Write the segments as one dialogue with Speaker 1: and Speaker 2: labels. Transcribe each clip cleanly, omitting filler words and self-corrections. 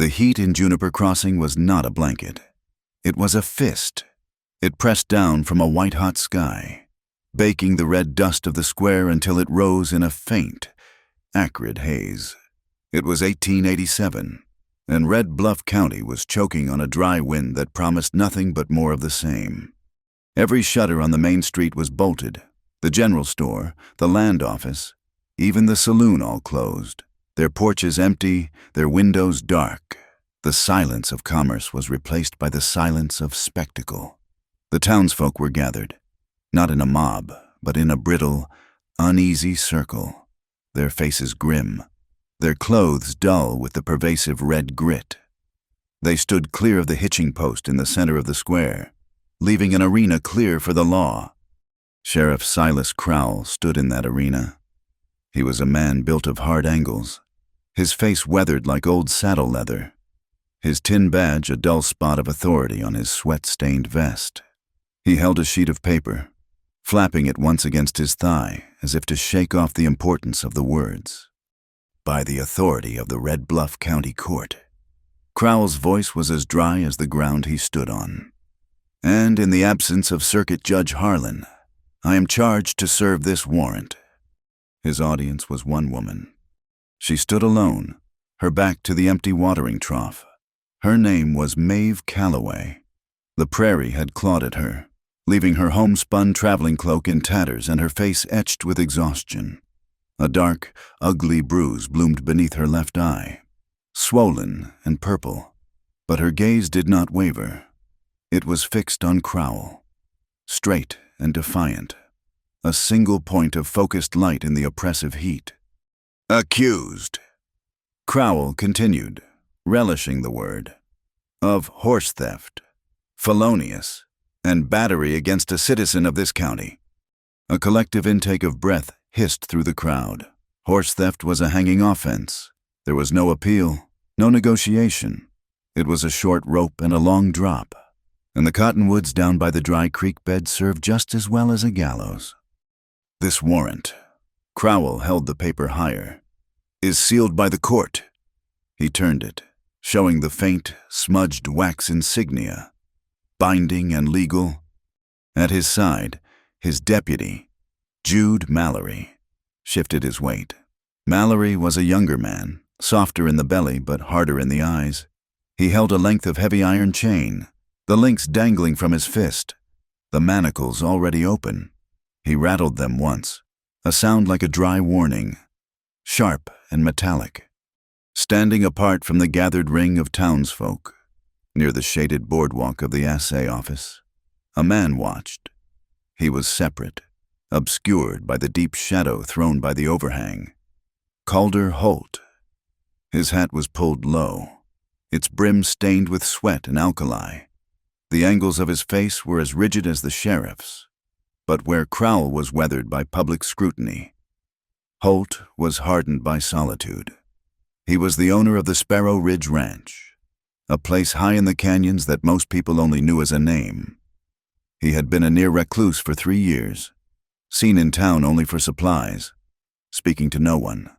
Speaker 1: The heat in Juniper Crossing was not a blanket. It was a fist. It pressed down from a white-hot sky, baking the red dust of the square until it rose in a faint, acrid haze. It was 1887, and Red Bluff County was choking on a dry wind that promised nothing but more of the same. Every shutter on the main street was bolted, the general store, the land office, even the saloon all closed, their porches empty, their windows dark. The silence of commerce was replaced by the silence of spectacle. The townsfolk were gathered, not in a mob, but in a brittle, uneasy circle, their faces grim, their clothes dull with the pervasive red grit. They stood clear of the hitching post in the center of the square, leaving an arena clear for the law. Sheriff Silas Crowell stood in that arena. He was a man built of hard angles, his face weathered like old saddle leather, his tin badge a dull spot of authority on his sweat-stained vest. He held a sheet of paper, flapping it once against his thigh as if to shake off the importance of the words. By the authority of the Red Bluff County Court. Crowell's voice was as dry as the ground he stood on. And in the absence of Circuit Judge Harlan, I am charged to serve this warrant. His audience was one woman. She stood alone, her back to the empty watering trough. Her name was Maeve Calloway. The prairie had clawed at her, leaving her homespun traveling cloak in tatters and her face etched with exhaustion. A dark, ugly bruise bloomed beneath her left eye, swollen and purple, but her gaze did not waver. It was fixed on Crowell, straight and defiant, a single point of focused light in the oppressive heat. Accused, Crowell continued, relishing the word, of horse theft, felonious, and battery against a citizen of this county. A collective intake of breath hissed through the crowd. Horse theft was a hanging offense. There was no appeal, no negotiation. It was a short rope and a long drop, and the cottonwoods down by the dry creek bed served just as well as a gallows. This warrant, Crowell held the paper higher, is sealed by the court. He turned it, showing the faint, smudged wax insignia, binding and legal. At his side, his deputy, Jude Mallory, shifted his weight. Mallory was a younger man, softer in the belly but harder in the eyes. He held a length of heavy iron chain, the links dangling from his fist, the manacles already open. He rattled them once, a sound like a dry warning, sharp and metallic. Standing apart from the gathered ring of townsfolk, near the shaded boardwalk of the assay office, a man watched. He was separate, obscured by the deep shadow thrown by the overhang. Calder Holt. His hat was pulled low, its brim stained with sweat and alkali. The angles of his face were as rigid as the sheriff's, but where Crowell was weathered by public scrutiny, Holt was hardened by solitude. He was the owner of the Sparrow Ridge Ranch, a place high in the canyons that most people only knew as a name. He had been a near recluse for 3 years, seen in town only for supplies, speaking to no one,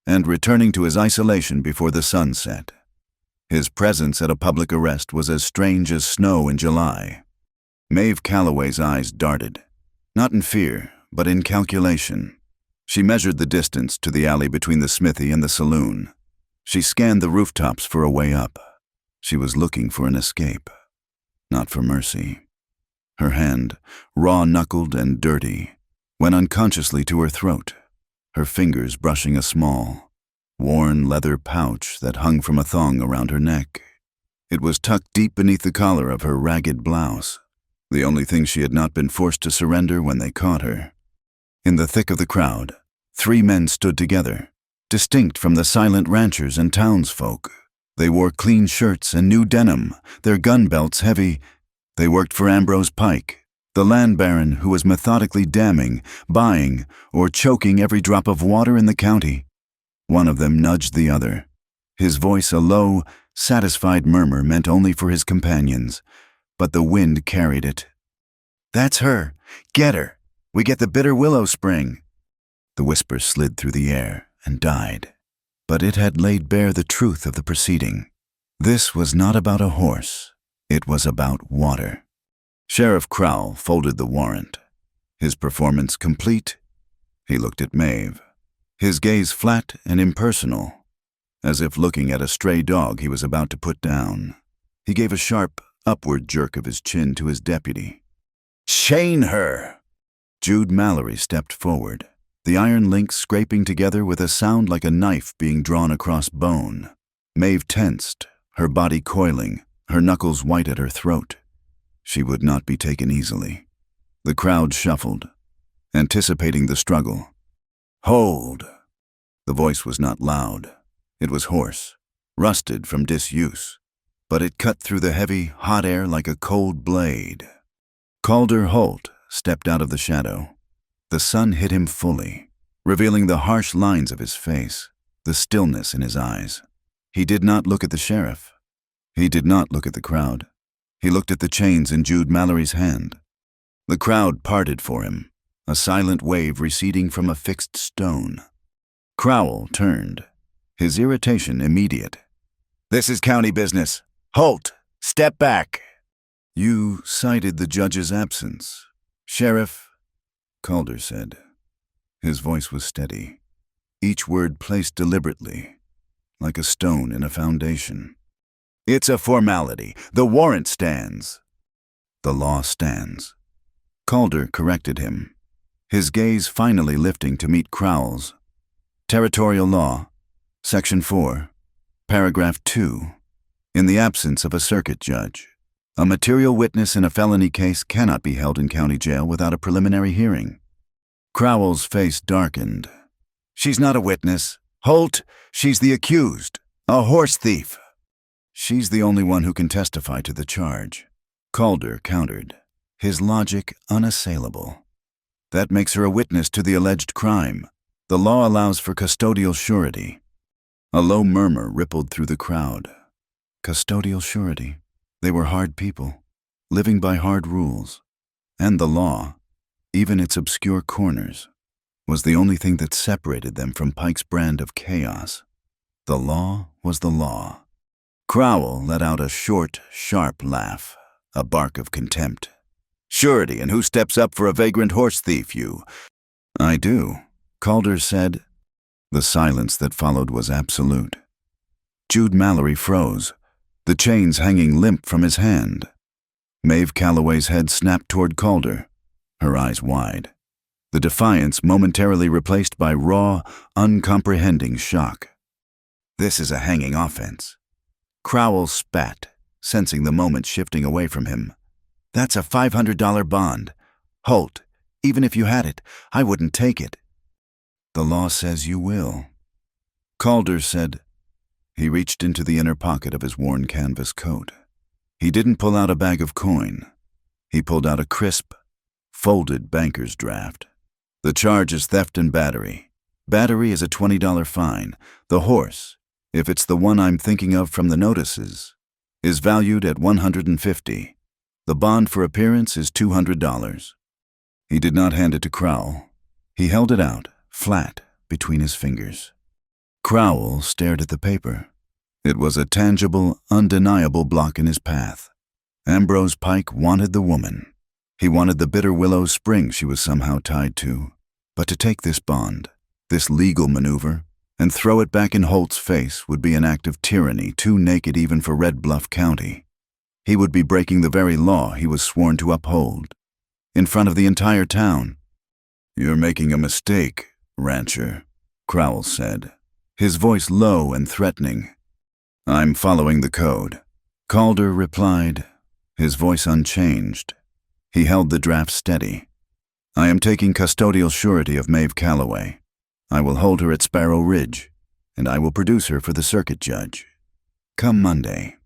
Speaker 1: and returning to his isolation before the sun set. His presence at a public arrest was as strange as snow in July. Maeve Calloway's eyes darted, not in fear, but in calculation. She measured the distance to the alley between the smithy and the saloon. She scanned the rooftops for a way up. She was looking for an escape, not for mercy. Her hand, raw-knuckled and dirty, went unconsciously to her throat, her fingers brushing a small, worn leather pouch that hung from a thong around her neck. It was tucked deep beneath the collar of her ragged blouse, the only thing she had not been forced to surrender when they caught her. In the thick of the crowd, 3 men stood together, distinct from the silent ranchers and townsfolk. They wore clean shirts and new denim, their gun belts heavy. They worked for Ambrose Pike, the land baron who was methodically damming, buying, or choking every drop of water in the county. One of them nudged the other, his voice a low, satisfied murmur meant only for his companions, but the wind carried it. "That's her! Get her! We get the bitter willow spring!" The whisper slid through the air and died, but it had laid bare the truth of the proceeding. This was not about a horse. It was about water. Sheriff Crowell folded the warrant. His performance complete, he looked at Maeve, his gaze flat and impersonal, as if looking at a stray dog he was about to put down. He gave a sharp, upward jerk of his chin to his deputy. "Chain her!" Jude Mallory stepped forward, the iron links scraping together with a sound like a knife being drawn across bone. Maeve tensed, her body coiling, her knuckles white at her throat. She would not be taken easily. The crowd shuffled, anticipating the struggle. "Hold!" The voice was not loud. It was hoarse, rusted from disuse, but it cut through the heavy, hot air like a cold blade. Calder Holt stepped out of the shadow. The sun hit him fully, revealing the harsh lines of his face, the stillness in his eyes. He did not look at the sheriff. He did not look at the crowd. He looked at the chains in Jude Mallory's hand. The crowd parted for him, a silent wave receding from a fixed stone. Crowell turned, his irritation immediate. "This is county business. Holt, step back." "You cited the judge's absence, Sheriff," Calder said. His voice was steady, each word placed deliberately, like a stone in a foundation. "It's a formality. The warrant stands." "The law stands." Calder corrected him, his gaze finally lifting to meet Crowell's. "Territorial law, Section 4, Paragraph 2. In the absence of a circuit judge, a material witness in a felony case cannot be held in county jail without a preliminary hearing." Crowell's face darkened. "She's not a witness. Holt, she's the accused, a horse thief." "She's the only one who can testify to the charge," Calder countered, his logic unassailable. "That makes her a witness to the alleged crime. The law allows for custodial surety." A low murmur rippled through the crowd. Custodial surety. They were hard people, living by hard rules. And the law, even its obscure corners, was the only thing that separated them from Pike's brand of chaos. The law was the law. Crowell let out a short, sharp laugh, a bark of contempt. "Surety, and who steps up for a vagrant horse thief, you?" "I do," Calder said. The silence that followed was absolute. Jude Mallory froze, the chains hanging limp from his hand. Maeve Calloway's head snapped toward Calder, her eyes wide, the defiance momentarily replaced by raw, uncomprehending shock. "This is a hanging offense." Crowell spat, sensing the moment shifting away from him. "That's a $500 bond. Holt, even if you had it, I wouldn't take it." "The law says you will." Calder said. He reached into the inner pocket of his worn canvas coat. He didn't pull out a bag of coin. He pulled out a crisp, folded banker's draft. "The charge is theft and battery. Battery is a $20 fine. The horse, if it's the one I'm thinking of from the notices, is valued at $150. The bond for appearance is $200. He did not hand it to Crowell. He held it out, flat, between his fingers. Crowell stared at the paper. It was a tangible, undeniable block in his path. Ambrose Pike wanted the woman. He wanted the bitter willow spring she was somehow tied to. But to take this bond, this legal maneuver, and throw it back in Holt's face would be an act of tyranny too naked even for Red Bluff County. He would be breaking the very law he was sworn to uphold. In front of the entire town. "You're making a mistake, rancher," Crowell said, his voice low and threatening. "I'm following the code." Calder replied, his voice unchanged. He held the draft steady. "I am taking custodial surety of Maeve Calloway. I will hold her at Sparrow Ridge, and I will produce her for the circuit judge. Come Monday."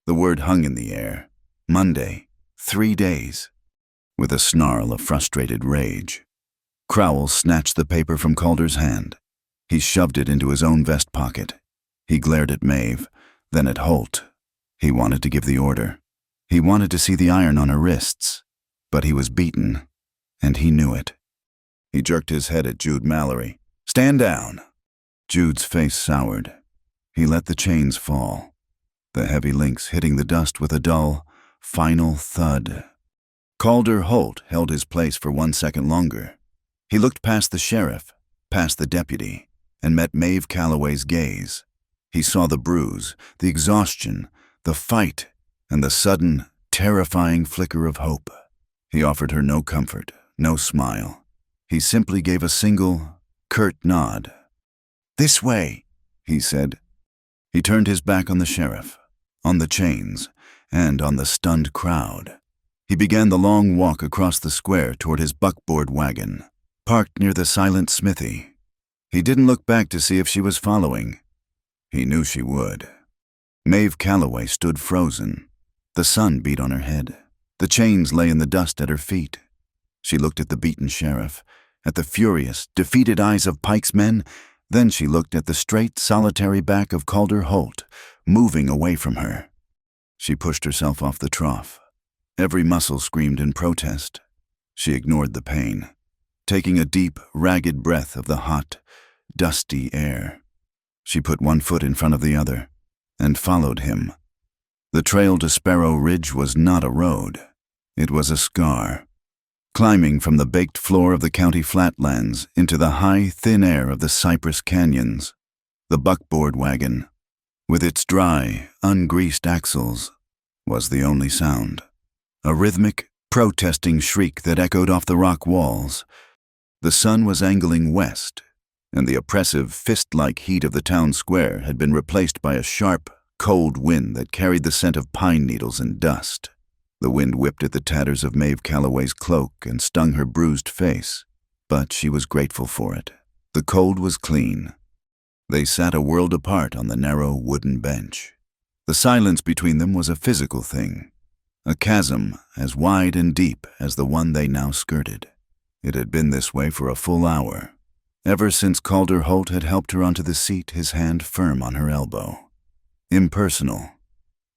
Speaker 1: The word hung in the air. Monday, 3 days. With a snarl of frustrated rage, Crowell snatched the paper from Calder's hand. He shoved it into his own vest pocket. He glared at Maeve, then at Holt. He wanted to give the order. He wanted to see the iron on her wrists, but he was beaten, and he knew it. He jerked his head at Jude Mallory. "Stand down." Jude's face soured. He let the chains fall. the heavy links hitting the dust with a dull, final thud. Calder Holt held his place for 1 second longer. He looked past the sheriff, past the deputy, and met Maeve Calloway's gaze. He saw the bruise, the exhaustion, the fight, and the sudden, terrifying flicker of hope. He offered her no comfort, no smile. He simply gave a single, curt nod. "This way," he said. He turned his back on the sheriff, on the chains, and on the stunned crowd. He began the long walk across the square toward his buckboard wagon, parked near the silent smithy. He didn't look back to see if she was following. He knew she would. Maeve Calloway stood frozen. The sun beat on her head. The chains lay in the dust at her feet. She looked at the beaten sheriff, at the furious, defeated eyes of Pike's men. Then she looked at the straight, solitary back of Calder Holt, moving away from her. She pushed herself off the trough. Every muscle screamed in protest. She ignored the pain, taking a deep, ragged breath of the hot, dusty air. She put one foot in front of the other and followed him. The trail to Sparrow Ridge was not a road. It was a scar, climbing from the baked floor of the county flatlands into the high, thin air of the Cypress Canyons. The buckboard wagon, with its dry, ungreased axles, was the only sound. A rhythmic, protesting shriek that echoed off the rock walls. The sun was angling west, and the oppressive, fist-like heat of the town square had been replaced by a sharp, cold wind that carried the scent of pine needles and dust. The wind whipped at the tatters of Maeve Calloway's cloak and stung her bruised face, but she was grateful for it. The cold was clean. They sat a world apart on the narrow wooden bench. The silence between them was a physical thing, a chasm as wide and deep as the one they now skirted. It had been this way for a full hour, ever since Calder Holt had helped her onto the seat, his hand firm on her elbow. Impersonal,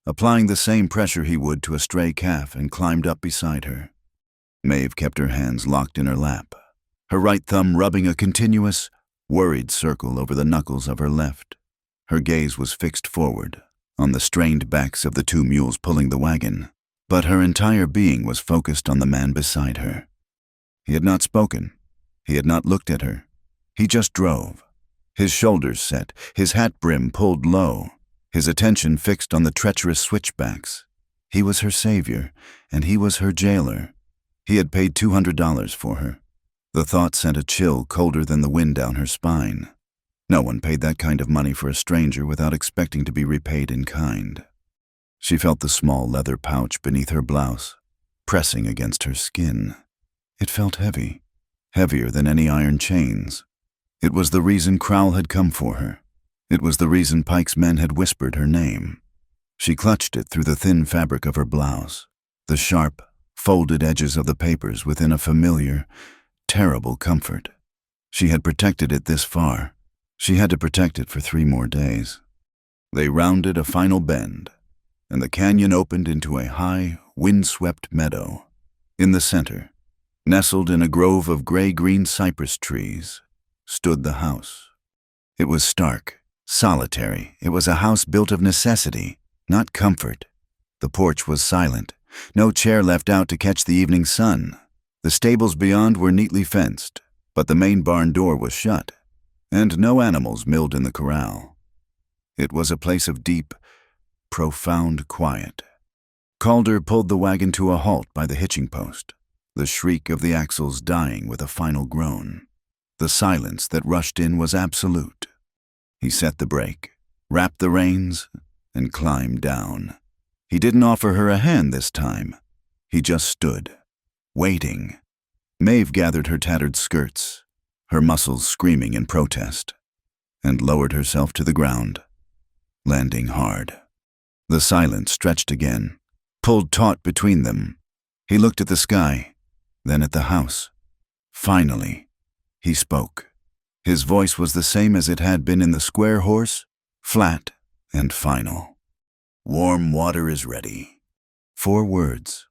Speaker 1: applying the same pressure he would to a stray calf, and climbed up beside her. Maeve kept her hands locked in her lap, her right thumb rubbing a continuous, worried circle over the knuckles of her left. Her gaze was fixed forward, on the strained backs of the two mules pulling the wagon, but her entire being was focused on the man beside her. He had not spoken. He had not looked at her. He just drove, his shoulders set, his hat brim pulled low, his attention fixed on the treacherous switchbacks. He was her savior, and he was her jailer. He had paid $200 for her. The thought sent a chill colder than the wind down her spine. No one paid that kind of money for a stranger without expecting to be repaid in kind. She felt the small leather pouch beneath her blouse, pressing against her skin. It felt heavy, heavier than any iron chains. It was the reason Crowell had come for her. It was the reason Pike's men had whispered her name. She clutched it through the thin fabric of her blouse, the sharp, folded edges of the papers within a familiar, terrible comfort. She had protected it this far. She had to protect it for 3 more days. They rounded a final bend, and the canyon opened into a high, wind-swept meadow. In the center, nestled in a grove of gray-green cypress trees, stood the house. It was stark, solitary. It was a house built of necessity, not comfort. The porch was silent, no chair left out to catch the evening sun. The stables beyond were neatly fenced, but the main barn door was shut, and no animals milled in the corral. It was a place of deep, profound quiet. Calder pulled the wagon to a halt by the hitching post, the shriek of the axles dying with a final groan. The silence that rushed in was absolute. He set the brake, wrapped the reins, and climbed down. He didn't offer her a hand this time. He just stood, waiting. Maeve gathered her tattered skirts, her muscles screaming in protest, and lowered herself to the ground, landing hard. The silence stretched again, pulled taut between them. He looked at the sky, then at the house. Finally, he spoke. His voice was the same as it had been in the Square Horse, flat and final. "Warm water is ready." 4 words.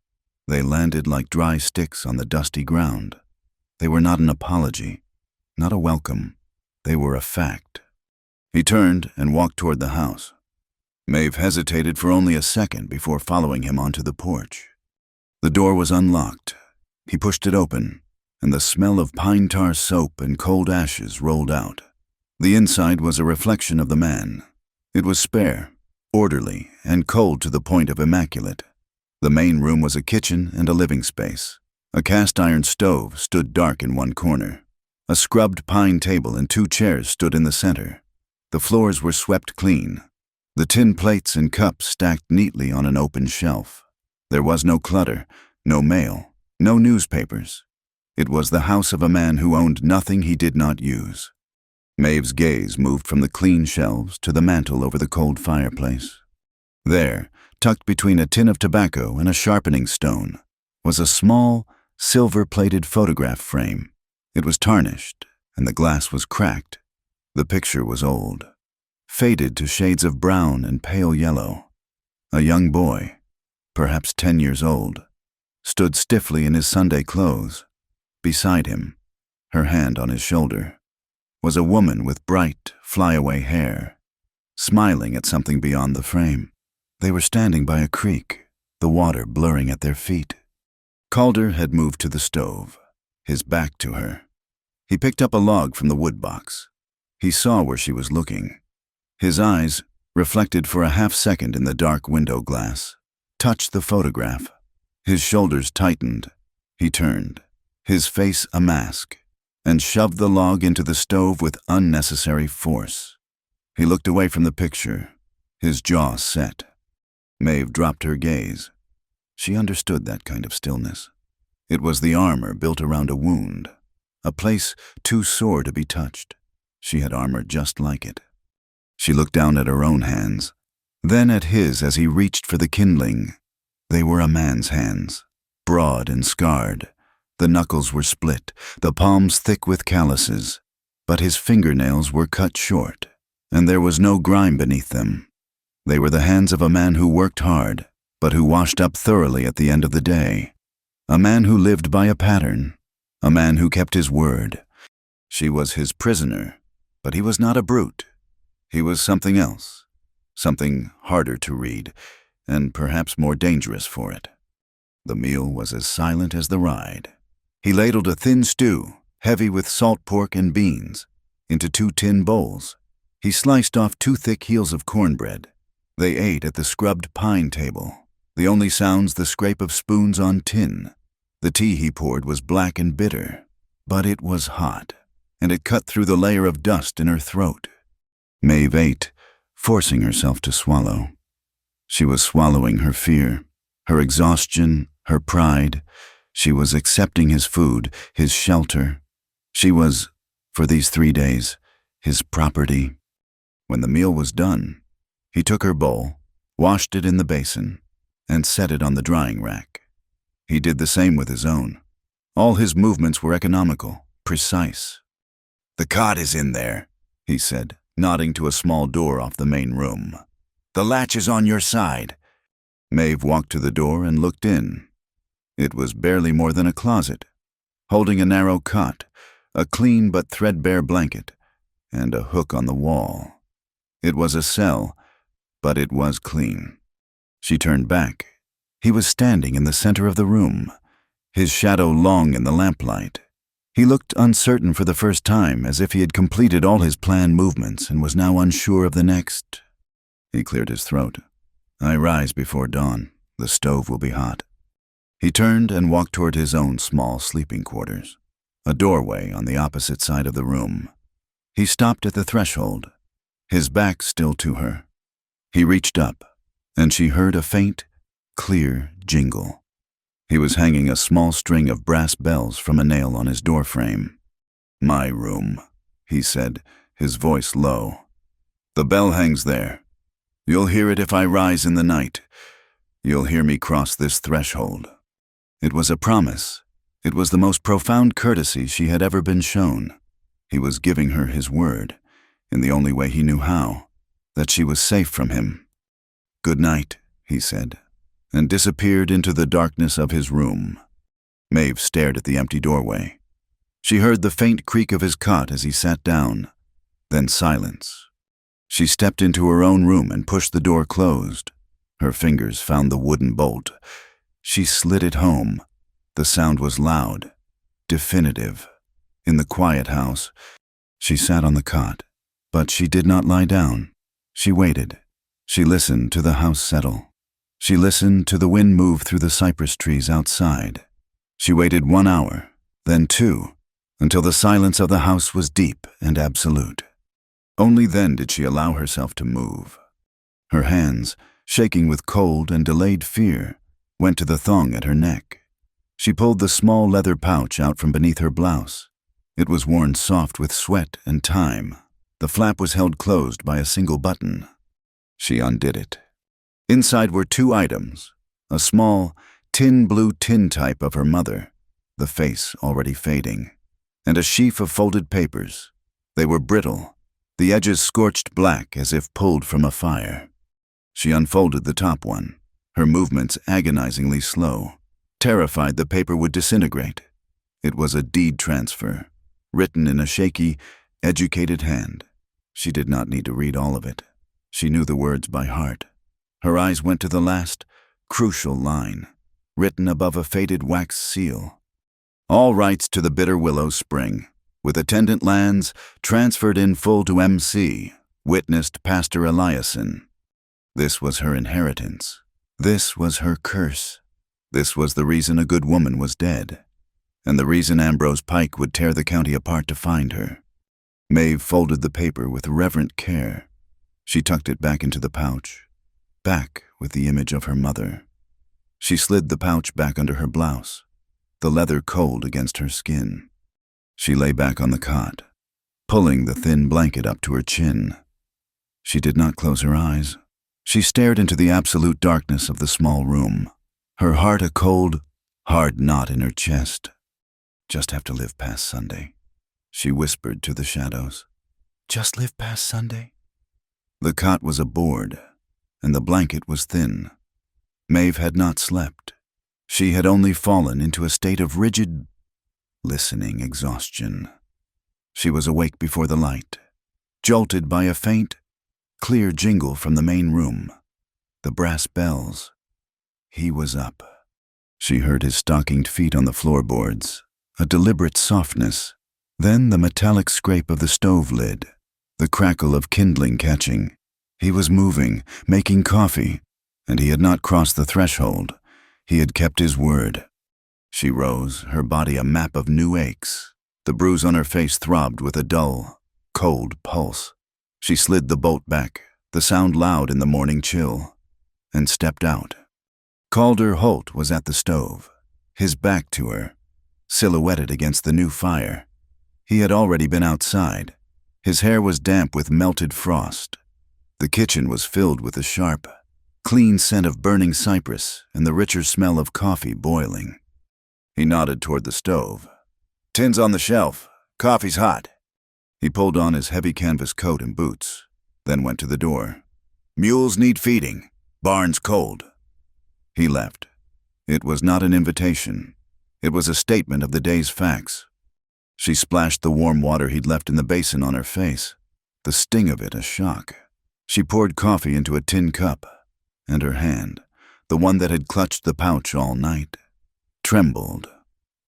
Speaker 1: They landed like dry sticks on the dusty ground. They were not an apology, not a welcome. They were a fact. He turned and walked toward the house. Maeve hesitated for only a second before following him onto the porch. The door was unlocked. He pushed it open, and the smell of pine tar soap and cold ashes rolled out. The inside was a reflection of the man. It was spare, orderly, and cold to the point of immaculate. The main room was a kitchen and a living space. A cast-iron stove stood dark in one corner. A scrubbed pine table and 2 chairs stood in the center. The floors were swept clean. The tin plates and cups stacked neatly on an open shelf. There was no clutter, no mail, no newspapers. It was the house of a man who owned nothing he did not use. Maeve's gaze moved from the clean shelves to the mantel over the cold fireplace. There, tucked between a tin of tobacco and a sharpening stone, was a small, silver-plated photograph frame. It was tarnished, and the glass was cracked. The picture was old, faded to shades of brown and pale yellow. A young boy, perhaps 10 years old, stood stiffly in his Sunday clothes. Beside him, her hand on his shoulder, was a woman with bright, flyaway hair, smiling at something beyond the frame. They were standing by a creek, the water blurring at their feet. Calder had moved to the stove, his back to her. He picked up a log from the wood box. He saw where she was looking. His eyes, reflected for a half-second in the dark window glass, touched the photograph. His shoulders tightened. He turned, his face a mask, and shoved the log into the stove with unnecessary force. He looked away from the picture, his jaw set. Maeve dropped her gaze. She understood that kind of stillness. It was the armor built around a wound, a place too sore to be touched. She had armor just like it. She looked down at her own hands, then at his as he reached for the kindling. They were a man's hands, broad and scarred. The knuckles were split, the palms thick with calluses, but his fingernails were cut short, and there was no grime beneath them. They were the hands of a man who worked hard, but who washed up thoroughly at the end of the day. A man who lived by a pattern, a man who kept his word. She was his prisoner, but he was not a brute. He was something else, something harder to read, and perhaps more dangerous for it. The meal was as silent as the ride. He ladled a thin stew, heavy with salt pork and beans, into 2 tin bowls. He sliced off 2 thick heels of cornbread. They ate at the scrubbed pine table, the only sounds the scrape of spoons on tin. The tea he poured was black and bitter, but it was hot, and it cut through the layer of dust in her throat. Maeve ate, forcing herself to swallow. She was swallowing her fear, her exhaustion, her pride. She was accepting his food, his shelter. She was, for these 3 days, his property. When the meal was done, he took her bowl, washed it in the basin, and set it on the drying rack. He did the same with his own. All his movements were economical, precise. "The cot is in there," he said, nodding to a small door off the main room. "The latch is on your side." Maeve walked to the door and looked in. It was barely more than a closet, holding a narrow cot, a clean but threadbare blanket, and a hook on the wall. It was a cell, but it was clean. She turned back. He was standing in the center of the room, his shadow long in the lamplight. He looked uncertain for the first time, as if he had completed all his planned movements and was now unsure of the next. He cleared his throat. "I rise before dawn. The stove will be hot." He turned and walked toward his own small sleeping quarters, a doorway on the opposite side of the room. He stopped at the threshold, his back still to her. He reached up, and she heard a faint, clear jingle. He was hanging a small string of brass bells from a nail on his doorframe. "My room," he said, his voice low. "The bell hangs there. You'll hear it if I rise in the night. You'll hear me cross this threshold." It was a promise. It was the most profound courtesy she had ever been shown. He was giving her his word, in the only way he knew how, that she was safe from him. "Good night," he said, and disappeared into the darkness of his room. Maeve stared at the empty doorway. She heard the faint creak of his cot as he sat down, then silence. She stepped into her own room and pushed the door closed. Her fingers found the wooden bolt. She slid it home. The sound was loud, definitive. In the quiet house, she sat on the cot, but she did not lie down. She waited. She listened to the house settle. She listened to the wind move through the cypress trees outside. She waited 1 hour, then 2, until the silence of the house was deep and absolute. Only then did she allow herself to move. Her hands, shaking with cold and delayed fear, went to the thong at her neck. She pulled the small leather pouch out from beneath her blouse. It was worn soft with sweat and time. The flap was held closed by a single button. She undid it. Inside were 2 items, a small, tin blue tintype of her mother, the face already fading, and a sheaf of folded papers. They were brittle, the edges scorched black as if pulled from a fire. She unfolded the top one, her movements agonizingly slow, terrified the paper would disintegrate. It was a deed transfer, written in a shaky, educated hand. She did not need to read all of it. She knew the words by heart. Her eyes went to the last, crucial line, written above a faded wax seal. All rights to the Bitter Willow Spring, with attendant lands transferred in full to MC, witnessed Pastor Eliason. This was her inheritance. This was her curse. This was the reason a good woman was dead, and the reason Ambrose Pike would tear the county apart to find her. Maeve folded the paper with reverent care. She tucked it back into the pouch, back with the image of her mother. She slid the pouch back under her blouse, the leather cold against her skin. She lay back on the cot, pulling the thin blanket up to her chin. She did not close her eyes. She stared into the absolute darkness of the small room, her heart a cold, hard knot in her chest. Just have to live past Sunday, she whispered to the shadows. Just live past Sunday? The cot was a board, and the blanket was thin. Maeve had not slept. She had only fallen into a state of rigid, listening exhaustion. She was awake before the light, jolted by a faint, clear jingle from the main room. The brass bells. He was up. She heard his stockinged feet on the floorboards, a deliberate softness, then the metallic scrape of the stove lid, the crackle of kindling catching. He was moving, making coffee, and he had not crossed the threshold. He had kept his word. She rose, her body a map of new aches. The bruise on her face throbbed with a dull, cold pulse. She slid the bolt back, the sound loud in the morning chill, and stepped out. Calder Holt was at the stove, his back to her, silhouetted against the new fire. He had already been outside. His hair was damp with melted frost. The kitchen was filled with the sharp, clean scent of burning cypress and the richer smell of coffee boiling. He nodded toward the stove. "Tin's on the shelf. Coffee's hot." He pulled on his heavy canvas coat and boots, then went to the door. "Mules need feeding. Barn's cold." He left. It was not an invitation. It was a statement of the day's facts. She splashed the warm water he'd left in the basin on her face, the sting of it a shock. She poured coffee into a tin cup, and her hand, the one that had clutched the pouch all night, trembled.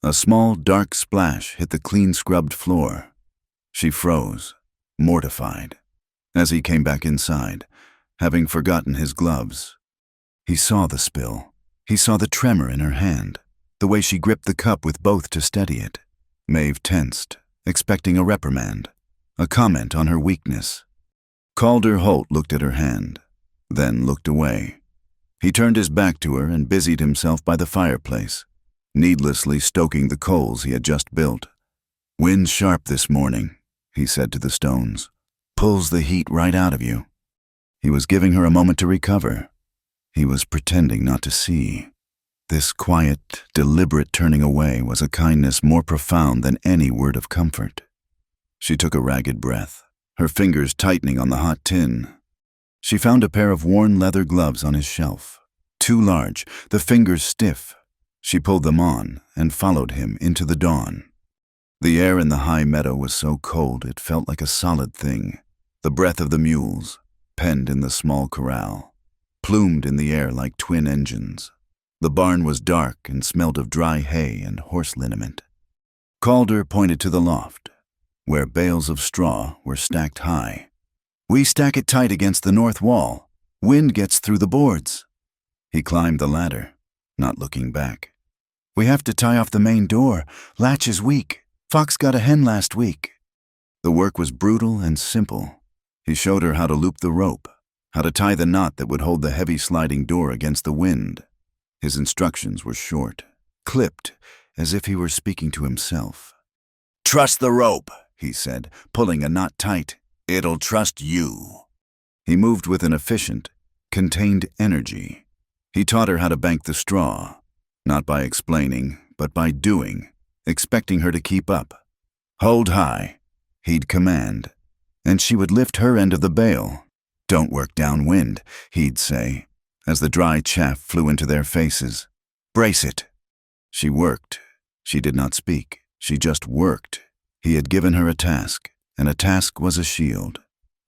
Speaker 1: A small, dark splash hit the clean-scrubbed floor. She froze, mortified, as he came back inside, having forgotten his gloves. He saw the spill. He saw the tremor in her hand, the way she gripped the cup with both to steady it. Maeve tensed, expecting a reprimand, a comment on her weakness. Calder Holt looked at her hand, then looked away. He turned his back to her and busied himself by the fireplace, needlessly stoking the coals he had just built. "Wind's sharp this morning," he said to the stones. "Pulls the heat right out of you." He was giving her a moment to recover. He was pretending not to see. This quiet, deliberate turning away was a kindness more profound than any word of comfort. She took a ragged breath, her fingers tightening on the hot tin. She found a pair of worn leather gloves on his shelf, too large, the fingers stiff. She pulled them on and followed him into the dawn. The air in the high meadow was so cold it felt like a solid thing, The breath of the mules, penned in the small corral, plumed in the air like twin engines. The barn was dark and smelled of dry hay and horse liniment. Calder pointed to the loft, where bales of straw were stacked high. "We stack it tight against the north wall. Wind gets through the boards." He climbed the ladder, not looking back. "We have to tie off the main door. Latch is weak. Fox got a hen last week." The work was brutal and simple. He showed her how to loop the rope, how to tie the knot that would hold the heavy sliding door against the wind. His instructions were short, clipped, as if he were speaking to himself. "Trust the rope," he said, pulling a knot tight. "It'll trust you." He moved with an efficient, contained energy. He taught her how to bank the straw, not by explaining, but by doing, expecting her to keep up. "Hold high," he'd command, and she would lift her end of the bale. "Don't work downwind," he'd say, as the dry chaff flew into their faces. "Brace it." She worked. She did not speak. She just worked. He had given her a task, and a task was a shield.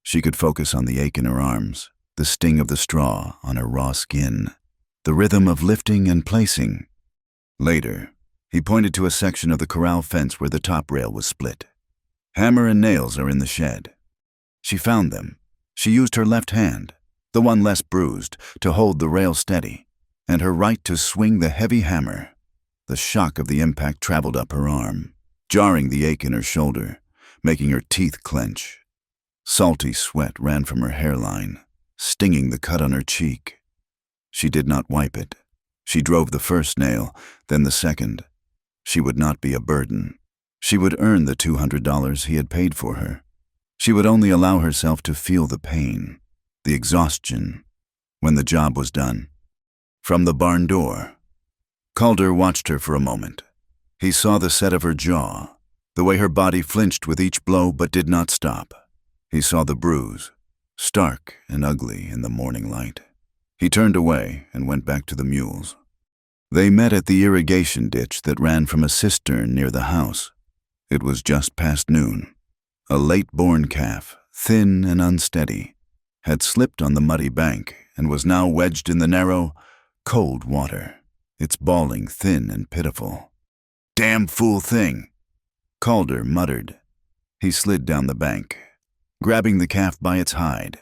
Speaker 1: She could focus on the ache in her arms, the sting of the straw on her raw skin, the rhythm of lifting and placing. Later, he pointed to a section of the corral fence where the top rail was split. "Hammer and nails are in the shed." She found them. She used her left hand, the one less bruised, to hold the rail steady, and her right to swing the heavy hammer. The shock of the impact traveled up her arm, jarring the ache in her shoulder, making her teeth clench. Salty sweat ran from her hairline, stinging the cut on her cheek. She did not wipe it. She drove the first nail, then the second. She would not be a burden. She would earn the $200 he had paid for her. She would only allow herself to feel the pain, the exhaustion, when the job was done. From the barn door, Calder watched her for a moment. He saw the set of her jaw, the way her body flinched with each blow but did not stop. He saw the bruise, stark and ugly in the morning light. He turned away and went back to the mules. They met at the irrigation ditch that ran from a cistern near the house. It was just past noon. A late-born calf, thin and unsteady, had slipped on the muddy bank and was now wedged in the narrow, cold water, its bawling thin and pitiful. "Damn fool thing," Calder muttered. He slid down the bank, grabbing the calf by its hide.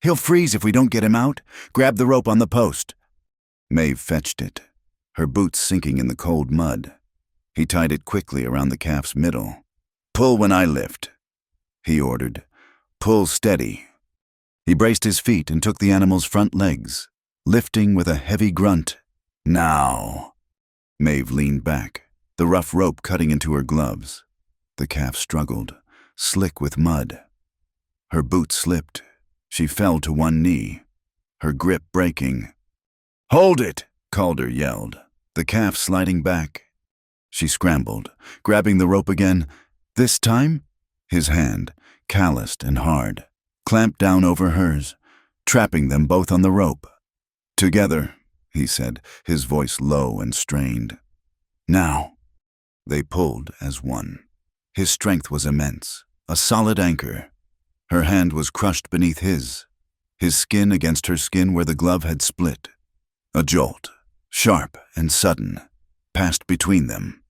Speaker 1: "He'll freeze if we don't get him out. Grab the rope on the post." Maeve fetched it, her boots sinking in the cold mud. He tied it quickly around the calf's middle. "Pull when I lift," he ordered. "Pull steady." He braced his feet and took the animal's front legs, lifting with a heavy grunt. "Now." Maeve leaned back, the rough rope cutting into her gloves. The calf struggled, slick with mud. Her boot slipped. She fell to one knee, her grip breaking. "Hold it!" Calder yelled, the calf sliding back. She scrambled, grabbing the rope again. This time, his hand, calloused and hard, clamped down over hers, trapping them both on the rope. "Together," he said, his voice low and strained. "Now." They pulled as one. His strength was immense, a solid anchor. Her hand was crushed beneath his skin against her skin where the glove had split. A jolt, sharp and sudden, passed between them.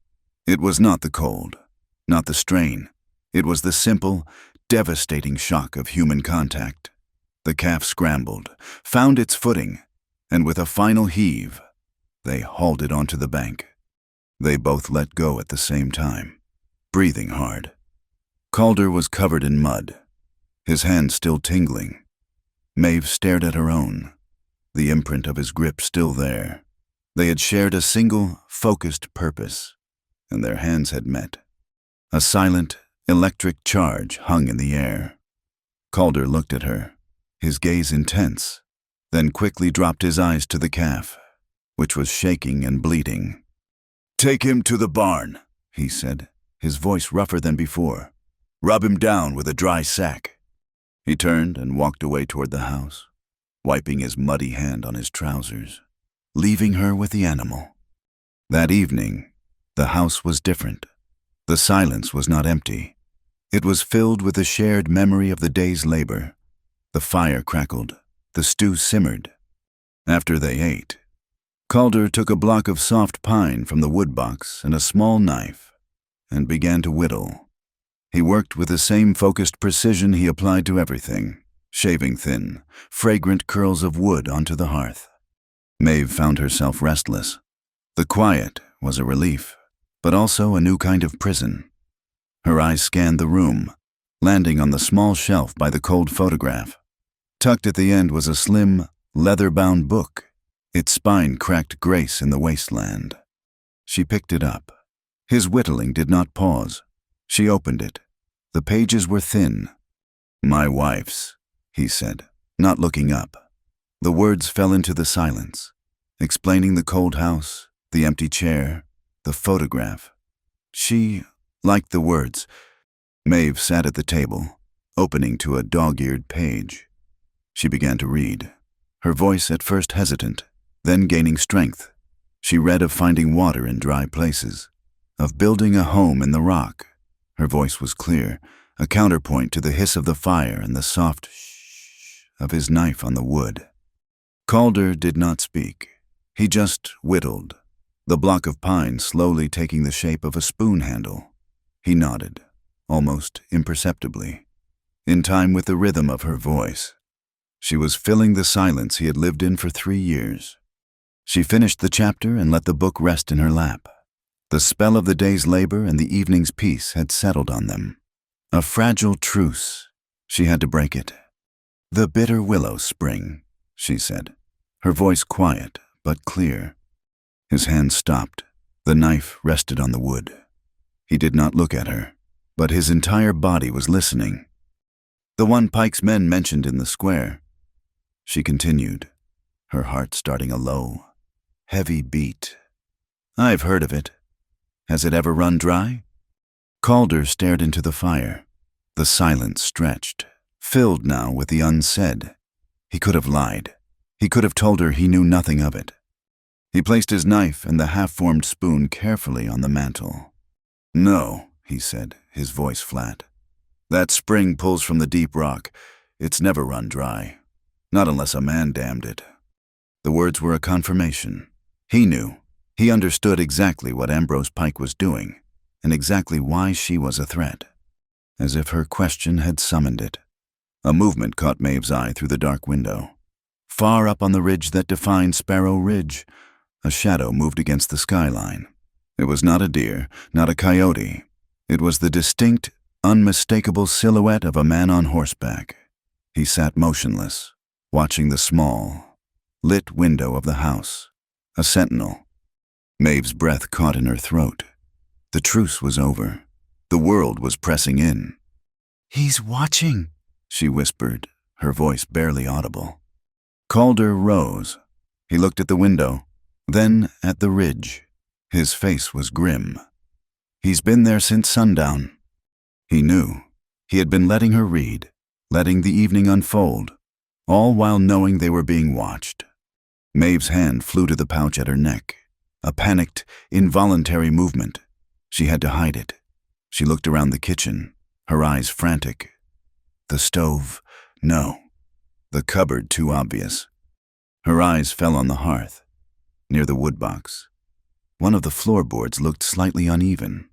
Speaker 1: It was not the cold, not the strain. It was the simple, devastating shock of human contact. The calf scrambled, found its footing, and with a final heave, they hauled it onto the bank. They both let go at the same time, breathing hard. Calder was covered in mud, his hand still tingling. Maeve stared at her own, the imprint of his grip still there. They had shared a single, focused purpose, and their hands had met. A silent, electric charge hung in the air. Calder looked at her, his gaze intense, then quickly dropped his eyes to the calf, which was shaking and bleeding. "Take him to the barn," he said, his voice rougher than before. "Rub him down with a dry sack." He turned and walked away toward the house, wiping his muddy hand on his trousers, leaving her with the animal. That evening, the house was different. The silence was not empty. It was filled with the shared memory of the day's labor. The fire crackled. The stew simmered. After they ate, Calder took a block of soft pine from the wood box and a small knife and began to whittle. He worked with the same focused precision he applied to everything, shaving thin, fragrant curls of wood onto the hearth. Maeve found herself restless. The quiet was a relief, but also a new kind of prison. Her eyes scanned the room, landing on the small shelf by the cold photograph. Tucked at the end was a slim, leather-bound book, its spine cracked grace in the wasteland. She picked it up. His whittling did not pause. She opened it. The pages were thin. "My wife's," he said, not looking up. The words fell into the silence, explaining the cold house, the empty chair, the photograph. She liked the words. Maeve sat at the table, opening to a dog-eared page. She began to read, her voice at first hesitant, then gaining strength. She read of finding water in dry places, of building a home in the rock. Her voice was clear, a counterpoint to the hiss of the fire and the soft shh of his knife on the wood. Calder did not speak. He just whittled, the block of pine slowly taking the shape of a spoon handle. He nodded, almost imperceptibly, in time with the rhythm of her voice. She was filling the silence he had lived in for 3 years. She finished the chapter and let the book rest in her lap. The spell of the day's labor and the evening's peace had settled on them. A fragile truce. She had to break it. "The bitter willow spring," she said, her voice quiet but clear. His hand stopped. The knife rested on the wood. He did not look at her, but his entire body was listening. "The one Pike's men mentioned in the square," she continued, her heart starting a low, heavy beat. "I've heard of it. Has it ever run dry?" Calder stared into the fire. The silence stretched, filled now with the unsaid. He could have lied. He could have told her he knew nothing of it. He placed his knife and the half-formed spoon carefully on the mantel. "No," he said, his voice flat. "That spring pulls from the deep rock. It's never run dry. Not unless a man dammed it." The words were a confirmation. He knew. He understood exactly what Ambrose Pike was doing, and exactly why she was a threat. As if her question had summoned it. A movement caught Maeve's eye through the dark window. Far up on the ridge that defined Sparrow Ridge, a shadow moved against the skyline. It was not a deer, not a coyote. It was the distinct, unmistakable silhouette of a man on horseback. He sat motionless, watching the small, lit window of the house. A sentinel. Maeve's breath caught in her throat. The truce was over. The world was pressing in. "He's watching," she whispered, her voice barely audible. Calder rose. He looked at the window, then at the ridge. His face was grim. "He's been there since sundown." He knew. He had been letting her read, letting the evening unfold, all while knowing they were being watched. Maeve's hand flew to the pouch at her neck. A panicked, involuntary movement. She had to hide it. She looked around the kitchen, her eyes frantic. The stove, no. The cupboard, too obvious. Her eyes fell on the hearth, near the wood box. One of the floorboards looked slightly uneven,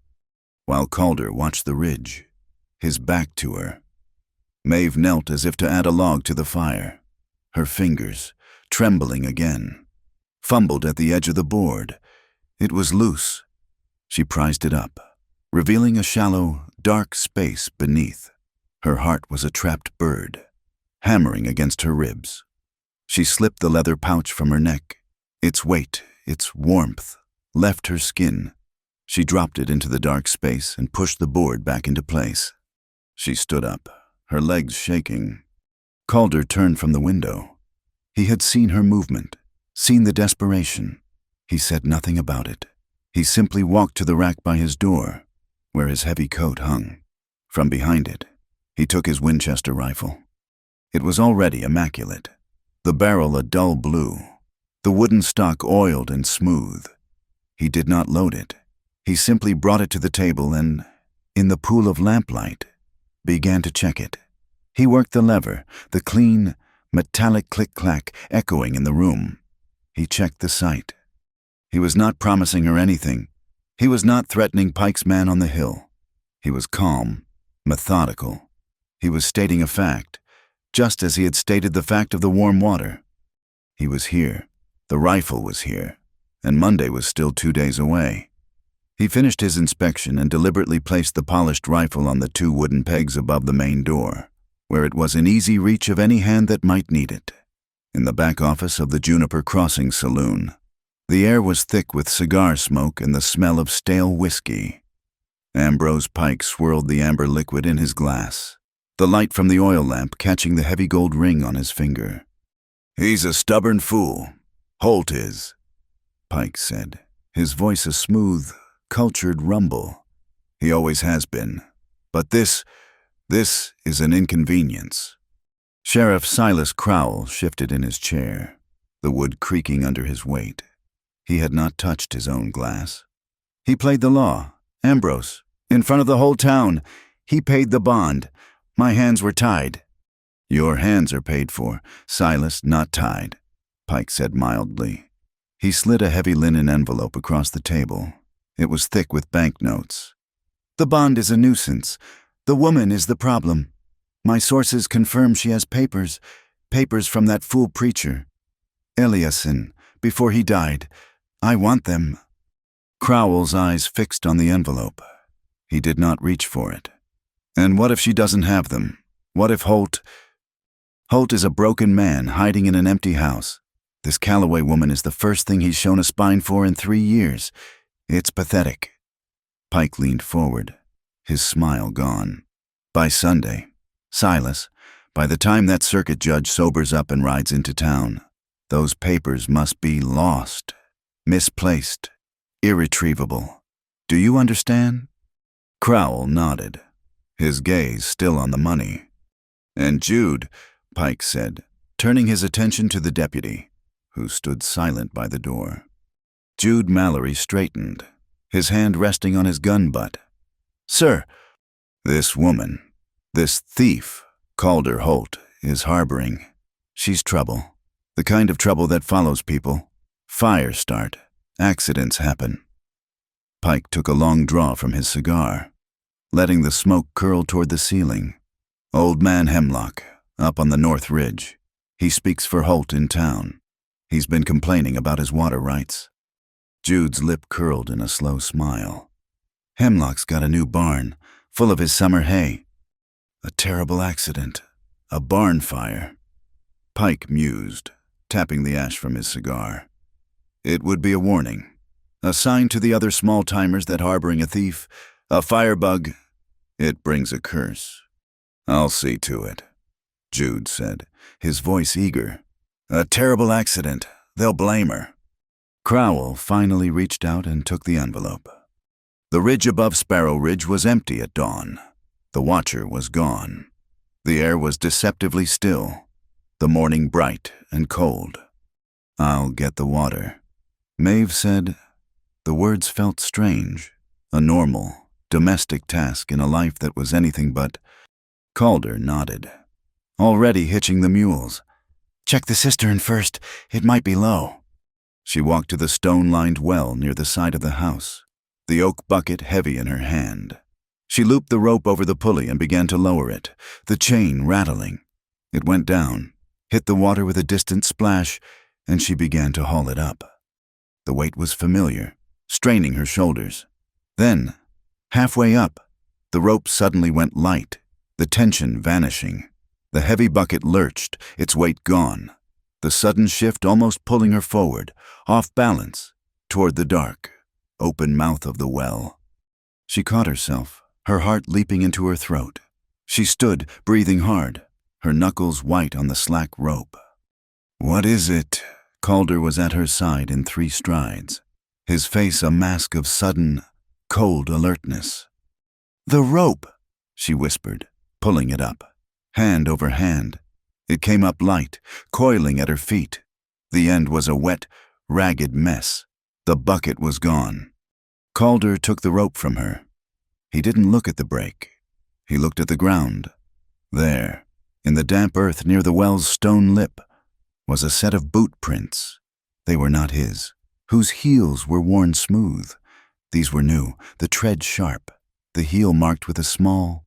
Speaker 1: while Calder watched the ridge, his back to her. Maeve knelt as if to add a log to the fire, her fingers trembling again. Fumbled at the edge of the board. It was loose. She prized it up, revealing a shallow, dark space beneath. Her heart was a trapped bird, hammering against her ribs. She slipped the leather pouch from her neck. Its weight, its warmth, left her skin. She dropped it into the dark space and pushed the board back into place. She stood up, her legs shaking. Calder turned from the window. He had seen her movement, seen the desperation. He said nothing about it. He simply walked to the rack by his door, where his heavy coat hung. From behind it, he took his Winchester rifle. It was already immaculate, the barrel a dull blue, the wooden stock oiled and smooth. He did not load it. He simply brought it to the table and, in the pool of lamplight, began to check it. He worked the lever, the clean, metallic click-clack echoing in the room. He checked the sight. He was not promising her anything. He was not threatening Pike's man on the hill. He was calm, methodical. He was stating a fact, just as he had stated the fact of the warm water. He was here. The rifle was here, and Monday was still 2 days away. He finished his inspection and deliberately placed the polished rifle on the 2 wooden pegs above the main door, where it was in easy reach of any hand that might need it. In the back office of the Juniper Crossing Saloon, the air was thick with cigar smoke and the smell of stale whiskey. Ambrose Pike swirled the amber liquid in his glass, the light from the oil lamp catching the heavy gold ring on his finger. "He's a stubborn fool. Holt is," Pike said, his voice a smooth, cultured rumble. "He always has been. But this is an inconvenience." Sheriff Silas Crowell shifted in his chair, the wood creaking under his weight. He had not touched his own glass. He played the law. Ambrose, in front of the whole town. He paid the bond. My hands were tied. "Your hands are paid for, Silas, not tied," Pike said mildly. He slid a heavy linen envelope across the table. It was thick with banknotes. "The bond is a nuisance. The woman is the problem. My sources confirm she has papers from that fool preacher, Eliason, before he died. I want them." Crowell's eyes fixed on the envelope. He did not reach for it. "And what if she doesn't have them? What if Holt is a broken man hiding in an empty house? This Calloway woman is the first thing he's shown a spine for in 3 years. It's pathetic." Pike leaned forward, his smile gone. "By Sunday, Silas, by the time that circuit judge sobers up and rides into town, those papers must be lost, misplaced, irretrievable. Do you understand?" Crowell nodded, his gaze still on the money. "And Jude," Pike said, turning his attention to the deputy, who stood silent by the door. Jude Mallory straightened, his hand resting on his gun butt. "Sir." "This woman, this thief, Calder Holt, is harboring. She's trouble. The kind of trouble that follows people. Fires start. Accidents happen." Pike took a long draw from his cigar, letting the smoke curl toward the ceiling. "Old man Hemlock, up on the North Ridge. He speaks for Holt in town. He's been complaining about his water rights." Jude's lip curled in a slow smile. "Hemlock's got a new barn, full of his summer hay. A terrible accident. A barn fire." Pike mused, tapping the ash from his cigar. "It would be a warning. A sign to the other small-timers that harboring a thief, a firebug, it brings a curse." "I'll see to it," Jude said, his voice eager. "A terrible accident. They'll blame her." Crowell finally reached out and took the envelope. The ridge above Sparrow Ridge was empty at dawn. The watcher was gone. The air was deceptively still, the morning bright and cold. "I'll get the water," Maeve said. The words felt strange, a normal, domestic task in a life that was anything but. Calder nodded. "Already hitching the mules. Check the cistern first, it might be low." She walked to the stone-lined well near the side of the house, the oak bucket heavy in her hand. She looped the rope over the pulley and began to lower it, the chain rattling. It went down, hit the water with a distant splash, and she began to haul it up. The weight was familiar, straining her shoulders. Then, halfway up, the rope suddenly went light, the tension vanishing. The heavy bucket lurched, its weight gone, the sudden shift almost pulling her forward, off balance, toward the dark, open mouth of the well. She caught herself, her heart leaping into her throat. She stood, breathing hard, her knuckles white on the slack rope. "What is it?" Calder was at her side in 3 strides, his face a mask of sudden, cold alertness. "The rope," she whispered, pulling it up, hand over hand. It came up light, coiling at her feet. The end was a wet, ragged mess. The bucket was gone. Calder took the rope from her. He didn't look at the break. He looked at the ground. There, in the damp earth near the well's stone lip, was a set of boot prints. They were not his, whose heels were worn smooth. These were new, the tread sharp, the heel marked with a small,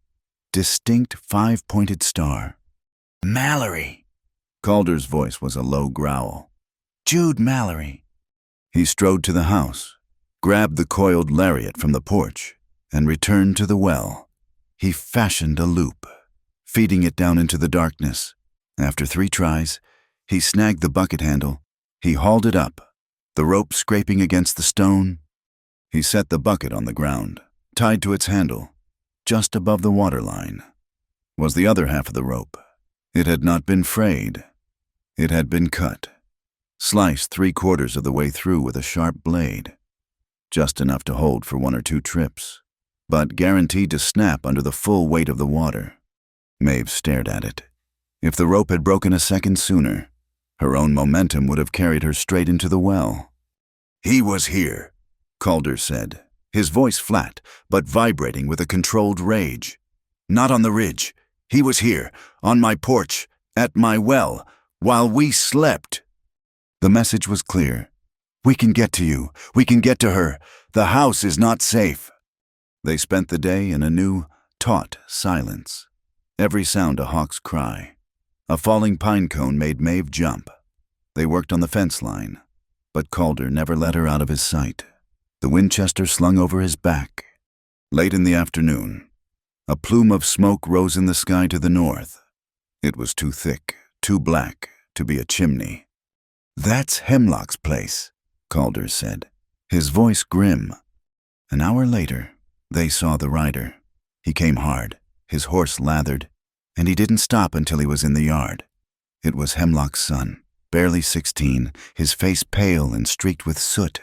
Speaker 1: distinct five-pointed star. "Mallory!" Calder's voice was a low growl. "Jude Mallory." He strode to the house, grabbed the coiled lariat from the porch, and returned to the well. He fashioned a loop, feeding it down into the darkness. After 3 tries, he snagged the bucket handle. He hauled it up, the rope scraping against the stone. He set the bucket on the ground, tied to its handle, just above the waterline. Was the other half of the rope. It had not been frayed. It had been cut, sliced 3/4 of the way through with a sharp blade, just enough to hold for 1 or 2 trips, but guaranteed to snap under the full weight of the water. Maeve stared at it. If the rope had broken a second sooner, her own momentum would have carried her straight into the well. "He was here," Calder said, his voice flat, but vibrating with a controlled rage. "Not on the ridge. He was here, on my porch, at my well, while we slept." The message was clear. "We can get to you. We can get to her. The house is not safe." They spent the day in a new, taut silence. Every sound a hawk's cry. A falling pine cone made Maeve jump. They worked on the fence line, but Calder never let her out of his sight. The Winchester slung over his back. Late in the afternoon, a plume of smoke rose in the sky to the north. It was too thick, too black, to be a chimney. "That's Hemlock's place," Calder said, his voice grim. An hour later, they saw the rider. He came hard, his horse lathered, and he didn't stop until he was in the yard. It was Hemlock's son, barely 16, his face pale and streaked with soot.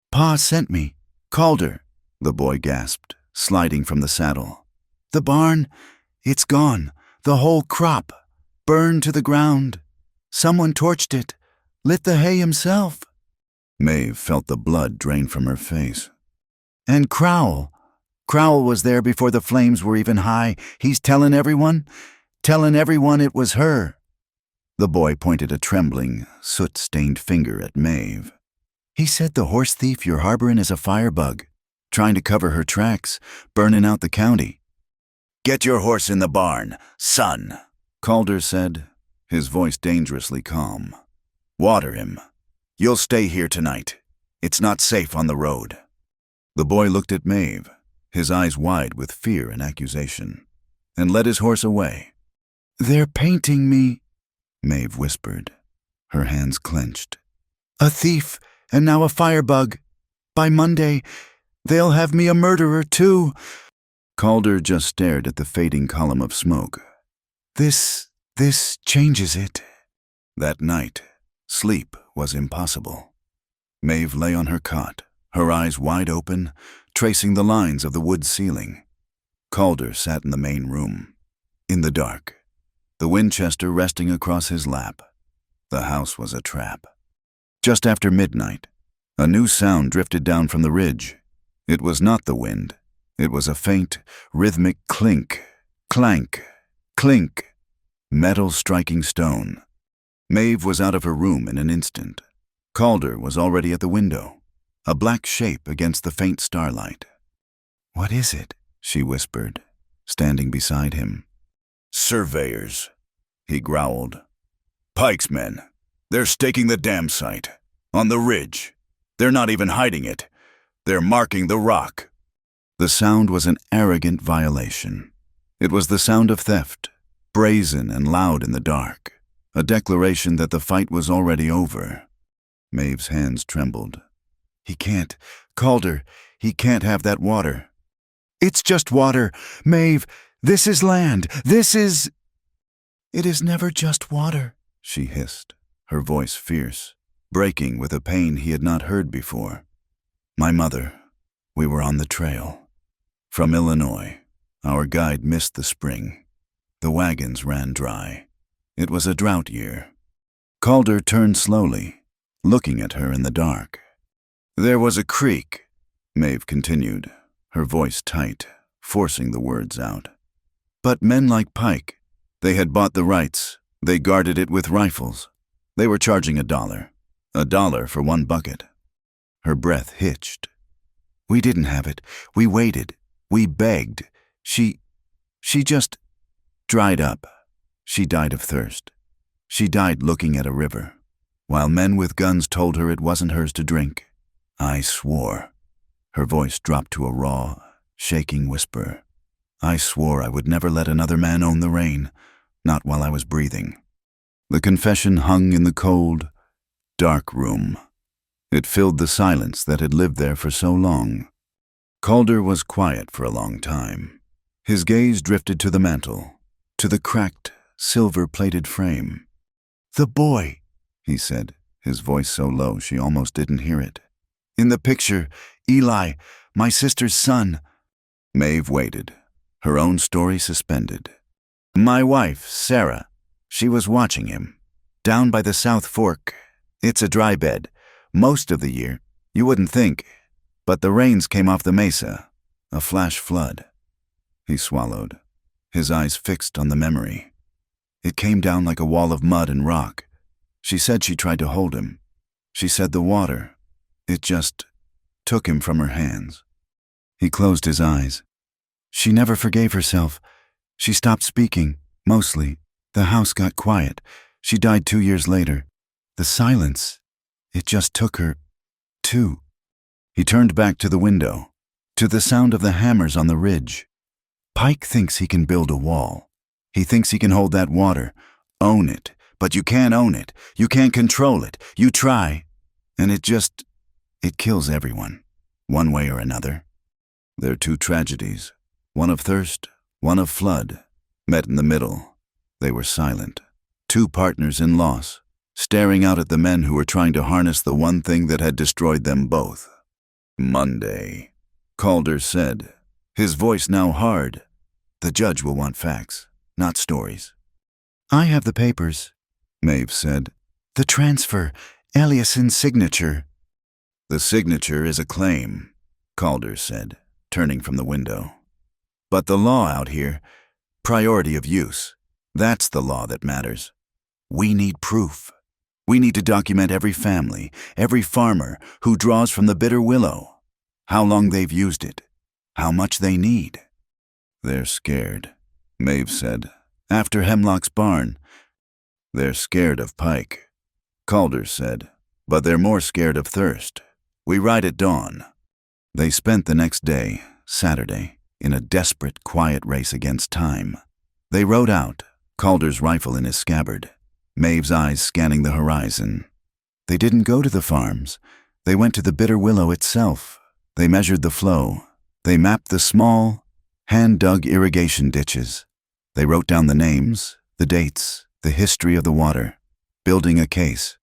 Speaker 1: "Pa sent me. Calder," the boy gasped, sliding from the saddle. "The barn, it's gone. The whole crop, burned to the ground. Someone torched it, lit the hay himself." Maeve felt the blood drain from her face. "And Crowell was there before the flames were even high. He's telling everyone it was her." The boy pointed a trembling, soot-stained finger at Maeve. "He said the horse thief you're harboring is a firebug, trying to cover her tracks, burning out the county." "Get your horse in the barn, son," Calder said, his voice dangerously calm. "Water him. You'll stay here tonight. It's not safe on the road." The boy looked at Maeve, his eyes wide with fear and accusation, and led his horse away. "They're painting me," Maeve whispered, her hands clenched. "A thief, and now a firebug. By Monday, they'll have me a murderer, too." Calder just stared at the fading column of smoke. This changes it." That night, sleep was impossible. Maeve lay on her cot, her eyes wide open, tracing the lines of the wood ceiling. Calder sat in the main room, in the dark, the Winchester resting across his lap. The house was a trap. Just after midnight, a new sound drifted down from the ridge. It was not the wind. It was a faint, rhythmic clink, clank, clink, metal striking stone. Maeve was out of her room in an instant. Calder was already at the window, a black shape against the faint starlight. "What is it?" she whispered, standing beside him. "Surveyors," he growled. "Pike's men. They're staking the dam site, on the ridge. They're not even hiding it. They're marking the rock." The sound was an arrogant violation. It was the sound of theft, brazen and loud in the dark, a declaration that the fight was already over. Maeve's hands trembled. "He can't. Calder, he can't have that water." "It's just water. Maeve, this is land. This is—" "It is never just water," she hissed, her voice fierce, breaking with a pain he had not heard before. "My mother, we were on the trail. From Illinois, our guide missed the spring. The wagons ran dry. It was a drought year." Calder turned slowly, looking at her in the dark. "There was a creek," Maeve continued, her voice tight, forcing the words out. But men like Pike, they had bought the rights. They guarded it with rifles. They were charging $1 for one bucket. Her breath hitched. We didn't have it. We waited. We begged. She just dried up. She died of thirst. She died looking at a river, while men with guns told her it wasn't hers to drink. I swore. Her voice dropped to a raw, shaking whisper. I swore I would never let another man own the reign, not while I was breathing. The confession hung in the cold, dark room. It filled the silence that had lived there for so long. Calder was quiet for a long time. His gaze drifted to the mantel, to the cracked, silver-plated frame. "The boy," he said, his voice so low she almost didn't hear it. "In the picture, Eli, my sister's son." Maeve waited, her own story suspended. "My wife, Sarah, she was watching him. Down by the South Fork. It's a dry bed. Most of the year, you wouldn't think. But the rains came off the mesa. A flash flood." He swallowed, his eyes fixed on the memory. It came down like a wall of mud and rock. She said she tried to hold him. She said the water, it just took him from her hands. He closed his eyes. She never forgave herself. She stopped speaking, mostly. The house got quiet. She died 2 years later. The silence, it just took her, too. He turned back to the window, to the sound of the hammers on the ridge. Pike thinks he can build a wall. He thinks he can hold that water, own it, but you can't own it. You can't control it. You try, and it kills everyone, one way or another. Their two tragedies, one of thirst, one of flood, met in the middle. They were silent, two partners in loss, staring out at the men who were trying to harness the one thing that had destroyed them both. "Monday," Calder said, his voice now hard. "The judge will want facts, not stories." "I have the papers," Maeve said. "The transfer, Eliason's signature." "The signature is a claim," Calder said, turning from the window. "But the law out here, priority of use, that's the law that matters. We need proof. We need to document every family, every farmer who draws from the bitter willow, how long they've used it, how much they need." "They're scared," Maeve said. "After Hemlock's barn, they're scared of Pike," Calder said. "But they're more scared of thirst. We ride at dawn." They spent the next day, Saturday, in a desperate, quiet race against time. They rode out, Calder's rifle in his scabbard, Maeve's eyes scanning the horizon. They didn't go to the farms. They went to the bitter willow itself. They measured the flow. They mapped the small, hand-dug irrigation ditches. They wrote down the names, the dates, the history of the water, building a case.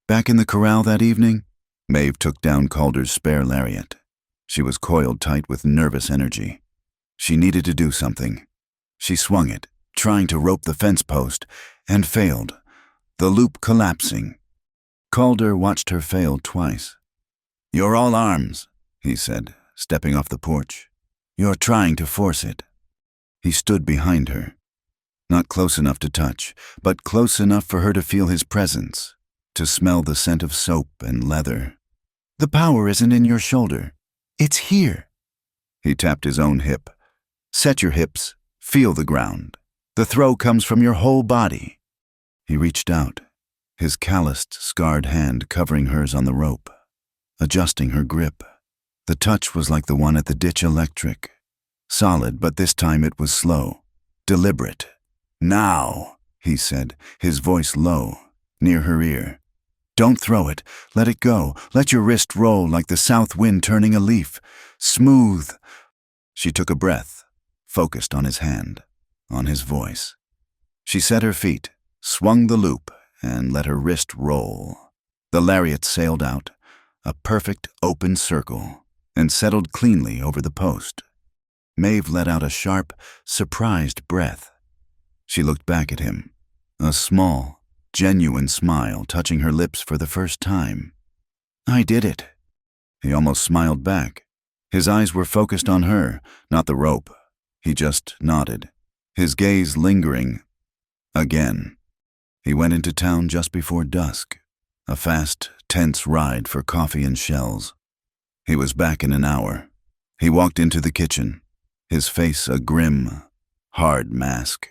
Speaker 1: Back in the corral that evening, Maeve took down Calder's spare lariat. She was coiled tight with nervous energy. She needed to do something. She swung it, trying to rope the fence post, and failed, the loop collapsing. Calder watched her fail twice. "You're all arms," he said, stepping off the porch. "You're trying to force it." He stood behind her, not close enough to touch, but close enough for her to feel his presence, to smell the scent of soap and leather. "The power isn't in your shoulder. It's here." He tapped his own hip. "Set your hips. Feel the ground. The throw comes from your whole body." He reached out, his calloused, scarred hand covering hers on the rope, adjusting her grip. The touch was like the one at the ditch electric. Solid, but this time it was slow, deliberate. "Now," he said, his voice low, near her ear. "Don't throw it. Let it go. Let your wrist roll like the south wind turning a leaf. Smooth." She took a breath, focused on his hand, on his voice. She set her feet, swung the loop, and let her wrist roll. The lariat sailed out, a perfect open circle, and settled cleanly over the post. Maeve let out a sharp, surprised breath. She looked back at him, a small, genuine smile touching her lips for the first time. "I did it." He almost smiled back. His eyes were focused on her, not the rope. He just nodded. his gaze lingering. Again. He went into town just before dusk, a fast, tense ride for coffee and shells. He was back in an hour. He walked into the kitchen, his face a grim, hard mask.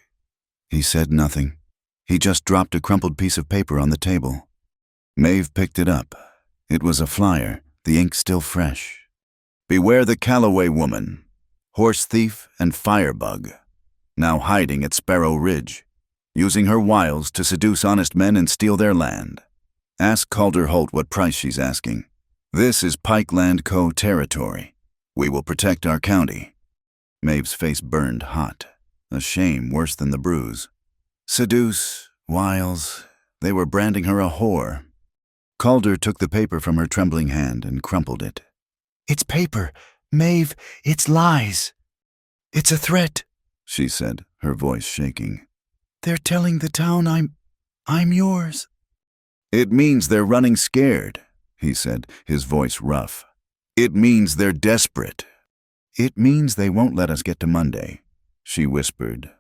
Speaker 1: He said nothing. He just dropped a crumpled piece of paper on the table. Maeve picked it up. It was a flyer, the ink still fresh. Beware the Calloway woman, horse thief and firebug, now hiding at Sparrow Ridge, using her wiles to seduce honest men and steal their land. Ask Calder Holt what price she's asking. This is Pike Land Co. territory. We will protect our county. Maeve's face burned hot, a shame worse than the bruise. Seduce, wiles, they were branding her a whore. Calder took the paper from her trembling hand and crumpled it.
Speaker 2: It's paper. Maeve, it's lies. It's a threat,
Speaker 1: she said, her voice shaking.
Speaker 2: They're telling the town I'm yours.
Speaker 1: It means they're running scared, he said, his voice rough. It means they're desperate. It means they won't let us get to Monday, she whispered.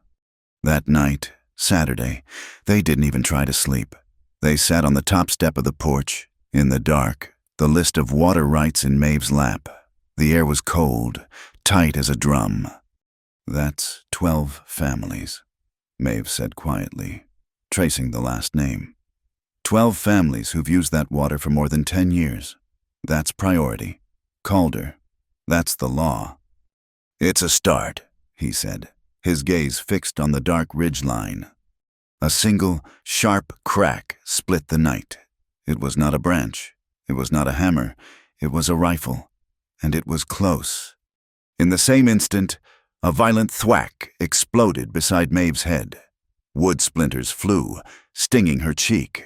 Speaker 1: That night, Saturday, they didn't even try to sleep. They sat on the top step of the porch, in the dark, the list of water rights in Maeve's lap. The air was cold, tight as a drum. That's 12 families, Maeve said quietly, tracing the last name. 12 families who've used that water for more than 10 years. That's priority. Calder. That's the law. It's a start, he said, his gaze fixed on the dark ridge line. A single, sharp crack split the night. It was not a branch. It was not a hammer. It was a rifle. And it was close. In the same instant, a violent thwack exploded beside Maeve's head. Wood splinters flew, stinging her cheek.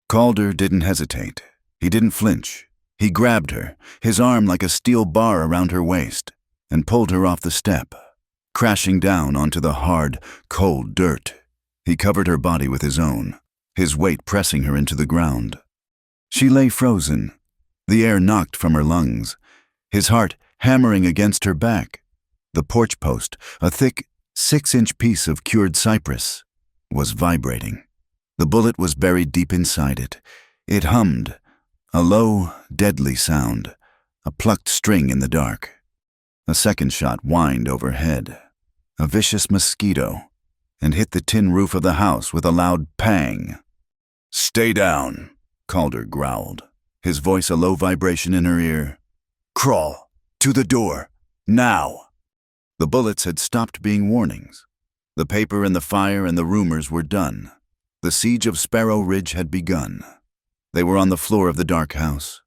Speaker 1: Calder didn't hesitate. He didn't flinch. He grabbed her, his arm like a steel bar around her waist, and pulled her off the step, crashing down onto the hard, cold dirt. He covered her body with his own, his weight pressing her into the ground. She lay frozen, the air knocked from her lungs, his heart hammering against her back. The porch post, a thick 6-inch piece of cured cypress, was vibrating. The bullet was buried deep inside it. It hummed, a low, deadly sound, a plucked string in the dark. A second shot whined overhead, a vicious mosquito, and hit the tin roof of the house with a loud pang. "Stay down," Calder growled, his voice a low vibration in her ear. "Crawl, to the door, now." The bullets had stopped being warnings. The paper and the fire and the rumors were done. The siege of Sparrow Ridge had begun. They were on the floor of the dark house,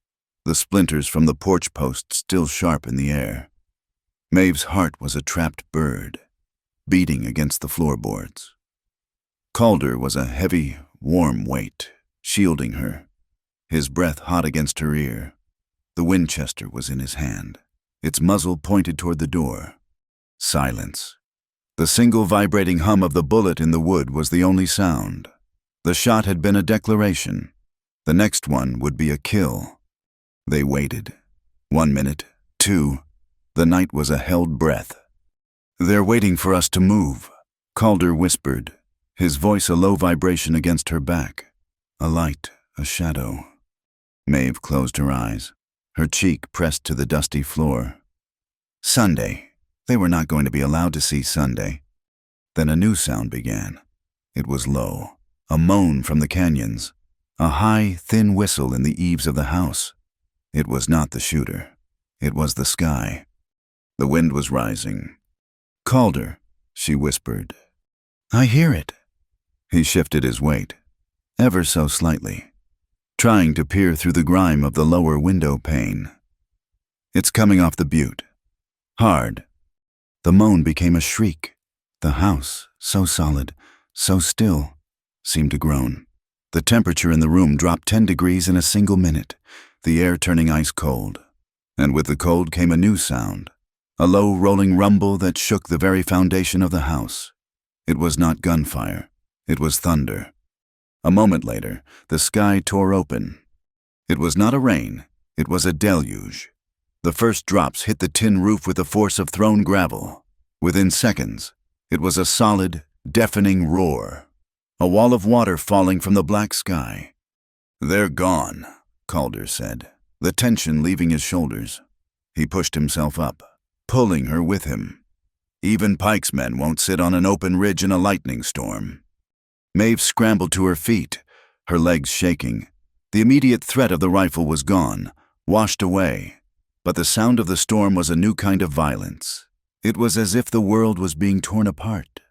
Speaker 1: the splinters from the porch post still sharp in the air. Maeve's heart was a trapped bird, beating against the floorboards. Calder was a heavy, warm weight, shielding her, his breath hot against her ear. The Winchester was in his hand, its muzzle pointed toward the door. Silence. The single vibrating hum of the bullet in the wood was the only sound. The shot had been a declaration. The next one would be a kill. They waited. 1 minute, 2. The night was a held breath. "They're waiting for us to move," Calder whispered, his voice a low vibration against her back. A light, a shadow. Maeve closed her eyes, her cheek pressed to the dusty floor. Sunday. They were not going to be allowed to see Sunday. Then a new sound began. It was low, a moan from the canyons, a high, thin whistle in the eaves of the house. It was not the shooter. It was the sky. The wind was rising. "Calder," she whispered. "I hear it." He shifted his weight, ever so slightly, trying to peer through the grime of the lower window pane. "It's coming off the butte. Hard." The moan became a shriek. The house, so solid, so still, seemed to groan. The temperature in the room dropped 10 degrees in a single minute, the air turning ice cold. And with the cold came a new sound, a low rolling rumble that shook the very foundation of the house. It was not gunfire. It was thunder. A moment later, the sky tore open. It was not a rain. It was a deluge. The first drops hit the tin roof with the force of thrown gravel. Within seconds, It was a solid, deafening roar, a wall of water falling from the black sky. "They're gone," Calder said, the tension leaving his shoulders. He pushed himself up, pulling her with him. Even Pike's men won't sit on an open ridge in a lightning storm. Maeve scrambled to her feet, her legs shaking. The immediate threat of the rifle was gone, washed away, but the sound of the storm was a new kind of violence. It was as if the world was being torn apart.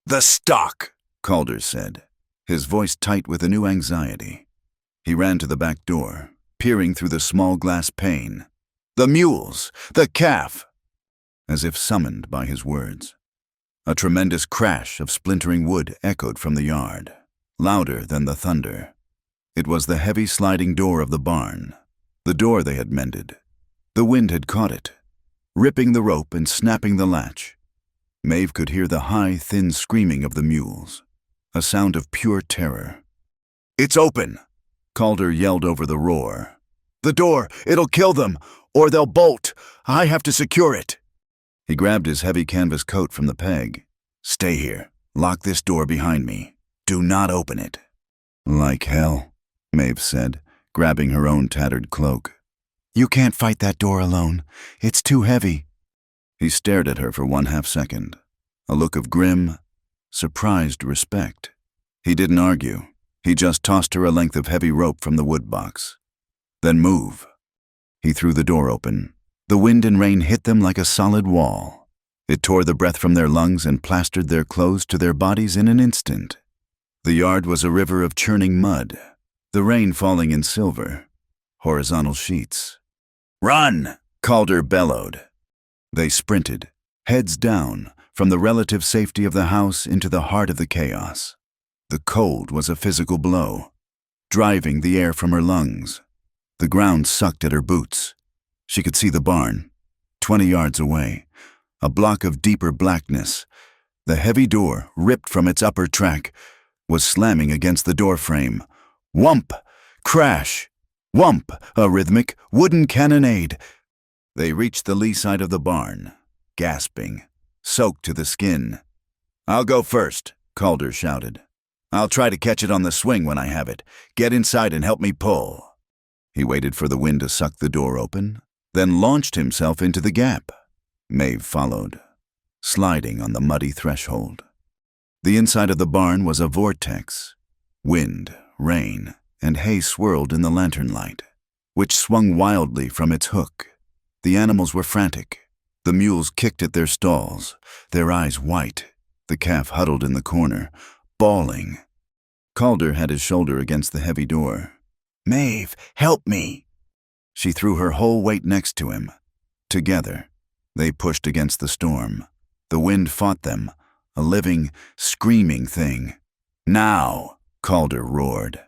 Speaker 1: "The stock," Calder said, his voice tight with a new anxiety. He ran to the back door, peering through the small glass pane. "The mules! The calf!" As if summoned by his words. A tremendous crash of splintering wood echoed from the yard, louder than the thunder. It was the heavy sliding door of the barn, the door they had mended. The wind had caught it, ripping the rope and snapping the latch. Maeve could hear the high, thin screaming of the mules, a sound of pure terror. "It's open!" Calder yelled over the roar. "The door! It'll kill them! Or they'll bolt! I have to secure it!" He grabbed his heavy canvas coat from the peg. "Stay here. Lock this door behind me. Do not open it." "Like hell," Maeve said, grabbing her own tattered cloak.
Speaker 2: You can't fight that door alone. It's too heavy.
Speaker 1: He stared at her for 1/2 second, a look of grim, surprised respect. He didn't argue. He just tossed her a length of heavy rope from the wood box. "Then move." He threw the door open. The wind and rain hit them like a solid wall. It tore the breath from their lungs and plastered their clothes to their bodies in an instant. The yard was a river of churning mud, the rain falling in silver, horizontal sheets. "Run!" Calder bellowed. They sprinted, heads down, from the relative safety of the house into the heart of the chaos. The cold was a physical blow, driving the air from her lungs. The ground sucked at her boots. She could see the barn, 20 yards away, a block of deeper blackness. The heavy door, ripped from its upper track, was slamming against the door frame. Whump! Crash! Whump! A rhythmic, wooden cannonade. They reached the lee side of the barn, gasping, soaked to the skin. "I'll go first," Calder shouted. "I'll try to catch it on the swing when I have it. Get inside and help me pull." He waited for the wind to suck the door open, then launched himself into the gap. Maeve followed, sliding on the muddy threshold. The inside of the barn was a vortex. Wind, rain, and hay swirled in the lantern light, which swung wildly from its hook. The animals were frantic. The mules kicked at their stalls, their eyes white. The calf huddled in the corner, bawling. Calder had his shoulder against the heavy door. "Maeve, help me!" She threw her whole weight next to him. Together, they pushed against the storm. The wind fought them, a living, screaming thing. "Now!" Calder roared.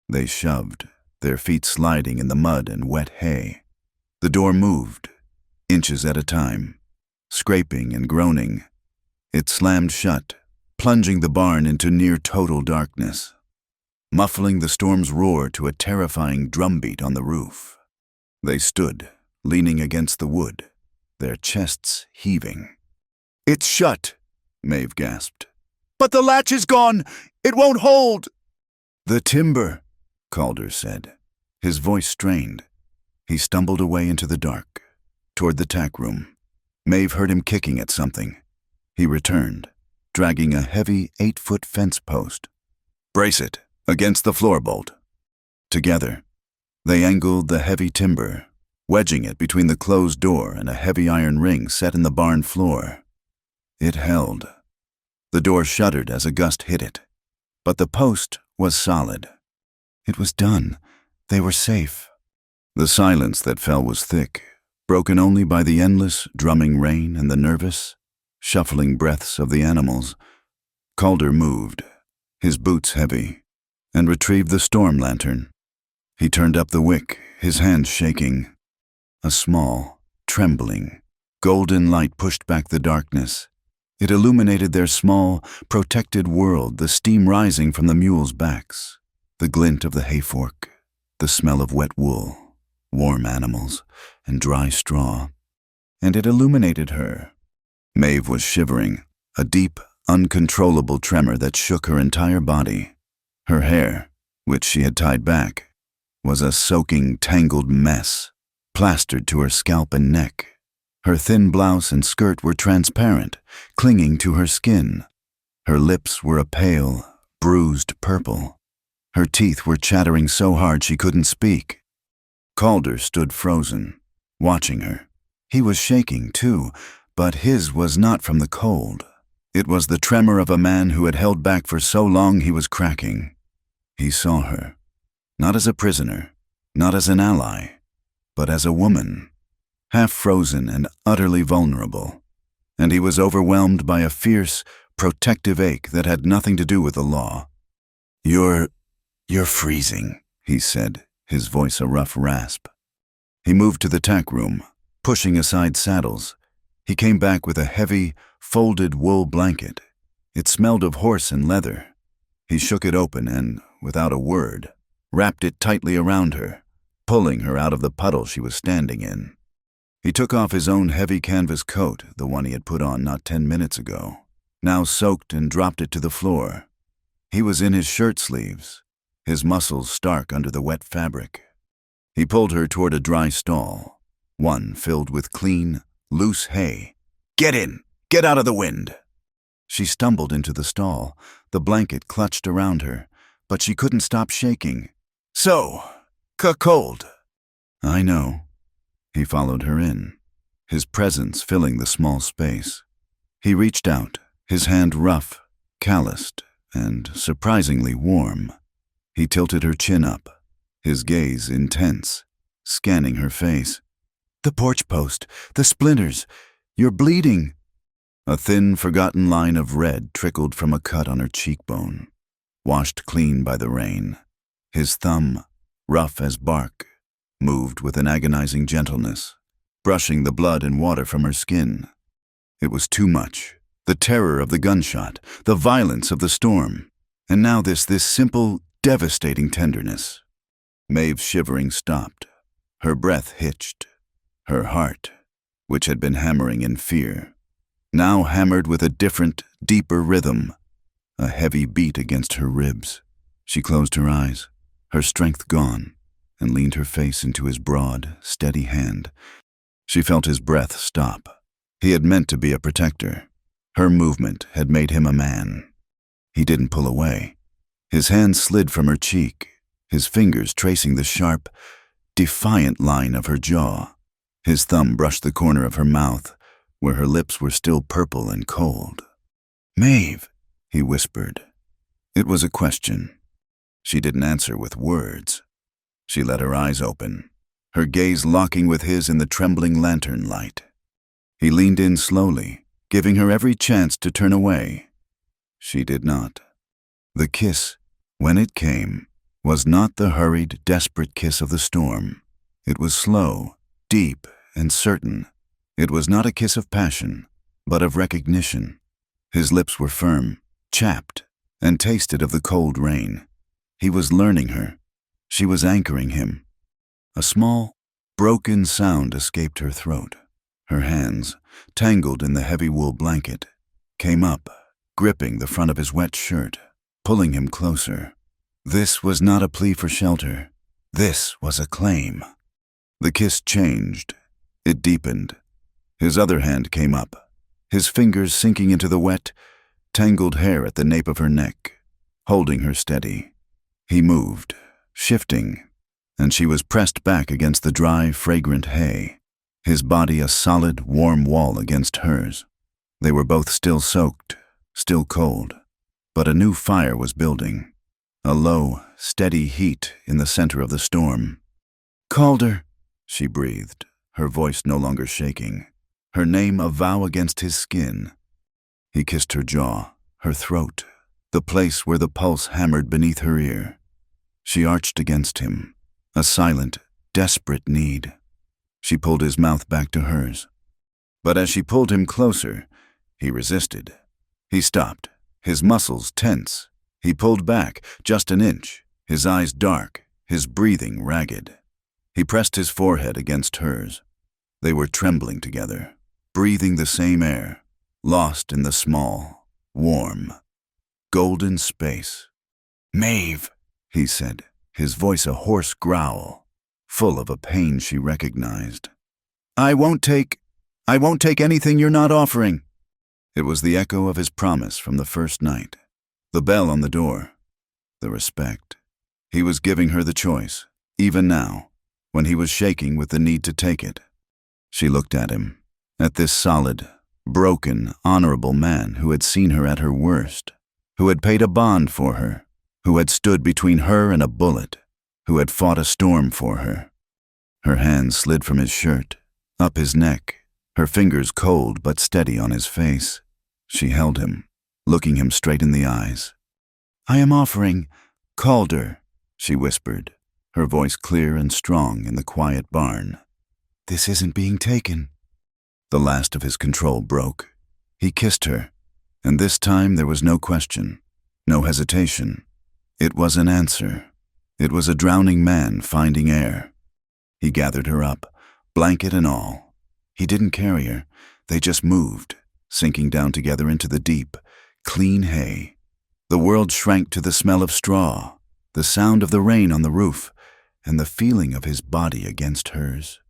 Speaker 1: They shoved, their feet sliding in the mud and wet hay. The door moved, inches at a time, scraping and groaning. It slammed shut, plunging the barn into near-total darkness, muffling the storm's roar to a terrifying drumbeat on the roof. They stood, leaning against the wood, their chests heaving. "It's shut," Maeve gasped. "But the latch is gone! It won't hold!" "The timber," Calder said, his voice strained. He stumbled away into the dark, toward the tack room. Maeve heard him kicking at something. He returned, dragging a heavy 8-foot fence post. "Brace it against the floor bolt." Together, they angled the heavy timber, wedging it between the closed door and a heavy iron ring set in the barn floor. It held. The door shuddered as a gust hit it, but the post was solid. It was done. They were safe. The silence that fell was thick, broken only by the endless, drumming rain and the nervous, shuffling breaths of the animals. Calder moved, his boots heavy, and retrieved the storm lantern. He turned up the wick, his hands shaking. A small, trembling, golden light pushed back the darkness. It illuminated their small, protected world, the steam rising from the mules' backs, the glint of the hayfork, the smell of wet wool, warm animals, and dry straw. And it illuminated her. Maeve was shivering, a deep, uncontrollable tremor that shook her entire body. Her hair, which she had tied back, was a soaking, tangled mess, plastered to her scalp and neck. Her thin blouse and skirt were transparent, clinging to her skin. Her lips were a pale, bruised purple. Her teeth were chattering so hard she couldn't speak. Calder stood frozen, watching her. He was shaking, too, but his was not from the cold. It was the tremor of a man who had held back for so long he was cracking. He saw her, not as a prisoner, not as an ally, but as a woman, half frozen and utterly vulnerable. And he was overwhelmed by a fierce, protective ache that had nothing to do with the law. You're freezing," he said, his voice a rough rasp. He moved to the tack room, pushing aside saddles. He came back with a heavy, folded wool blanket. It smelled of horse and leather. He shook it open and, without a word, wrapped it tightly around her, pulling her out of the puddle she was standing in. He took off his own heavy canvas coat, the one he had put on not 10 minutes ago, now soaked, and dropped it to the floor. He was in his shirt sleeves, his muscles stark under the wet fabric. He pulled her toward a dry stall, one filled with clean, loose hay. "Get in! Get out of the wind!" She stumbled into the stall, the blanket clutched around her, but she couldn't stop shaking. "So, cold." "I know." He followed her in, his presence filling the small space. He reached out, his hand rough, calloused, and surprisingly warm. He tilted her chin up, his gaze intense, scanning her face. "The porch post, the splinters, you're bleeding." A thin, forgotten line of red trickled from a cut on her cheekbone, washed clean by the rain. His thumb, rough as bark, moved with an agonizing gentleness, brushing the blood and water from her skin. It was too much. The terror of the gunshot, the violence of the storm, and now this simple, devastating tenderness. Maeve's shivering stopped. Her breath hitched. Her heart, which had been hammering in fear, now hammered with a different, deeper rhythm, a heavy beat against her ribs. She closed her eyes, her strength gone, and leaned her face into his broad, steady hand. She felt his breath stop. He had meant to be a protector. Her movement had made him a man. He didn't pull away. His hand slid from her cheek, his fingers tracing the sharp, defiant line of her jaw. His thumb brushed the corner of her mouth, where her lips were still purple and cold. "Maeve," he whispered. It was a question. She didn't answer with words. She let her eyes open, her gaze locking with his in the trembling lantern light. He leaned in slowly, giving her every chance to turn away. She did not. The kiss, when it came, was not the hurried, desperate kiss of the storm. It was slow, deep, and certain. It was not a kiss of passion, but of recognition. His lips were firm, chapped, and tasted of the cold rain. He was learning her. She was anchoring him. A small, broken sound escaped her throat. Her hands, tangled in the heavy wool blanket, came up, gripping the front of his wet shirt, pulling him closer. This was not a plea for shelter. This was a claim. The kiss changed. It deepened. His other hand came up, his fingers sinking into the wet, tangled hair at the nape of her neck, holding her steady. He moved, shifting, and she was pressed back against the dry, fragrant hay, his body a solid, warm wall against hers. They were both still soaked, still cold, but a new fire was building, a low, steady heat in the center of the storm. "Calder," she breathed, her voice no longer shaking, her name a vow against his skin. He kissed her jaw, her throat, the place where the pulse hammered beneath her ear. She arched against him, a silent, desperate need. She pulled his mouth back to hers. But as she pulled him closer, he resisted. He stopped, his muscles tense. He pulled back just an inch, his eyes dark, his breathing ragged. He pressed his forehead against hers. They were trembling together, breathing the same air, lost in the small, warm, golden space.
Speaker 2: Maeve,
Speaker 1: He said, his voice a hoarse growl, full of a pain she recognized. I won't take anything you're not offering. It was the echo of his promise from the first night. The bell on the door. The respect. He was giving her the choice, even now, when he was shaking with the need to take it. She looked at him, at this solid, broken, honorable man who had seen her at her worst, who had paid a bond for her, who had stood between her and a bullet, who had fought a storm for her. Her hands slid from his shirt, up his neck, her fingers cold but steady on his face. She held him, looking him straight in the eyes. I am offering Calder, she whispered, her voice clear and strong in the quiet barn.
Speaker 2: This isn't being taken.
Speaker 1: The last of his control broke. He kissed her, and this time there was no question, no hesitation. It was an answer. It was a drowning man finding air. He gathered her up, blanket and all. He didn't carry her. They just moved, sinking down together into the deep, clean hay. The world shrank to the smell of straw, the sound of the rain on the roof, and the feeling of his body against hers.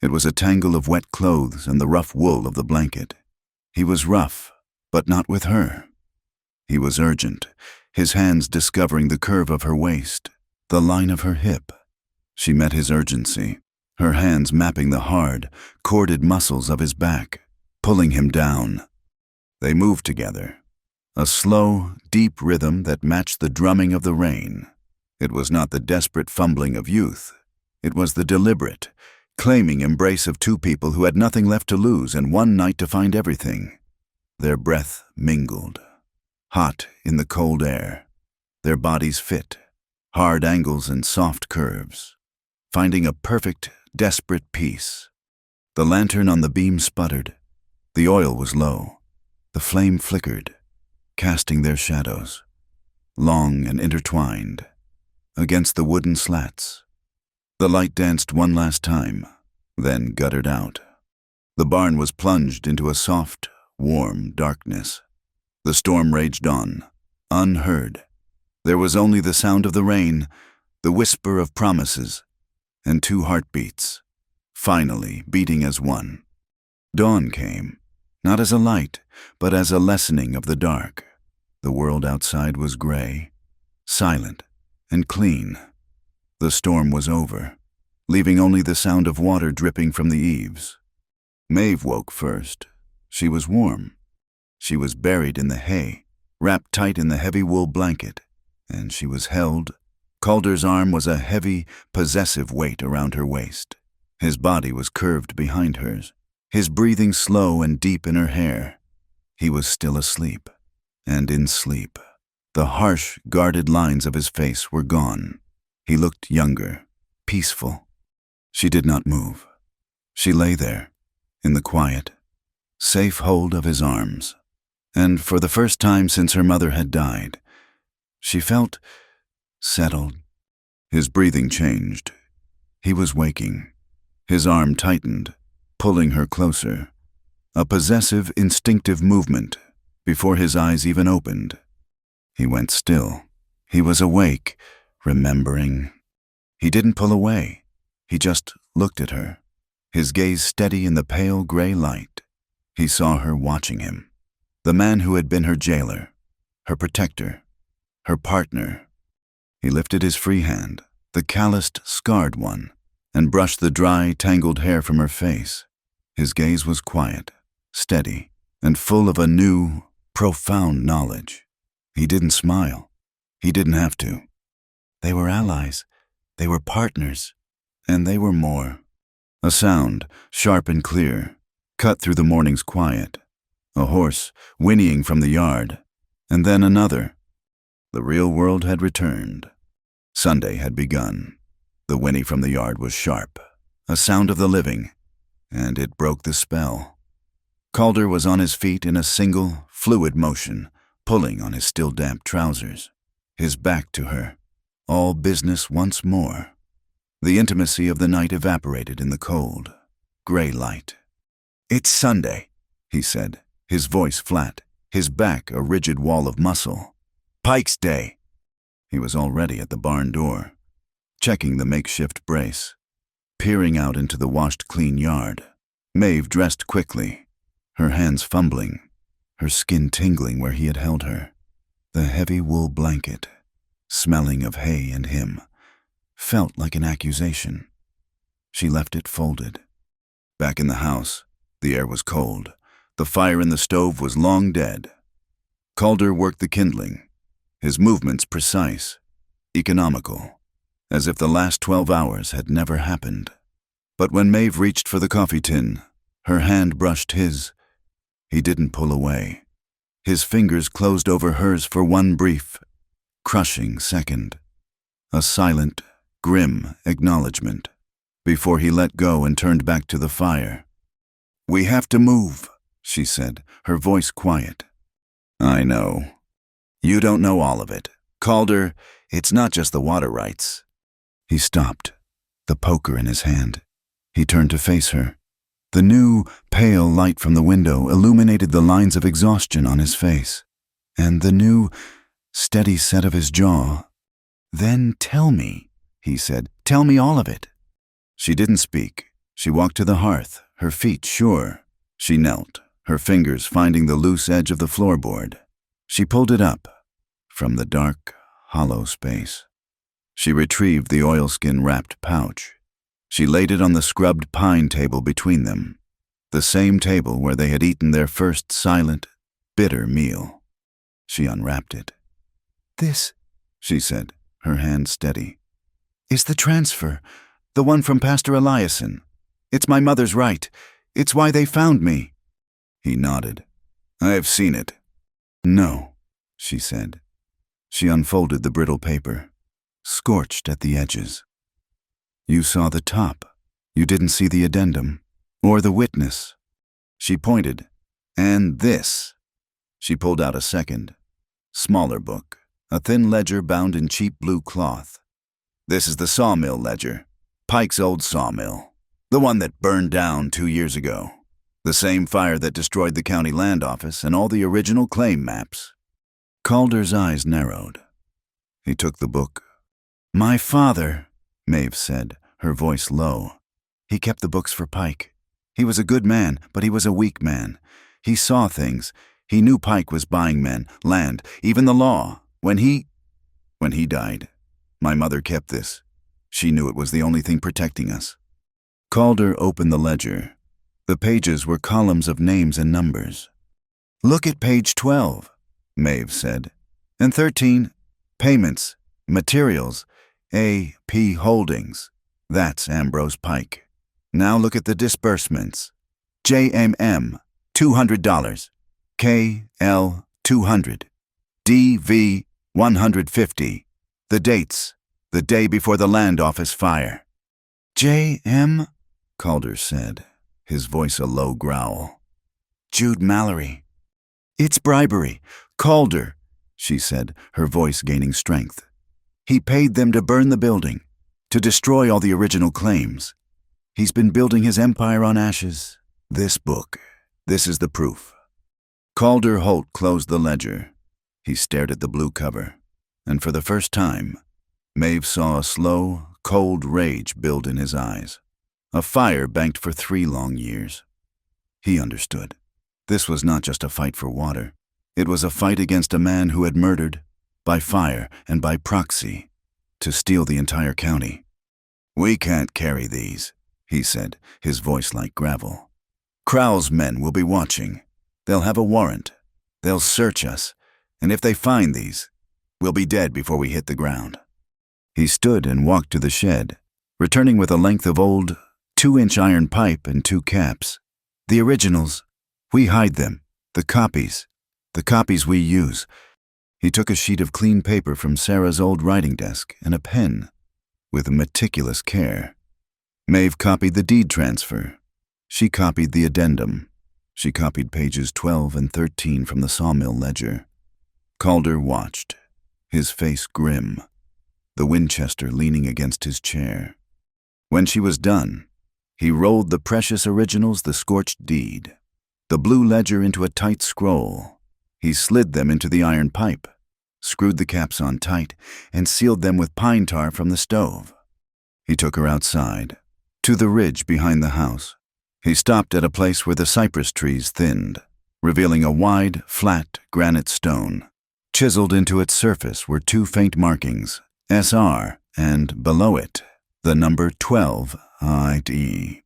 Speaker 1: It was a tangle of wet clothes and the rough wool of the blanket. He was rough, but not with her. He was urgent, his hands discovering the curve of her waist, the line of her hip. She met his urgency, her hands mapping the hard, corded muscles of his back, pulling him down. They moved together, a slow, deep rhythm that matched the drumming of the rain. It was not the desperate fumbling of youth. It was the deliberate, claiming embrace of two people who had nothing left to lose and one night to find everything. Their breath mingled, hot in the cold air. Their bodies fit, hard angles and soft curves, finding a perfect, desperate peace. The lantern on the beam sputtered. The oil was low. The flame flickered, casting their shadows, long and intertwined, against the wooden slats. The light danced one last time, then guttered out. The barn was plunged into a soft, warm darkness. The storm raged on, unheard. There was only the sound of the rain, the whisper of promises, and two heartbeats, finally beating as one. Dawn came, not as a light, but as a lessening of the dark. The world outside was gray, silent, and clean. The storm was over, leaving only the sound of water dripping from the eaves. Maeve woke first. She was warm. She was buried in the hay, wrapped tight in the heavy wool blanket, and she was held. Calder's arm was a heavy, possessive weight around her waist. His body was curved behind hers, his breathing slow and deep in her hair. He was still asleep, and in sleep. The harsh, guarded lines of his face were gone. He looked younger, peaceful. She did not move. She lay there, in the quiet, safe hold of his arms. And for the first time since her mother had died, she felt settled. His breathing changed. He was waking. His arm tightened, pulling her closer. A possessive, instinctive movement before his eyes even opened. He went still. He was awake, remembering. He didn't pull away. He just looked at her, his gaze steady in the pale gray light. He saw her watching him. The man who had been her jailer, her protector, her partner. He lifted his free hand, the calloused, scarred one, and brushed the dry, tangled hair from her face. His gaze was quiet, steady, and full of a new, profound knowledge. He didn't smile. He didn't have to. They were allies. They were partners. And they were more. A sound, sharp and clear, cut through the morning's quiet. A horse whinnying from the yard. And then another. The real world had returned. Sunday had begun. The whinny from the yard was sharp, a sound of the living, and it broke the spell. Calder was on his feet in a single, fluid motion, pulling on his still damp trousers, his back to her, all business once more. The intimacy of the night evaporated in the cold, gray light. It's Sunday, he said, his voice flat, his back a rigid wall of muscle. "Pike's Day." He was already at the barn door, checking the makeshift brace, peering out into the washed-clean yard. Maeve dressed quickly, her hands fumbling, her skin tingling where he had held her. The heavy wool blanket, smelling of hay and him, felt like an accusation. She left it folded. Back in the house, the air was cold. The fire in the stove was long dead. Calder worked the kindling, his movements precise, economical, as if the last 12 hours had never happened. But when Maeve reached for the coffee tin, her hand brushed his. He didn't pull away. His fingers closed over hers for one brief, crushing second. A silent, grim acknowledgement, before he let go and turned back to the fire. "We have to move," she said, her voice quiet. "I know. You don't know all of it. Calder, it's not just the water rights." He stopped, the poker in his hand. He turned to face her. The new, pale light from the window illuminated the lines of exhaustion on his face, and the new, steady set of his jaw. "Then tell me," he said. "Tell me all of it." She didn't speak. She walked to the hearth, her feet sure. She knelt, her fingers finding the loose edge of the floorboard. She pulled it up from the dark, hollow space. She retrieved the oilskin-wrapped pouch. She laid it on the scrubbed pine table between them, the same table where they had eaten their first silent, bitter meal. She unwrapped it. "This," she said, her hand steady, "is the transfer, the one from Pastor Eliason. It's my mother's right. It's why they found me." He nodded. "I have seen it." "No," she said. She unfolded the brittle paper, scorched at the edges. "You saw the top. You didn't see the addendum, or the witness." She pointed. "And this." She pulled out a second, smaller book, a thin ledger bound in cheap blue cloth. "This is the sawmill ledger, Pike's old sawmill, the one that burned down 2 years ago. The same fire that destroyed the county land office and all the original claim maps." Calder's eyes narrowed. He took the book. "My father," Maeve said, her voice low. "He kept the books for Pike. He was a good man, but he was a weak man. He saw things. He knew Pike was buying men, land, even the law. When he died, my mother kept this. She knew it was the only thing protecting us." Calder opened the ledger. The pages were columns of names and numbers. "Look at page 12, Maeve said. "And 13, payments, materials, A.P. Holdings. That's Ambrose Pike. Now look at the disbursements. J.M.M., $200. K.L., $200. D.V., $150. The dates, the day before the land office fire." "J.M.?" Calder said, his voice a low growl. "Jude Mallory." "It's bribery. Calder," she said, her voice gaining strength. "He paid them to burn the building, to destroy all the original claims. He's been building his empire on ashes. This book, this is the proof." Calder Holt closed the ledger. He stared at the blue cover, and for the first time, Maeve saw a slow, cold rage build in his eyes. A fire banked for 3 long years. He understood. This was not just a fight for water. It was a fight against a man who had murdered, by fire and by proxy, to steal the entire county. "We can't carry these," he said, his voice like gravel. "Crowell's men will be watching. They'll have a warrant. They'll search us, and if they find these, we'll be dead before we hit the ground." He stood and walked to the shed, returning with a length of old 2-inch iron pipe and 2 caps. "The originals. We hide them. The copies we use." He took a sheet of clean paper from Sarah's old writing desk and a pen, with meticulous care. Maeve copied the deed transfer. She copied the addendum. She copied pages 12 and 13 from the sawmill ledger. Calder watched, his face grim, the Winchester leaning against his chair. When she was done, he rolled the precious originals the scorched deed. the blue ledger into a tight scroll. He slid them into the iron pipe, screwed the caps on tight, and sealed them with pine tar from the stove. He took her outside, to the ridge behind the house. He stopped at a place where the cypress trees thinned, revealing a wide, flat granite stone. Chiseled into its surface were two faint markings, SR, and below it, the number 12 ID.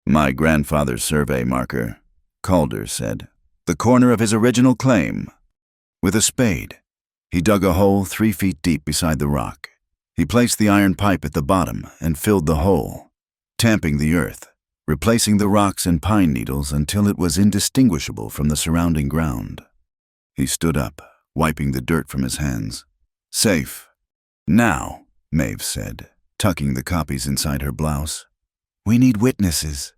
Speaker 1: "My grandfather's survey marker," Calder said. "The corner of his original claim." With a spade, he dug a hole 3 feet deep beside the rock. He placed the iron pipe at the bottom and filled the hole, tamping the earth, replacing the rocks and pine needles until it was indistinguishable from the surrounding ground. He stood up, wiping the dirt from his hands. "Safe. Now," Maeve said, tucking the copies inside her blouse.
Speaker 2: "We need witnesses."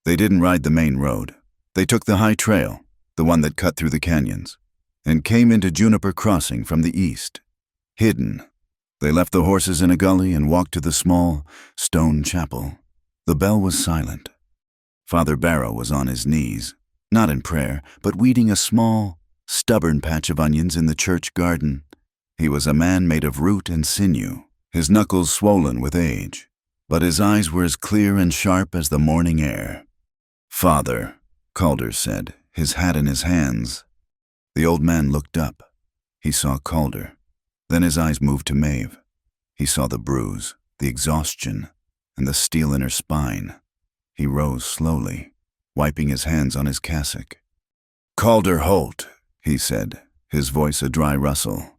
Speaker 1: They didn't ride the main road. They took the high trail, the one that cut through the canyons, and came into Juniper Crossing from the east. Hidden, they left the horses in a gully and walked to the small stone chapel. The bell was silent. Father Barrow was on his knees, not in prayer, but weeding a small, stubborn patch of onions in the church garden. He was a man made of root and sinew, his knuckles swollen with age, but his eyes were as clear and sharp as the morning air. "Father," Calder said, his hat in his hands. The old man looked up. He saw Calder. Then his eyes moved to Maeve. He saw the bruise, the exhaustion, and the steel in her spine. He rose slowly, wiping his hands on his cassock. "Calder Holt," he said, his voice a dry rustle.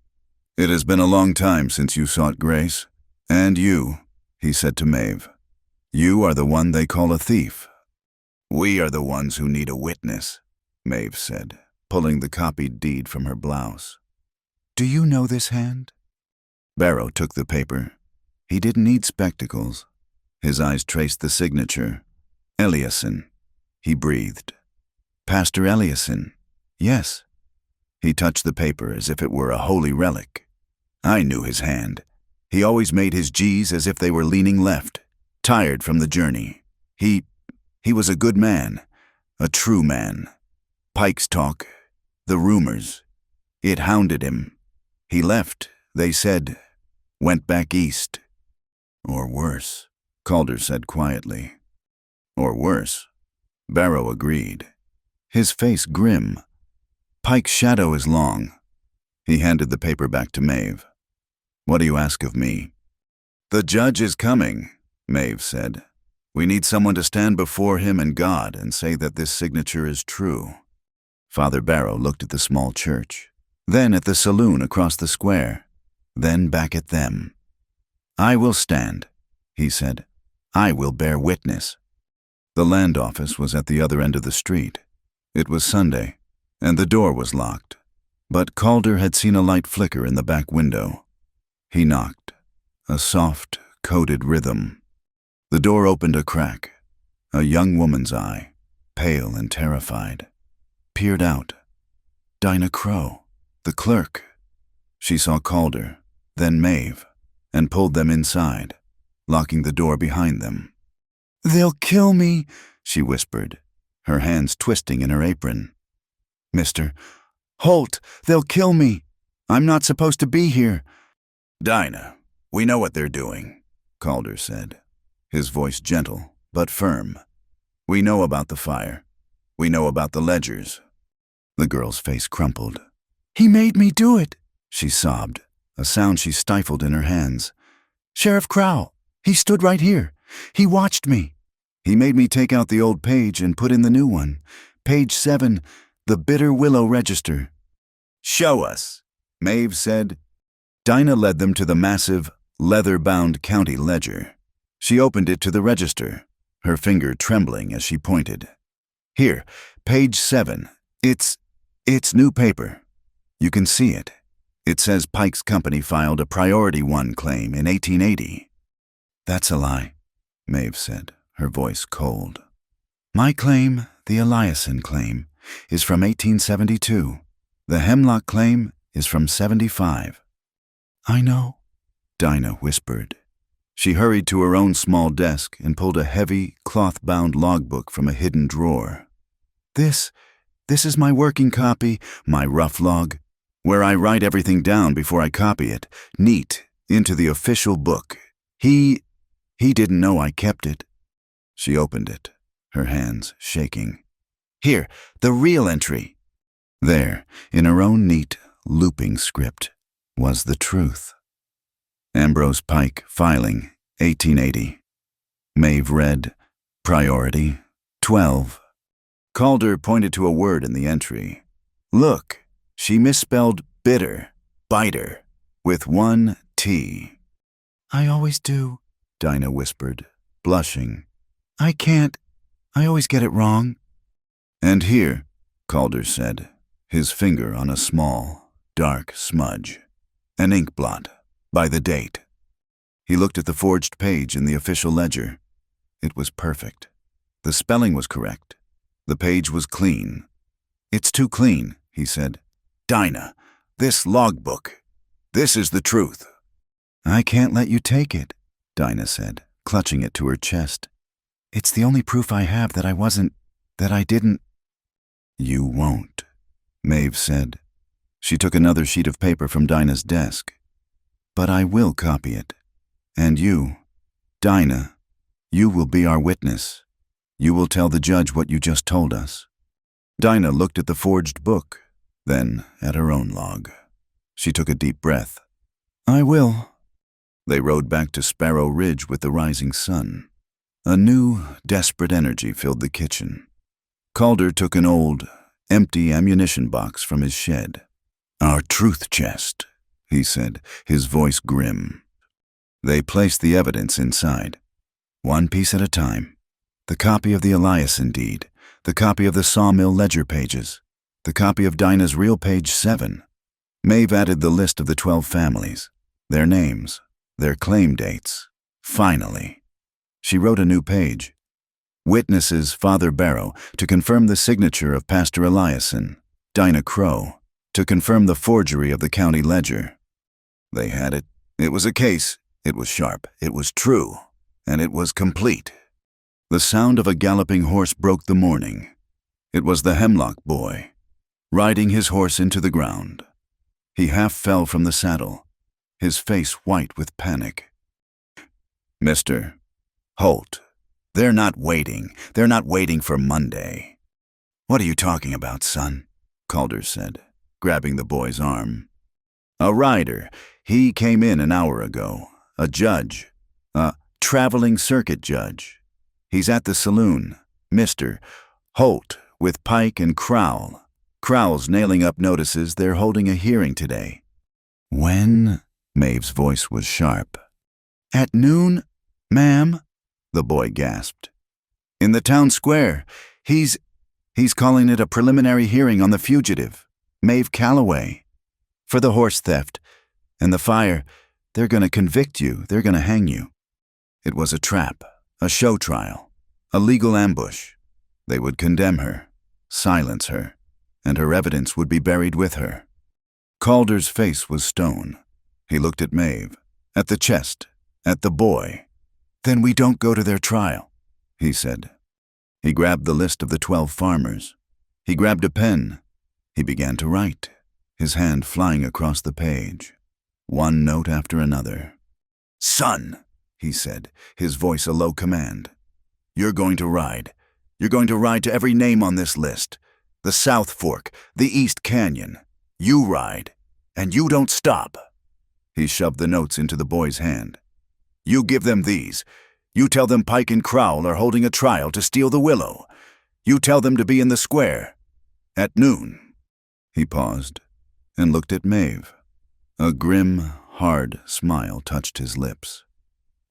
Speaker 1: "It has been a long time since you sought grace. And you," he said to Maeve, "you are the one they call a thief." "We are the ones who need a witness," Maeve said, pulling the copied deed from her blouse.
Speaker 2: "Do you know this hand?"
Speaker 1: Barrow took the paper. He didn't need spectacles. His eyes traced the signature. "Eliason." He breathed. "Pastor Eliason." "Yes." He touched the paper as if it were a holy relic. "I knew his hand. He always made his G's as if they were leaning left, tired from the journey. He was a good man, a true man. Pike's talk, the rumors, it hounded him. He left, they said, went back east. Or worse," Calder said quietly. "Or worse," Barrow agreed, his face grim. "Pike's shadow is long." He handed the paper back to Maeve. "What do you ask of me?" "The judge is coming," Maeve said. "We need someone to stand before him and God and say that this signature is true." Father Barrow looked at the small church, then at the saloon across the square, then back at them. "I will stand," he said. "I will bear witness." The land office was at the other end of the street. It was Sunday, and the door was locked, but Calder had seen a light flicker in the back window. He knocked, a soft, coded rhythm. The door opened a crack. A young woman's eye, pale and terrified, peered out. Dinah Crow, the clerk. She saw Calder, then Maeve, and pulled them inside, locking the door behind them.
Speaker 2: "They'll kill me,"
Speaker 1: she whispered, her hands twisting in her apron.
Speaker 2: "Mr. Holt, they'll kill me. I'm not supposed to be here."
Speaker 1: "Dinah, we know what they're doing," Calder said, his voice gentle but firm. "We know about the fire. We know about the ledgers." The girl's face crumpled.
Speaker 2: "He made me do it,"
Speaker 1: she sobbed, a sound she stifled in her hands.
Speaker 2: "Sheriff Crowell, he stood right here. He watched me.
Speaker 1: He made me take out the old page and put in the new one. Page 7, the Bitter Willow Register." "Show us," Maeve said. Dinah led them to the massive, leather-bound county ledger. She opened it to the register, her finger trembling as she pointed. "Here, page 7. It's new paper. You can see it. It says Pike's company filed a Priority 1 claim in 1880.
Speaker 2: "That's a lie,"
Speaker 1: Maeve said, her voice cold.
Speaker 2: "My claim, the Eliason claim, is from 1872. The Hemlock claim is from 75. "I know,"
Speaker 1: Dinah whispered. She hurried to her own small desk and pulled a heavy, cloth-bound logbook from a hidden drawer.
Speaker 2: This
Speaker 1: This is my working copy, my rough log, where I write everything down before I copy it, neat, into the official book. He didn't know I kept it." She opened it, her hands shaking. "Here, the real entry." There, in her own neat, looping script, was the truth. Ambrose Pike, filing, 1880. Maeve read, priority, 12. Calder pointed to a word in the entry. "Look, she misspelled bitter, biter, with one T."
Speaker 2: "I always do,"
Speaker 1: Dinah whispered, blushing.
Speaker 2: I always get it wrong."
Speaker 1: "And here," Calder said, his finger on a small, dark smudge, an ink blot, by the date. He looked at the forged page in the official ledger. It was perfect. The spelling was correct. The page was clean. "It's too clean," he said. "Dinah, this logbook, this is the truth."
Speaker 2: "I can't let you take it," Dinah said, clutching it to her chest. "It's the only proof I have that I didn't."
Speaker 1: "You won't," Maeve said. She took another sheet of paper from Dinah's desk. "But I will copy it. And you, Dinah, you will be our witness. You will tell the judge what you just told us." Dinah looked at the forged book, then at her own log. She took a deep breath. "I will." They rode back to Sparrow Ridge with the rising sun. A new, desperate energy filled the kitchen. Calder took an old, empty ammunition box from his shed. "Our truth chest," he said, his voice grim. They placed the evidence inside, one piece at a time. The copy of the Eliason deed, the copy of the sawmill ledger pages, the copy of Dinah's real page 7. Maeve added the list of the 12 families, their names, their claim dates. Finally, she wrote a new page. Witnesses Father Barrow to confirm the signature of Pastor Eliason, Dinah Crow to confirm the forgery of the county ledger. They had it. It was a case. It was sharp. It was true. And it was complete. The sound of a galloping horse broke the morning. It was the Hemlock boy, riding his horse into the ground. He half fell from the saddle, his face white with panic. "Mr. Holt, they're not waiting. They're not waiting for Monday." "What are you talking about, son?" Calder said, grabbing the boy's arm. "A rider. He came in an hour ago. A judge. A traveling circuit judge. He's at the saloon. Mr. Holt with Pike and Crowell. Crowell's nailing up notices they're holding a hearing today."
Speaker 2: "When?"
Speaker 1: Maeve's voice was sharp.
Speaker 2: "At noon, ma'am?"
Speaker 1: the boy gasped. "In the town square. He's calling it a preliminary hearing on the fugitive, Maeve Calloway. For the horse theft and the fire, they're going to convict you. They're going to hang you. It was a trap, a show trial, a legal ambush. They would condemn her, silence her, and her evidence would be buried with her." Calder's face was stone. He looked at Maeve, at the chest, at the boy. "Then we don't go to their trial," he said. He grabbed the list of the 12 farmers. He grabbed a pen. He began to write, his hand flying across the page, one note after another. "Son," he said, his voice a low command, "you're going to ride. You're going to ride to every name on this list. The South Fork, the East Canyon. You ride, and you don't stop." He shoved the notes into the boy's hand. "You give them these. You tell them Pike and Crowell are holding a trial to steal the willow. You tell them to be in the square. At noon." He paused and looked at Maeve. A grim, hard smile touched his lips.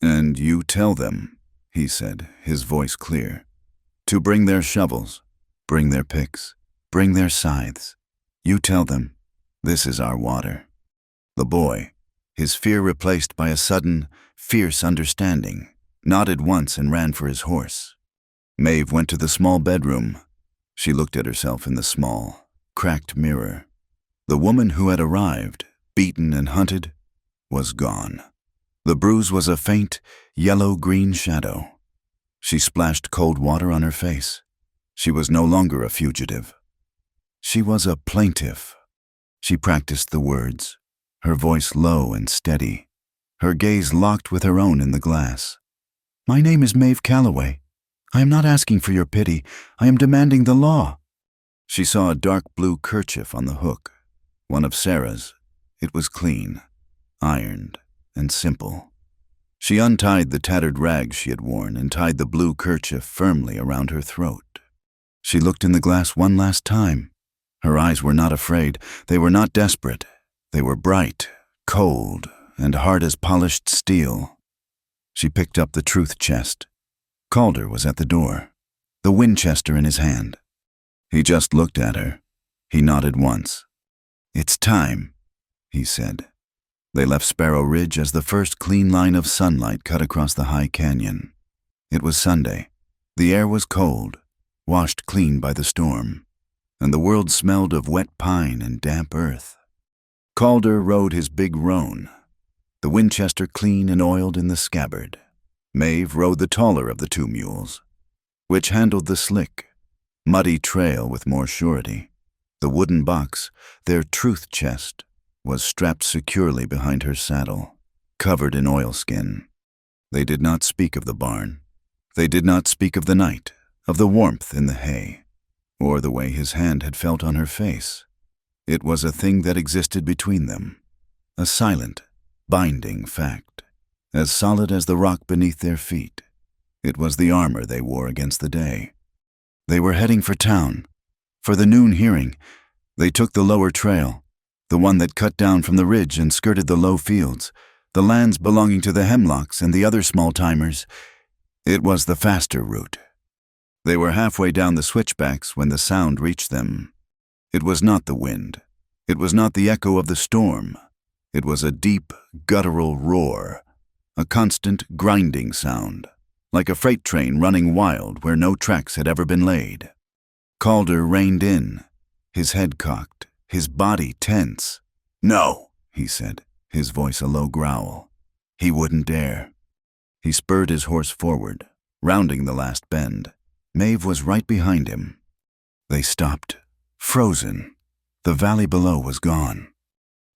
Speaker 1: "And you tell them," he said, his voice clear, "to bring their shovels, bring their picks, bring their scythes. You tell them, this is our water." The boy, his fear replaced by a sudden, fierce understanding, nodded once and ran for his horse. Maeve went to the small bedroom. She looked at herself in the small, cracked mirror. The woman who had arrived, beaten and hunted, was gone. The bruise was a faint, yellow-green shadow. She splashed cold water on her face. She was no longer a fugitive. She was a plaintiff. She practiced the words, her voice low and steady, her gaze locked with her own in the glass. "My name is Maeve Calloway. I am not asking for your pity. I am demanding the law." She saw a dark blue kerchief on the hook, one of Sarah's. It was clean, ironed, and simple. She untied the tattered rags she had worn and tied the blue kerchief firmly around her throat. She looked in the glass one last time. Her eyes were not afraid. They were not desperate. They were bright, cold, and hard as polished steel. She picked up the truth chest. Calder was at the door, the Winchester in his hand. He just looked at her. He nodded once. "It's time," he said. They left Sparrow Ridge as the first clean line of sunlight cut across the high canyon. It was Sunday. The air was cold, washed clean by the storm, and the world smelled of wet pine and damp earth. Calder rode his big roan, the Winchester clean and oiled in the scabbard. Maeve rode the taller of the two mules, which handled the slick, muddy trail with more surety. The wooden box, their truth chest, was strapped securely behind her saddle, covered in oilskin. They did not speak of the barn. They did not speak of the night, of the warmth in the hay, or the way his hand had felt on her face. It was a thing that existed between them, a silent, binding fact, as solid as the rock beneath their feet. It was the armor they wore against the day. They were heading for town. For the noon hearing, they took the lower trail, the one that cut down from the ridge and skirted the low fields, the lands belonging to the Hemlocks and the other small-timers. It was the faster route. They were halfway down the switchbacks when the sound reached them. It was not the wind. It was not the echo of the storm. It was a deep, guttural roar, a constant, grinding sound, like a freight train running wild where no tracks had ever been laid. Calder reined in, his head cocked, his body tense. "No," he said, his voice a low growl. He wouldn't dare. He spurred his horse forward, rounding the last bend. Maeve was right behind him. They stopped, frozen. The valley below was gone.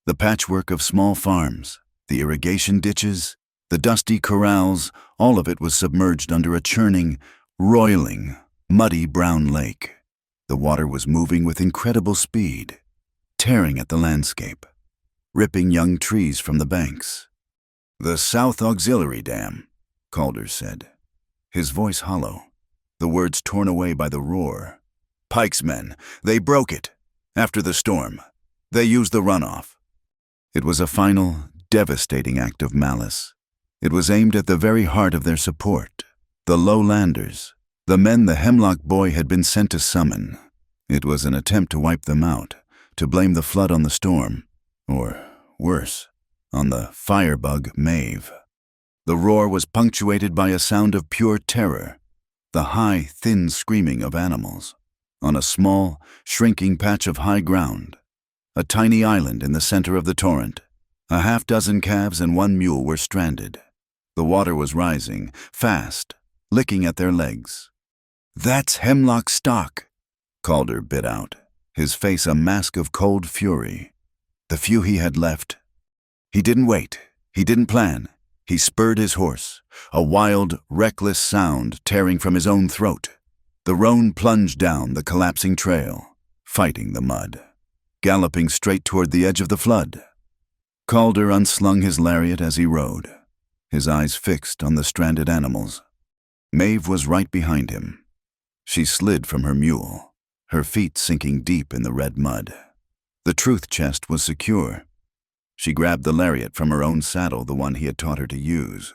Speaker 1: The patchwork of small farms, the irrigation ditches, the dusty corrals, all of it was submerged under a churning, roiling, muddy brown lake. The water was moving with incredible speed, tearing at the landscape, ripping young trees from the banks. "The South Auxiliary Dam," Calder said, his voice hollow, the words torn away by the roar. "Pike's men, they broke it. After the storm, they used the runoff." It was a final, devastating act of malice. It was aimed at the very heart of their support, the lowlanders, the men the Hemlock boy had been sent to summon. It was an attempt to wipe them out, to blame the flood on the storm, or, worse, on the firebug Maeve. The roar was punctuated by a sound of pure terror, the high, thin screaming of animals. On a small, shrinking patch of high ground, a tiny island in the center of the torrent, a half-dozen calves and one mule were stranded. The water was rising, fast, licking at their legs. "That's Hemlock stock," Calder bit out, his face a mask of cold fury. The few he had left. He didn't wait. He didn't plan. He spurred his horse, a wild, reckless sound tearing from his own throat. The roan plunged down the collapsing trail, fighting the mud, galloping straight toward the edge of the flood. Calder unslung his lariat as he rode, his eyes fixed on the stranded animals. Maeve was right behind him. She slid from her mule, her feet sinking deep in the red mud. The truth chest was secure. She grabbed the lariat from her own saddle, the one he had taught her to use.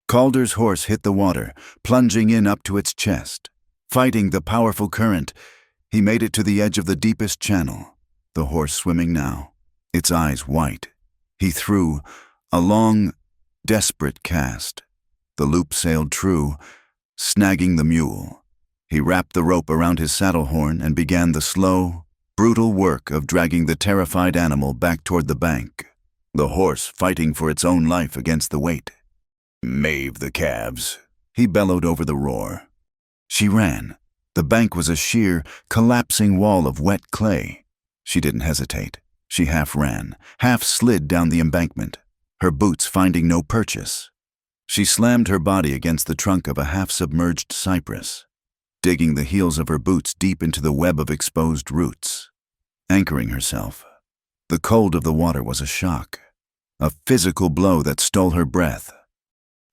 Speaker 1: Calder's horse hit the water, plunging in up to its chest. Fighting the powerful current, he made it to the edge of the deepest channel, the horse swimming now, its eyes white. He threw a long, desperate cast. The loop sailed true, snagging the mule. He wrapped the rope around his saddle horn and began the slow, brutal work of dragging the terrified animal back toward the bank, the horse fighting for its own life against the weight. "Maeve the calves," he bellowed over the roar. She ran, The bank was a sheer, collapsing wall of wet clay. She didn't hesitate. She half ran, half slid down the embankment, her boots finding no purchase. She slammed her body against the trunk of a half-submerged cypress, digging the heels of her boots deep into the web of exposed roots, anchoring herself. The cold of the water was a shock, a physical blow that stole her breath.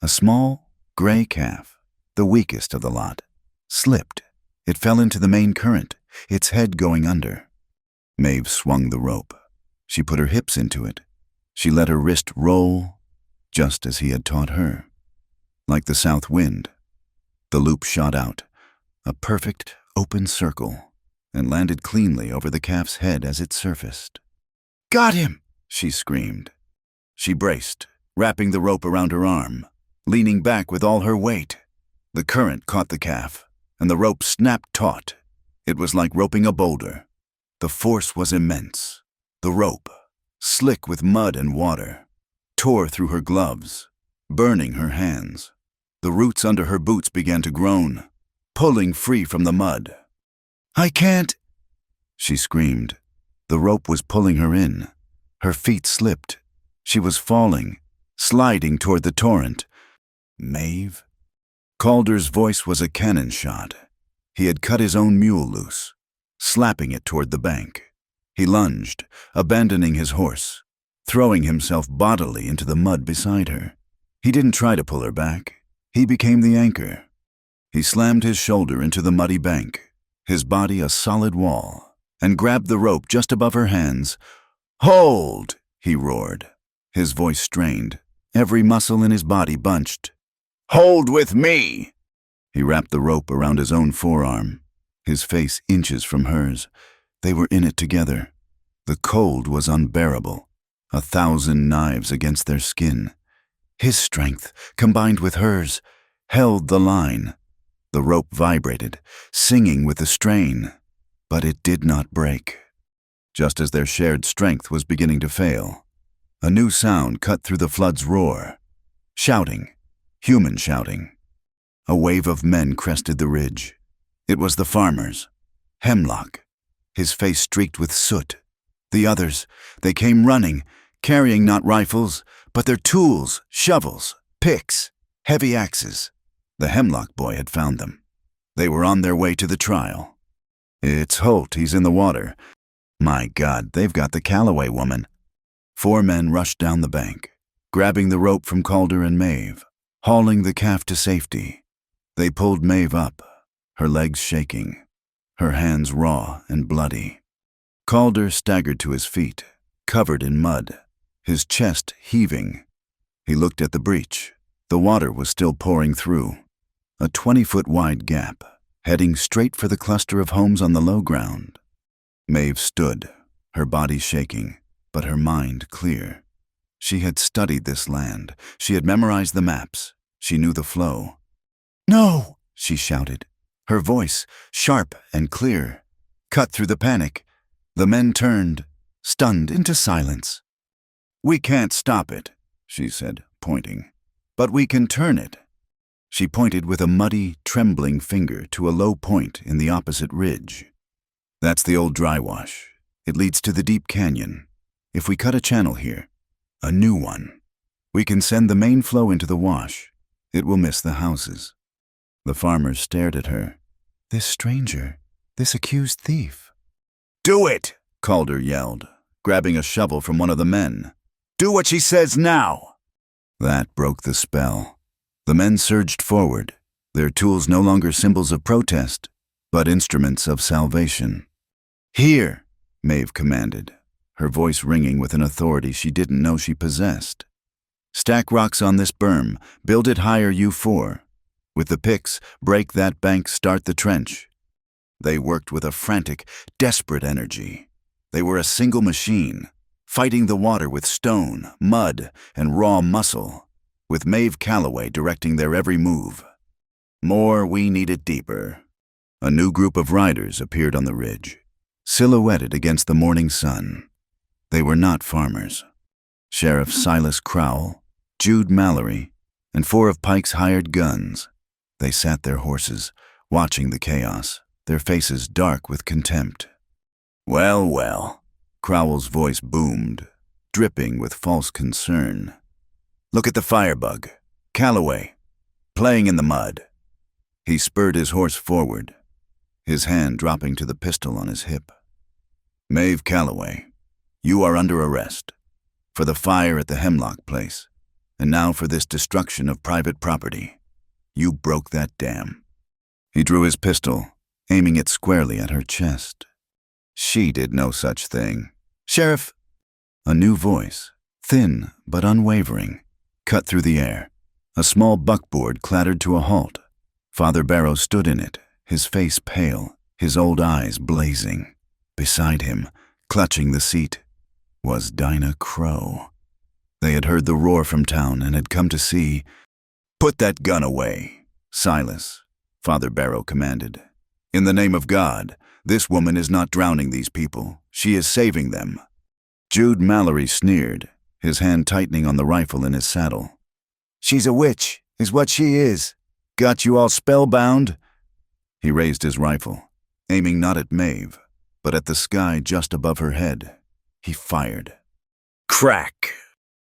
Speaker 1: A small, gray calf, the weakest of the lot, slipped. It fell into the main current, its head going under. Maeve swung the rope. She put her hips into it. She let her wrist roll, just as he had taught her. Like the south wind, the loop shot out, a perfect, open circle, and landed cleanly over the calf's head as it surfaced. "Got him!" she screamed. She braced, wrapping the rope around her arm, leaning back with all her weight. The current caught the calf, and the rope snapped taut. It was like roping a boulder. The force was immense. The rope, slick with mud and water, tore through her gloves, burning her hands. The roots under her boots began to groan, pulling free from the mud. "I can't!" she screamed. The rope was pulling her in. Her feet slipped. She was falling, sliding toward the torrent. "Maeve?" Calder's voice was a cannon shot. He had cut his own mule loose, slapping it toward the bank. He lunged, abandoning his horse, throwing himself bodily into the mud beside her. He didn't try to pull her back. He became the anchor. He slammed his shoulder into the muddy bank, his body a solid wall, and grabbed the rope just above her hands. "Hold!" he roared, his voice strained, every muscle in his body bunched. "Hold with me!" He wrapped the rope around his own forearm, his face inches from hers. They were in it together. The cold was unbearable, 1,000 knives against their skin. His strength, combined with hers, held the line. The rope vibrated, singing with the strain, but it did not break. Just as their shared strength was beginning to fail, a new sound cut through the flood's roar. Shouting, human shouting. A wave of men crested the ridge. It was the farmers. Hemlock, his face streaked with soot. The others, they came running, carrying not rifles, but their tools, shovels, picks, heavy axes. The Hemlock boy had found them. They were on their way to the trial. "It's Holt, he's in the water. My God, they've got the Calloway woman." 4 men rushed down the bank, grabbing the rope from Calder and Maeve, hauling the calf to safety. They pulled Maeve up, her legs shaking, her hands raw and bloody. Calder staggered to his feet, covered in mud, his chest heaving. He looked at the breach. The water was still pouring through, a 20-foot wide gap, heading straight for the cluster of homes on the low ground. Maeve stood, her body shaking, but her mind clear. She had studied this land. She had memorized the maps. She knew the flow. "No!" she shouted, her voice sharp and clear, cut through the panic. The men turned, stunned into silence. "We can't stop it," she said, pointing, "but we can turn it." She pointed with a muddy, trembling finger to a low point in the opposite ridge. "That's the old dry wash. It leads to the deep canyon. If we cut a channel here, a new one, we can send the main flow into the wash. It will miss the houses." The farmers stared at her. This stranger, this accused thief. "Do it!" Calder yelled, grabbing a shovel from one of the men. "Do what she says now!" That broke the spell. The men surged forward, their tools no longer symbols of protest, but instruments of salvation. "Here," Maeve commanded, her voice ringing with an authority she didn't know she possessed. "Stack rocks on this berm, build it higher, you 4. With the picks, break that bank, start the trench." They worked with a frantic, desperate energy. They were a single machine, fighting the water with stone, mud, and raw muscle, with Maeve Calloway directing their every move. More, we needed deeper. A new group of riders appeared on the ridge, silhouetted against the morning sun. They were not farmers. Sheriff Silas Crowell, Jude Mallory, and 4 of Pike's hired guns. They sat their horses, watching the chaos, their faces dark with contempt. "Well, well," Crowell's voice boomed, dripping with false concern. "Look at the firebug, Calloway, playing in the mud." He spurred his horse forward, his hand dropping to the pistol on his hip. "Maeve Calloway, you are under arrest for the fire at the Hemlock place, and now for this destruction of private property. You broke that dam." He drew his pistol, aiming it squarely at her chest. She did no such thing. "Sheriff!" A new voice, thin but unwavering, cut through the air. A small buckboard clattered to a halt. Father Barrow stood in it, his face pale, his old eyes blazing. Beside him, clutching the seat, was Dinah Crow. They had heard the roar from town and had come to see. "Put that gun away, Silas," Father Barrow commanded. "In the name of God, this woman is not drowning these people. She is saving them." Jude Mallory sneered, his hand tightening on the rifle in his saddle. "She's a witch, is what she is. Got you all spellbound?" He raised his rifle, aiming not at Maeve, but at the sky just above her head. He fired. Crack!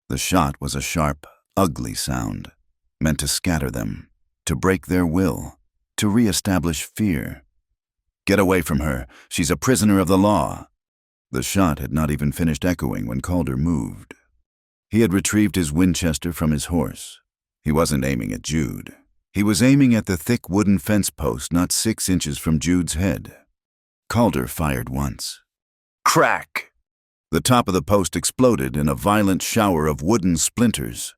Speaker 1: The shot was a sharp, ugly sound, meant to scatter them, to break their will, to re-establish fear. "Get away from her. She's a prisoner of the law." The shot had not even finished echoing when Calder moved. He had retrieved his Winchester from his horse. He wasn't aiming at Jude. He was aiming at the thick wooden fence post not 6 inches from Jude's head. Calder fired once. Crack! The top of the post exploded in a violent shower of wooden splinters.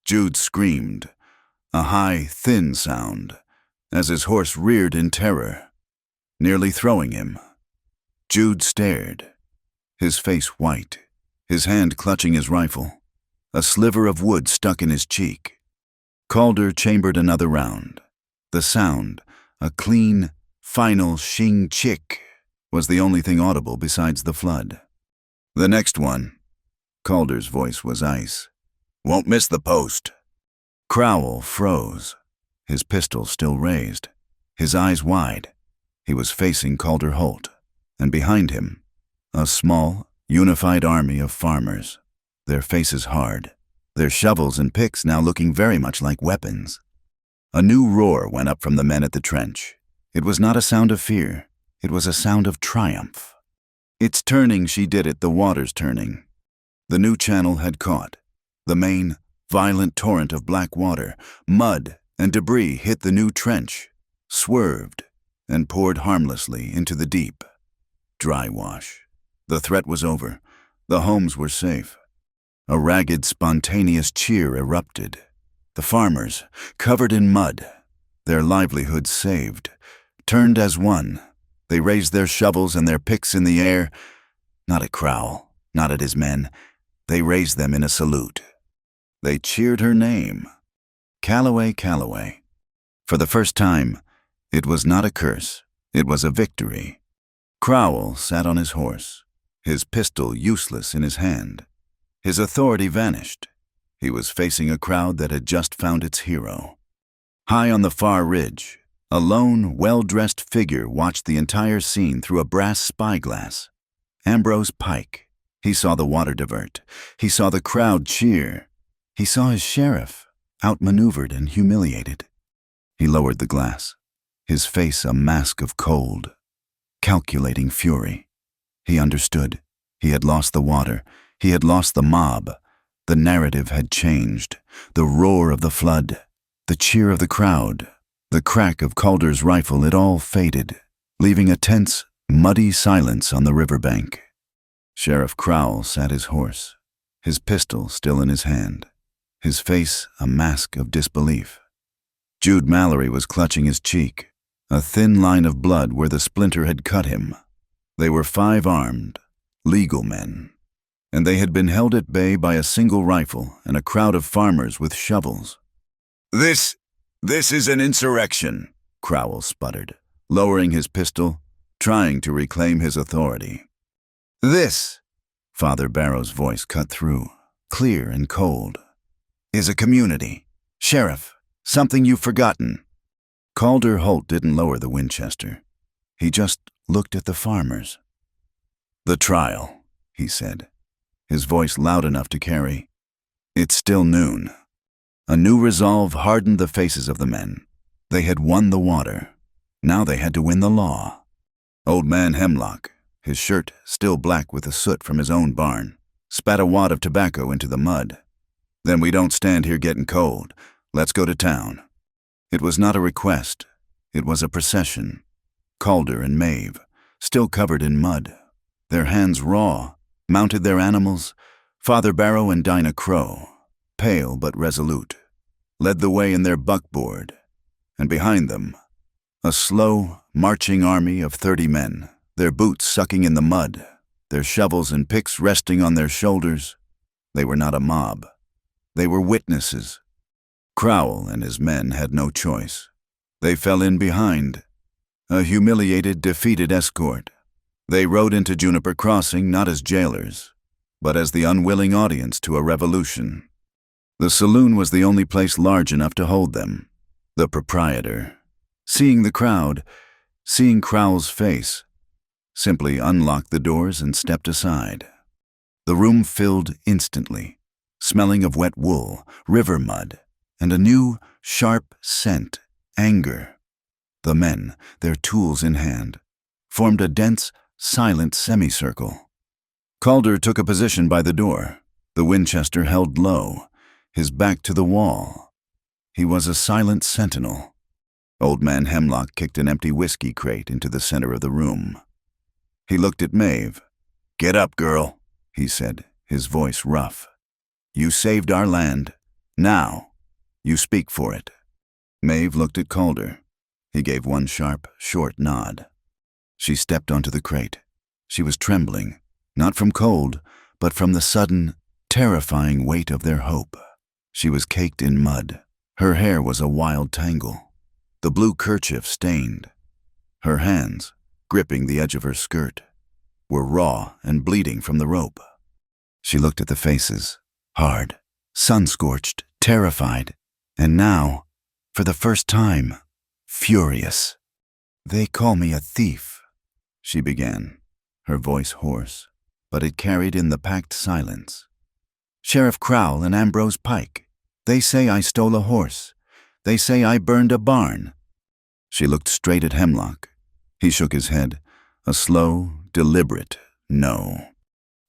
Speaker 1: Jude screamed, a high, thin sound, as his horse reared in terror, nearly throwing him. Jude stared, his face white, his hand clutching his rifle, a sliver of wood stuck in his cheek. Calder chambered another round. The sound, a clean, final shing-chick, was the only thing audible besides the flood. "The next one." Calder's voice was ice. "Won't miss the post." Crowell froze, his pistol still raised, his eyes wide. He was facing Calder Holt, and behind him, a small, unified army of farmers, their faces hard, their shovels and picks now looking very much like weapons. A new roar went up from the men at the trench. It was not a sound of fear. It was a sound of triumph. "It's turning, she did it, the water's turning." The new channel had caught. The main, violent torrent of black water, mud, and debris hit the new trench, swerved, and poured harmlessly into the deep. Dry wash. The threat was over. The homes were safe. A ragged, spontaneous cheer erupted. The farmers, covered in mud, their livelihoods saved, turned as one. They raised their shovels and their picks in the air, not at Crowell, not at his men. They raised them in a salute. They cheered her name, Calloway, Calloway. For the first time, it was not a curse, it was a victory. Crowell sat on his horse, his pistol useless in his hand. His authority vanished. He was facing a crowd that had just found its hero. High on the far ridge, a lone, well-dressed figure watched the entire scene through a brass spyglass. Ambrose Pike. He saw the water divert. He saw the crowd cheer. He saw his sheriff, outmaneuvered and humiliated. He lowered the glass, his face a mask of cold, calculating fury. He understood. He had lost the water. He had lost the mob. The narrative had changed. The roar of the flood, the cheer of the crowd, the crack of Calder's rifle, it all faded, leaving a tense, muddy silence on the riverbank. Sheriff Crowell sat his horse, his pistol still in his hand, his face a mask of disbelief. Jude Mallory was clutching his cheek, a thin line of blood where the splinter had cut him. They were 5 armed, legal men, and they had been held at bay by a single rifle and a crowd of farmers with shovels. This is an insurrection," Crowell sputtered, lowering his pistol, trying to reclaim his authority. "This," Father Barrow's voice cut through, clear and cold, "is a community. Sheriff, something you've forgotten." Calder Holt didn't lower the Winchester. He just looked at the farmers. "The trial," he said, his voice loud enough to carry. "It's still noon." A new resolve hardened the faces of the men. They had won the water. Now they had to win the law. Old Man Hemlock, his shirt still black with the soot from his own barn, spat a wad of tobacco into the mud. "Then we don't stand here getting cold. Let's go to town." It was not a request. It was a procession. Calder and Maeve, still covered in mud, their hands raw, mounted their animals. Father Barrow and Dinah Crow, pale but resolute, led the way in their buckboard, and behind them, a slow, marching army of 30 men, their boots sucking in the mud, their shovels and picks resting on their shoulders. They were not a mob. They were witnesses. Crowell and his men had no choice. They fell in behind, a humiliated, defeated escort. They rode into Juniper Crossing not as jailers, but as the unwilling audience to a revolution. The saloon was the only place large enough to hold them. The proprietor, seeing the crowd, seeing Crowell's face, simply unlocked the doors and stepped aside. The room filled instantly, smelling of wet wool, river mud, and a new, sharp scent, anger. The men, their tools in hand, formed a dense, silent semicircle. Calder took a position by the door, the Winchester held low, his back to the wall. He was a silent sentinel. Old Man Hemlock kicked an empty whiskey crate into the center of the room. He looked at Maeve. "Get up, girl," he said, his voice rough. "You saved our land. Now, you speak for it." Maeve looked at Calder. He gave one sharp, short nod. She stepped onto the crate. She was trembling, not from cold, but from the sudden, terrifying weight of their hope. She was caked in mud. Her hair was a wild tangle, the blue kerchief stained. Her hands, gripping the edge of her skirt, were raw and bleeding from the rope. She looked at the faces, hard, sun-scorched, terrified, and now, for the first time, furious. "They call me a thief," she began, her voice hoarse, but it carried in the packed silence. "Sheriff Crowell and Ambrose Pike. They say I stole a horse. They say I burned a barn." She looked straight at Hemlock. He shook his head, a slow, deliberate no.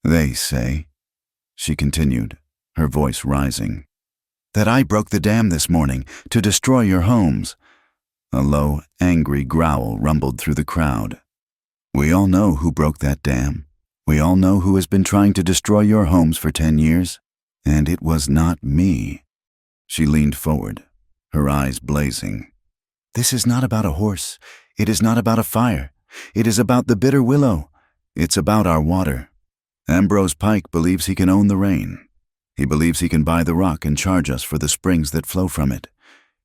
Speaker 1: "They say," she continued, her voice rising, "that I broke the dam this morning to destroy your homes." A low, angry growl rumbled through the crowd. "We all know who broke that dam. We all know who has been trying to destroy your homes for 10 years. And it was not me." She leaned forward, her eyes blazing. "This is not about a horse. It is not about a fire. It is about the bitter willow. It's about our water. Ambrose Pike believes he can own the rain. He believes he can buy the rock and charge us for the springs that flow from it.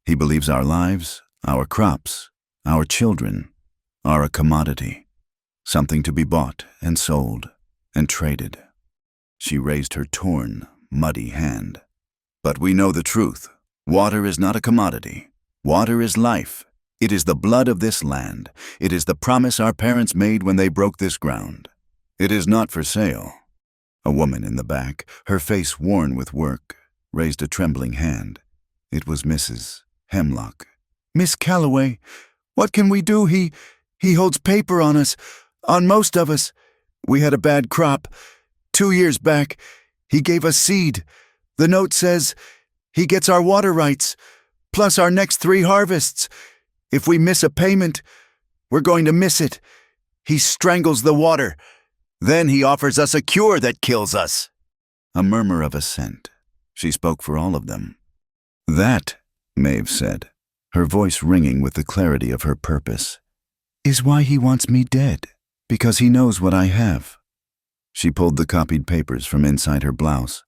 Speaker 1: He believes our lives, our crops, our children are a commodity, something to be bought and sold and traded." She raised her torn, muddy hand. "But we know the truth. Water is not a commodity. Water is life. It is the blood of this land. It is the promise our parents made when they broke this ground. It is not for sale." A woman in the back, her face worn with work, raised a trembling hand. It was Mrs. Hemlock. "Miss Calloway, what can we do? He holds paper on us, on most of us. We had a bad crop. 2 years back, he gave us seed. The note says he gets our water rights, plus our next 3 harvests. If we miss a payment, we're going to miss it. He strangles the water. Then he offers us a cure that kills us." A murmur of assent. She spoke for all of them. "That," Maeve said, her voice ringing with the clarity of her purpose, "is why he wants me dead, because he knows what I have." She pulled the copied papers from inside her blouse.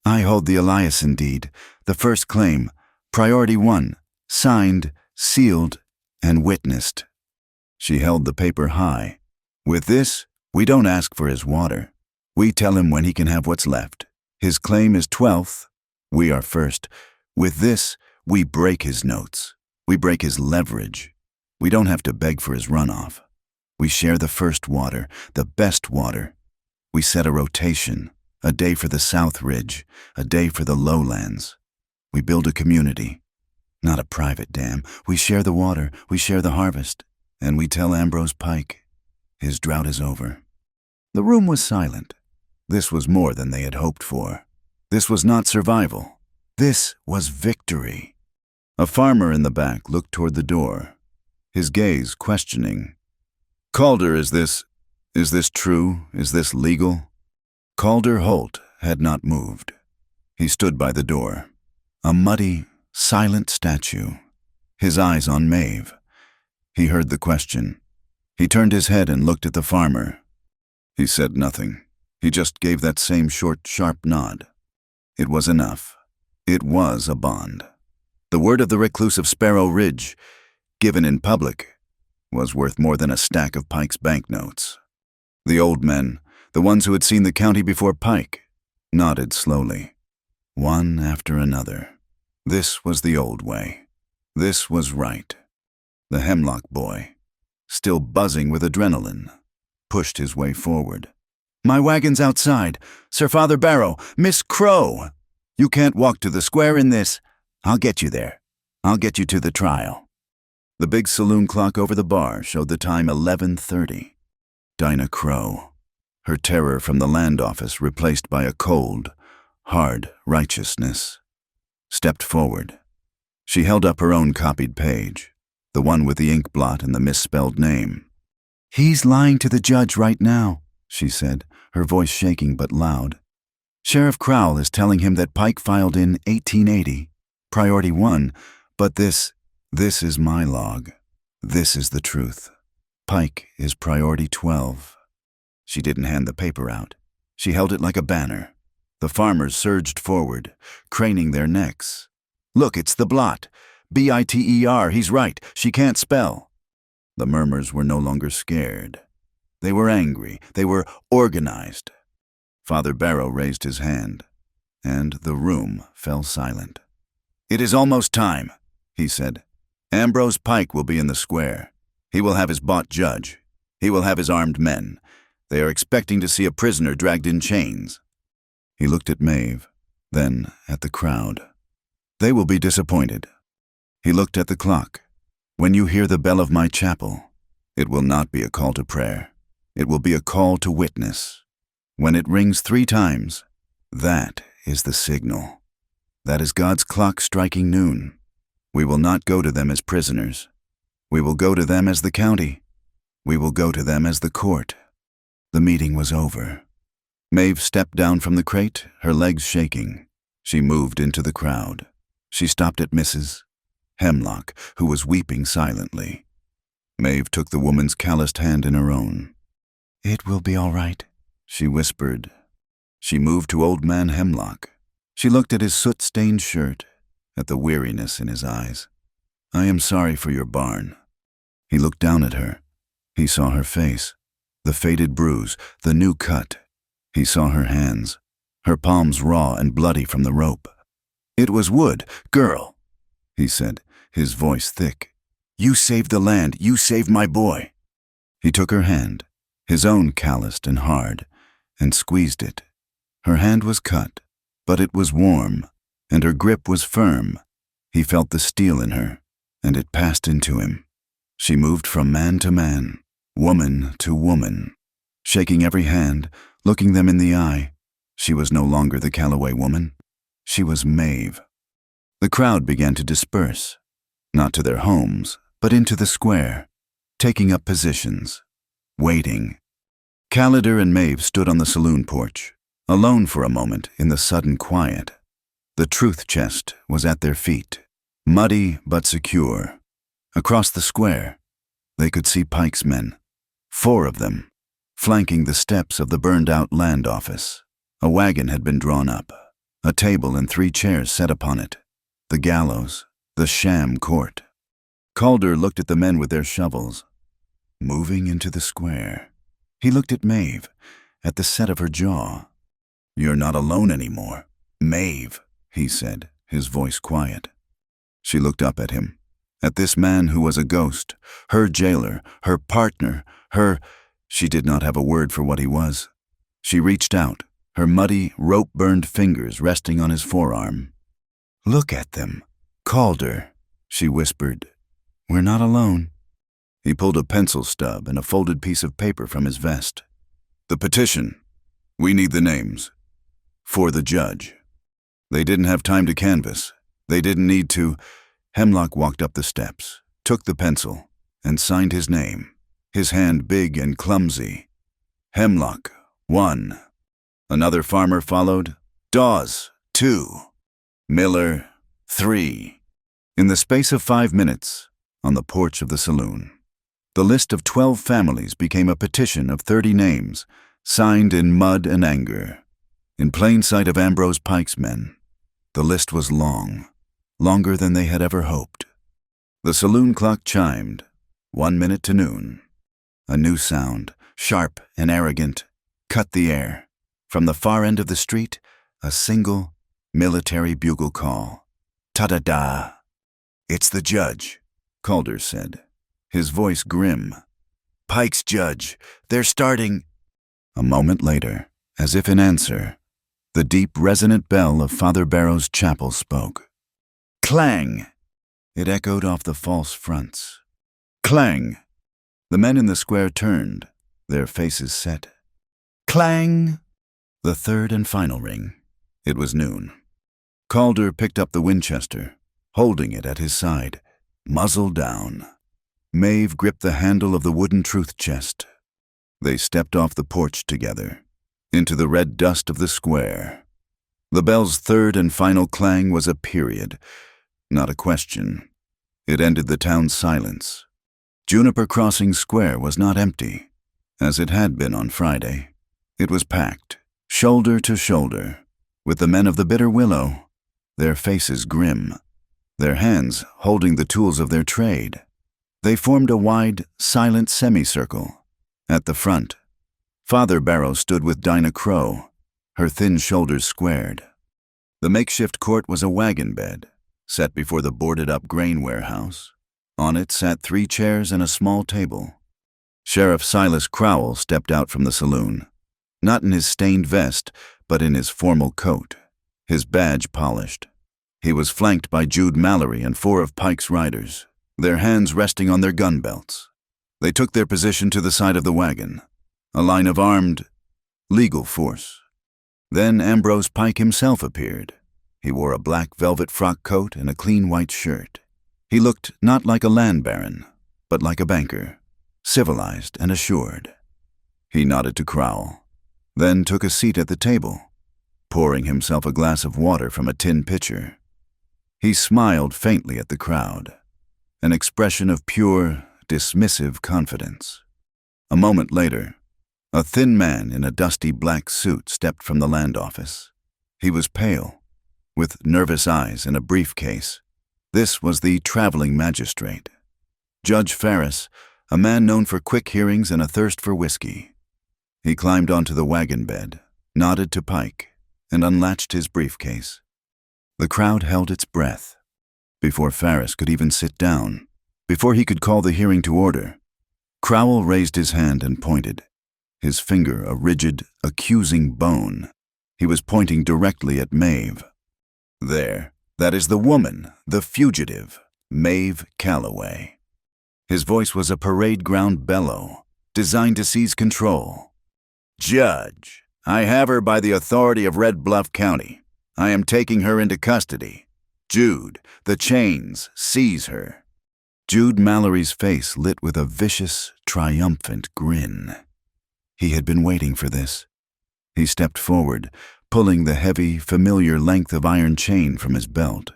Speaker 1: "I hold the Eliason deed, the first claim, priority 1, signed, sealed, and witnessed." She held the paper high. "With this, we don't ask for his water. We tell him when he can have what's left. His claim is 12th. We are first. With this, we break his notes. We break his leverage. We don't have to beg for his runoff. We share the first water, the best water. We set a rotation, a day for the South Ridge, a day for the lowlands. We build a community, not a private dam. We share the water, we share the harvest, and we tell Ambrose Pike, his drought is over. The room was silent. This was more than they had hoped for. This was not survival. This was victory. A farmer in the back looked toward the door, his gaze questioning. Calder, is this true? Is this legal? Calder Holt had not moved. He stood by the door, a muddy, silent statue, his eyes on Maeve. He heard the question. He turned his head and looked at the farmer. He said nothing. He just gave that same short, sharp nod. It was enough. It was a bond. The word of the recluse of Sparrow Ridge, given in public, was worth more than a stack of Pike's banknotes. The old men, the ones who had seen the county before Pike, nodded slowly, one after another. This was the old way. This was right. The Hemlock boy, still buzzing with adrenaline, pushed his way forward. My wagon's outside. Sir Father Barrow, Miss Crow. You can't walk to the square in this. I'll get you there. I'll get you to the trial. The big saloon clock over the bar showed the time 11:30. Dinah Crow, her terror from the land office replaced by a cold, hard righteousness, stepped forward. She held up her own copied page, the one with the ink blot and the misspelled name. He's lying to the judge right now, she said, her voice shaking but loud. Sheriff Crowell is telling him that Pike filed in 1880, priority 1, but this is my log. This is the truth. Pike is priority 12. She didn't hand the paper out. She held it like a banner. The farmers surged forward, craning their necks. Look, it's the blot. Biter, he's right. She can't spell. The murmurs were no longer scared. They were angry. They were organized. Father Barrow raised his hand, and the room fell silent. It is almost time, he said. Ambrose Pike will be in the square. He will have his bought judge. He will have his armed men. They are expecting to see a prisoner dragged in chains. He looked at Maeve, then at the crowd. They will be disappointed. He looked at the clock. When you hear the bell of my chapel, it will not be a call to prayer. It will be a call to witness. When it rings 3 times, that is the signal. That is God's clock striking noon. We will not go to them as prisoners. We will go to them as the county. We will go to them as the court. The meeting was over. Maeve stepped down from the crate, her legs shaking. She moved into the crowd. She stopped at Mrs. Hemlock, who was weeping silently. Maeve took the woman's calloused hand in her own. It will be all right, she whispered. She moved to old man Hemlock. She looked at his soot-stained shirt, at the weariness in his eyes. I am sorry for your barn. He looked down at her. He saw her face, the faded bruise, the new cut. He saw her hands, her palms raw and bloody from the rope. It was wood, girl, he said, his voice thick. You saved the land, you saved my boy. He took her hand, his own calloused and hard, and squeezed it. Her hand was cut, but it was warm, and her grip was firm. He felt the steel in her, and it passed into him. She moved from man to man, woman to woman, shaking every hand, looking them in the eye. She was no longer the Calloway woman. She was Maeve. The crowd began to disperse, not to their homes, but into the square, taking up positions, waiting. Calidar and Maeve stood on the saloon porch, alone for a moment in the sudden quiet. The truth chest was at their feet, muddy but secure. Across the square, they could see Pike's men, 4 of them, flanking the steps of the burned-out land office. A wagon had been drawn up, a table and 3 chairs set upon it, the gallows, the sham court. Calder looked at the men with their shovels, moving into the square. He looked at Maeve, at the set of her jaw. You're not alone anymore, Maeve, he said, his voice quiet. She looked up at him. at this man who was a ghost, her jailer, her partner, She did not have a word for what he was. She reached out, her muddy, rope-burned fingers resting on his forearm.
Speaker 2: "Look at them. Calder," she whispered. "We're not alone."
Speaker 1: He pulled a pencil stub and a folded piece of paper from his vest. "The petition. We need the names. For the judge." They didn't have time to canvass. They didn't need to. Hemlock walked up the steps, took the pencil, and signed his name, his hand big and clumsy. Hemlock, 1. Another farmer followed. Dawes, 2. Miller, 3. In the space of 5 minutes, on the porch of the saloon, the list of 12 families became a petition of 30 names, signed in mud and anger. In plain sight of Ambrose Pike's men, the list was long, longer than they had ever hoped. The saloon clock chimed, 1 minute to noon. A new sound, sharp and arrogant, cut the air. From the far end of the street, a single military bugle call. Ta-da-da! "It's the judge," Calder said, his voice grim. "Pike's judge. They're starting." A moment later, as if in answer, the deep, resonant bell of Father Barrow's chapel spoke. Clang! It echoed off the false fronts. Clang! The men in the square turned, their faces set. Clang! The third and final ring. It was noon. Calder picked up the Winchester, holding it at his side, muzzle down. Maeve gripped the handle of the wooden truth chest. They stepped off the porch together, into the red dust of the square. The bell's third and final clang was a period, not a question. It ended the town's silence. Juniper Crossing Square was not empty, as it had been on Friday. It was packed, shoulder to shoulder, with the men of the Bitter Willow, their faces grim, their hands holding the tools of their trade. They formed a wide, silent semicircle. At the front, Father Barrow stood with Dinah Crow, her thin shoulders squared. The makeshift court was a wagon bed, set before the boarded-up grain warehouse. On it sat 3 chairs and a small table. Sheriff Silas Crowell stepped out from the saloon, not in his stained vest, but in his formal coat, his badge polished. He was flanked by Jude Mallory and 4 of Pike's riders, their hands resting on their gun belts. They took their position to the side of the wagon, a line of armed, legal force. Then Ambrose Pike himself appeared. He wore a black velvet frock coat and a clean white shirt. He looked not like a land baron, but like a banker, civilized and assured. He nodded to Crowell, then took a seat at the table, pouring himself a glass of water from a tin pitcher. He smiled faintly at the crowd, an expression of pure, dismissive confidence. A moment later, a thin man in a dusty black suit stepped from the land office. He was pale, with nervous eyes and a briefcase. This was the traveling magistrate, Judge Ferris, a man known for quick hearings and a thirst for whiskey. He climbed onto the wagon bed, nodded to Pike, and unlatched his briefcase. The crowd held its breath. Before Ferris could even sit down, before he could call the hearing to order, Crowell raised his hand and pointed, his finger a rigid, accusing bone. He was pointing directly at Maeve. "There, that is the woman, the fugitive, Maeve Calloway." His voice was a parade ground bellow, designed to seize control. "Judge, I have her by the authority of Red Bluff County. I am taking her into custody. Jude, the chains, seize her." Jude Mallory's face lit with a vicious, triumphant grin. He had been waiting for this. He stepped forward, pulling the heavy, familiar length of iron chain from his belt.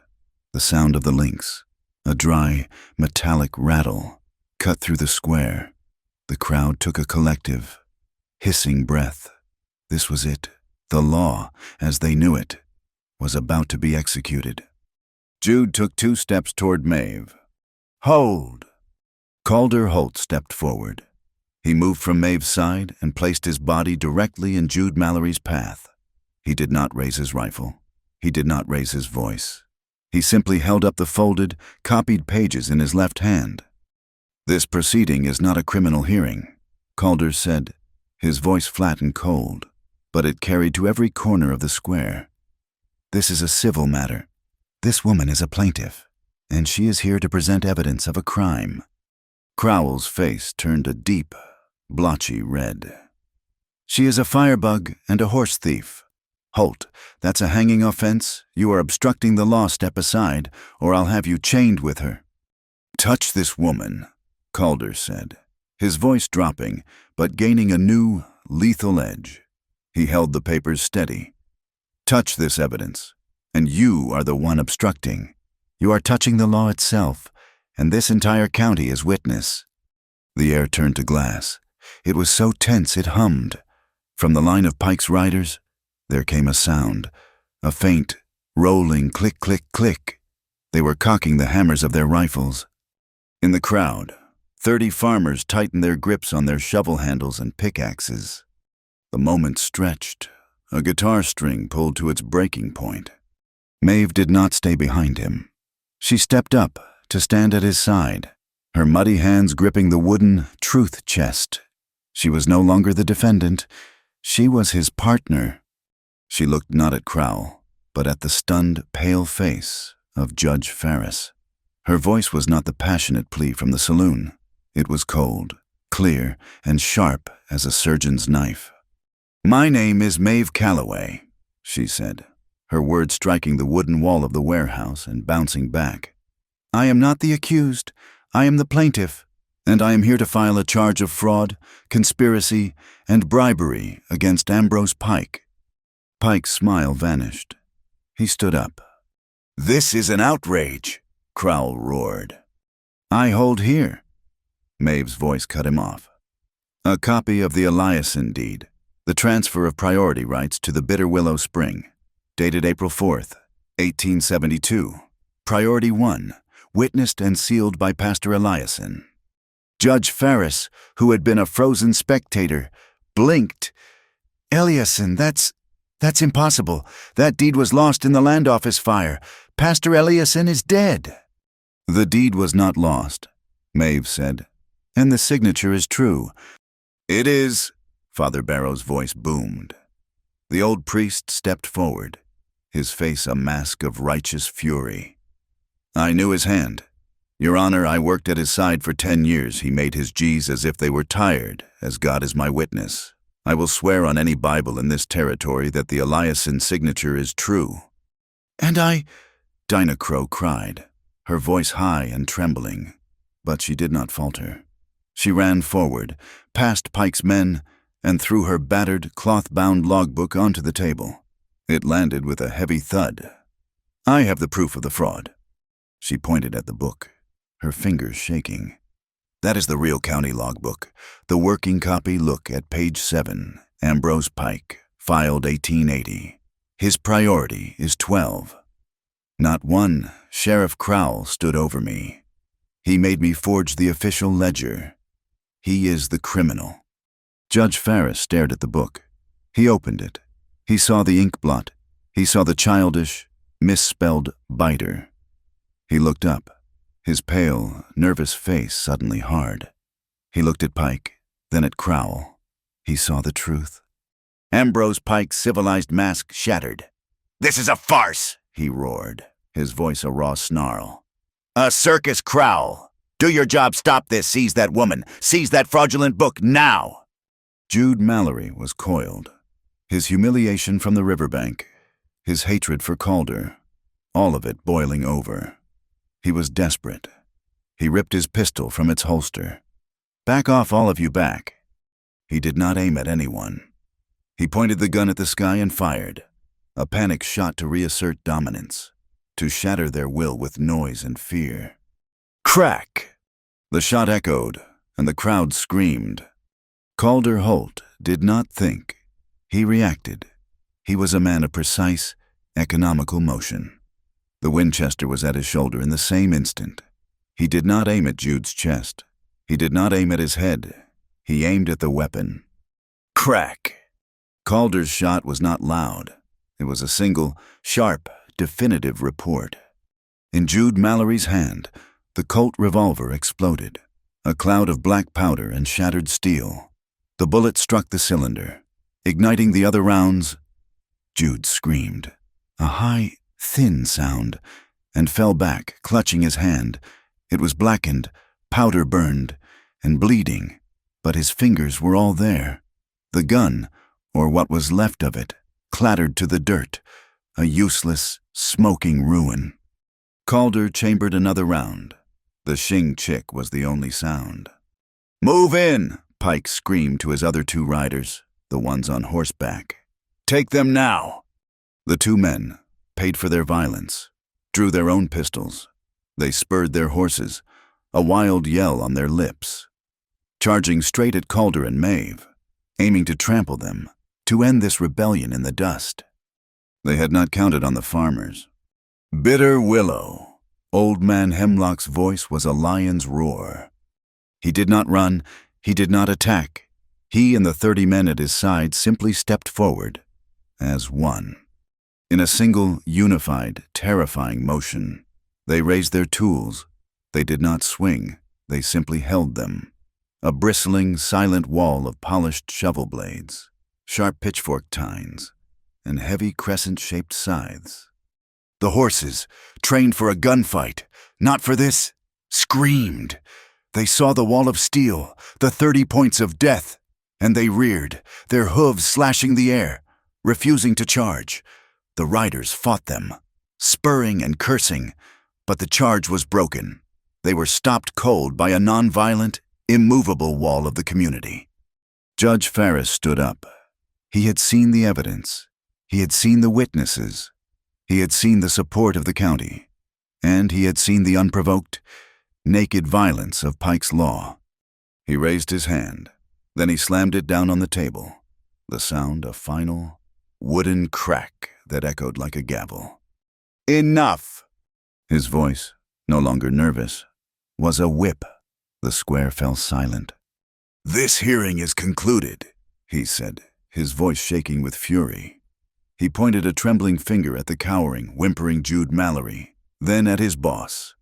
Speaker 1: The sound of the links, a dry, metallic rattle, cut through the square. The crowd took a collective, hissing breath. This was it. The law, as they knew it, was about to be executed. Jude took 2 steps toward Maeve. "Hold!" Calder Holt stepped forward. He moved from Maeve's side and placed his body directly in Jude Mallory's path. He did not raise his rifle. He did not raise his voice. He simply held up the folded, copied pages in his left hand. "This proceeding is not a criminal hearing," Calder said, his voice flat and cold, but it carried to every corner of the square. "This is a civil matter. This woman is a plaintiff, and she is here to present evidence of a crime." Crowell's face turned a deep, blotchy red. "She is a firebug and a horse thief. Holt, that's a hanging offense. You are obstructing the law. Step aside, or I'll have you chained with her." "Touch this woman," Calder said, his voice dropping, but gaining a new, lethal edge. He held the papers steady. "Touch this evidence, and you are the one obstructing. You are touching the law itself, and this entire county is witness." The air turned to glass. It was so tense it hummed. From the line of Pike's riders, there came a sound, a faint, rolling click, click, click. They were cocking the hammers of their rifles. In the crowd, 30 farmers tightened their grips on their shovel handles and pickaxes. The moment stretched. A guitar string pulled to its breaking point. Maeve did not stay behind him. She stepped up to stand at his side, her muddy hands gripping the wooden truth chest. She was no longer the defendant. She was his partner. She looked not at Crowell, but at the stunned, pale face of Judge Ferris. Her voice was not the passionate plea from the saloon. It was cold, clear, and sharp as a surgeon's knife. "My name is Maeve Calloway," she said, her words striking the wooden wall of the warehouse and bouncing back. "I am not the accused. I am the plaintiff, and I am here to file a charge of fraud, conspiracy, and bribery against Ambrose Pike." Pike's smile vanished. He stood up. "This is an outrage," Crowell roared. "I hold here." Maeve's voice cut him off. "A copy of the Eliason deed, the transfer of priority rights to the Bitter Willow Spring, dated April 4th, 1872. Priority 1, witnessed and sealed by Pastor Eliason." Judge Ferris, who had been a frozen spectator, blinked. "Eliason, that's impossible. That deed was lost in the land office fire. Pastor Eliason is dead." "The deed was not lost," Maeve said, "and the signature is true." "It is," Father Barrow's voice boomed. The old priest stepped forward, his face a mask of righteous fury. "I knew his hand. Your Honor, I worked at his side for 10 years. He made his G's as if they were tired, as God is my witness. I will swear on any Bible in this territory that the Eliason signature is true." "And Dinah Crow cried, her voice high and trembling, but she did not falter. She ran forward, past Pike's men, and threw her battered, cloth-bound logbook onto the table. It landed with a heavy thud. "I have the proof of the fraud." She pointed at the book, her fingers shaking. "That is the real county logbook. The working copy, look at page 7, Ambrose Pike, filed 1880. His priority is 12. Not one, Sheriff Crowell stood over me. He made me forge the official ledger. He is the criminal." Judge Ferris stared at the book. He opened it. He saw the ink blot. He saw the childish, misspelled biter. He looked up, his pale, nervous face suddenly hard. He looked at Pike, then at Crowell. He saw the truth. Ambrose Pike's civilized mask shattered. "This is a farce," he roared, his voice a raw snarl. "A circus, Crowell. Do your job, stop this, seize that woman, seize that fraudulent book, now!" Jude Mallory was coiled. His humiliation from the riverbank, his hatred for Calder, all of it boiling over. He was desperate. He ripped his pistol from its holster. "Back off, all of you, back." He did not aim at anyone. He pointed the gun at the sky and fired, a panic shot to reassert dominance, to shatter their will with noise and fear. Crack! The shot echoed, and the crowd screamed. Calder Holt did not think. He reacted. He was a man of precise, economical motion. The Winchester was at his shoulder in the same instant. He did not aim at Jude's chest. He did not aim at his head. He aimed at the weapon. Crack! Calder's shot was not loud. It was a single, sharp, definitive report. In Jude Mallory's hand, the Colt revolver exploded, a cloud of black powder and shattered steel. The bullet struck the cylinder, igniting the other rounds. Jude screamed, a high, thin sound, and fell back, clutching his hand. It was blackened, powder-burned, and bleeding, but his fingers were all there. The gun, or what was left of it, clattered to the dirt, a useless, smoking ruin. Calder chambered another round. The shing chick was the only sound. "Move in!" Pike screamed to his other two riders, the ones on horseback. "Take them now!" The two men, paid for their violence, drew their own pistols. They spurred their horses, a wild yell on their lips, charging straight at Calder and Maeve, aiming to trample them, to end this rebellion in the dust. They had not counted on the farmers. Bitter Willow. Old Man Hemlock's voice was a lion's roar. He did not run, he did not attack. He and the 30 men at his side simply stepped forward, as one. In a single, unified, terrifying motion, they raised their tools. They did not swing, they simply held them. A bristling, silent wall of polished shovel blades, sharp pitchfork tines, and heavy crescent-shaped scythes. The horses, trained for a gunfight, not for this, screamed. They saw the wall of steel, the 30 points of death, and they reared, their hooves slashing the air, refusing to charge. The riders fought them, spurring and cursing, but the charge was broken. They were stopped cold by a non-violent, immovable wall of the community. Judge Ferris stood up. He had seen the evidence. He had seen the witnesses. He had seen the support of the county. And he had seen the unprovoked, naked violence of Pike's law. He raised his hand. Then he slammed it down on the table. The sound a final, wooden crack that echoed like a gavel. "Enough!" His voice, no longer nervous, was a whip. The square fell silent. "This hearing is concluded," he said, his voice shaking with fury. He pointed a trembling finger at the cowering, whimpering Jude Mallory, then at his boss.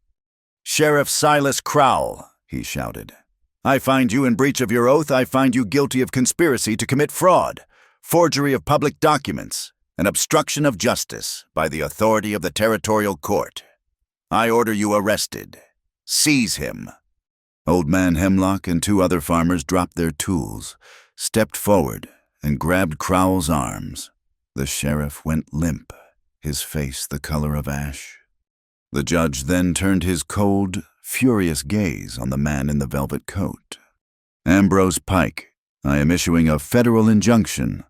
Speaker 1: "Sheriff Silas Crowell," he shouted. "I find you in breach of your oath. I find you guilty of conspiracy to commit fraud, forgery of public documents, and obstruction of justice by the authority of the territorial court. I order you arrested. Seize him." Old Man Hemlock and two other farmers dropped their tools, stepped forward, and grabbed Crowell's arms. The sheriff went limp, his face the color of ash. The judge then turned his cold, furious gaze on the man in the velvet coat. "Ambrose Pike, I am issuing a federal injunction.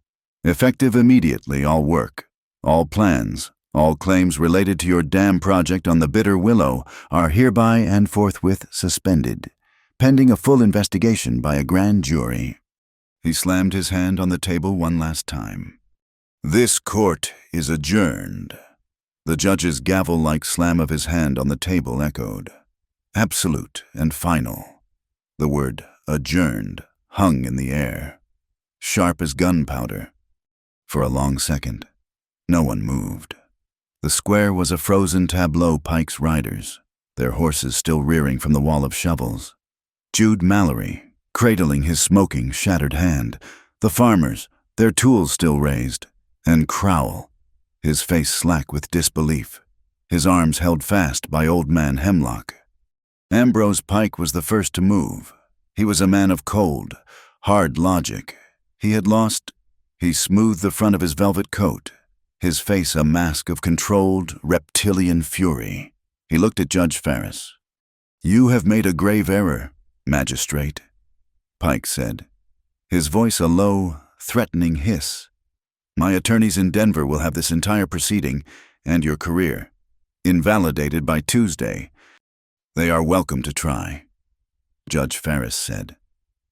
Speaker 1: Effective immediately, all work, all plans, all claims related to your dam project on the Bitter Willow are hereby and forthwith suspended, pending a full investigation by a grand jury." He slammed his hand on the table one last time. "This court is adjourned." The judge's gavel-like slam of his hand on the table echoed. Absolute and final. The word adjourned hung in the air, sharp as gunpowder. For a long second, no one moved. The square was a frozen tableau. Pike's riders, their horses still rearing from the wall of shovels. Jude Mallory, cradling his smoking, shattered hand. The farmers, their tools still raised. And Crowell, his face slack with disbelief, his arms held fast by Old Man Hemlock. Ambrose Pike was the first to move. He was a man of cold, hard logic. He had lost. He smoothed the front of his velvet coat, his face a mask of controlled, reptilian fury. He looked at Judge Ferris. "You have made a grave error, magistrate," Pike said, his voice a low, threatening hiss. "My attorneys in Denver will have this entire proceeding and your career invalidated by Tuesday. They are welcome to try," Judge Ferris said,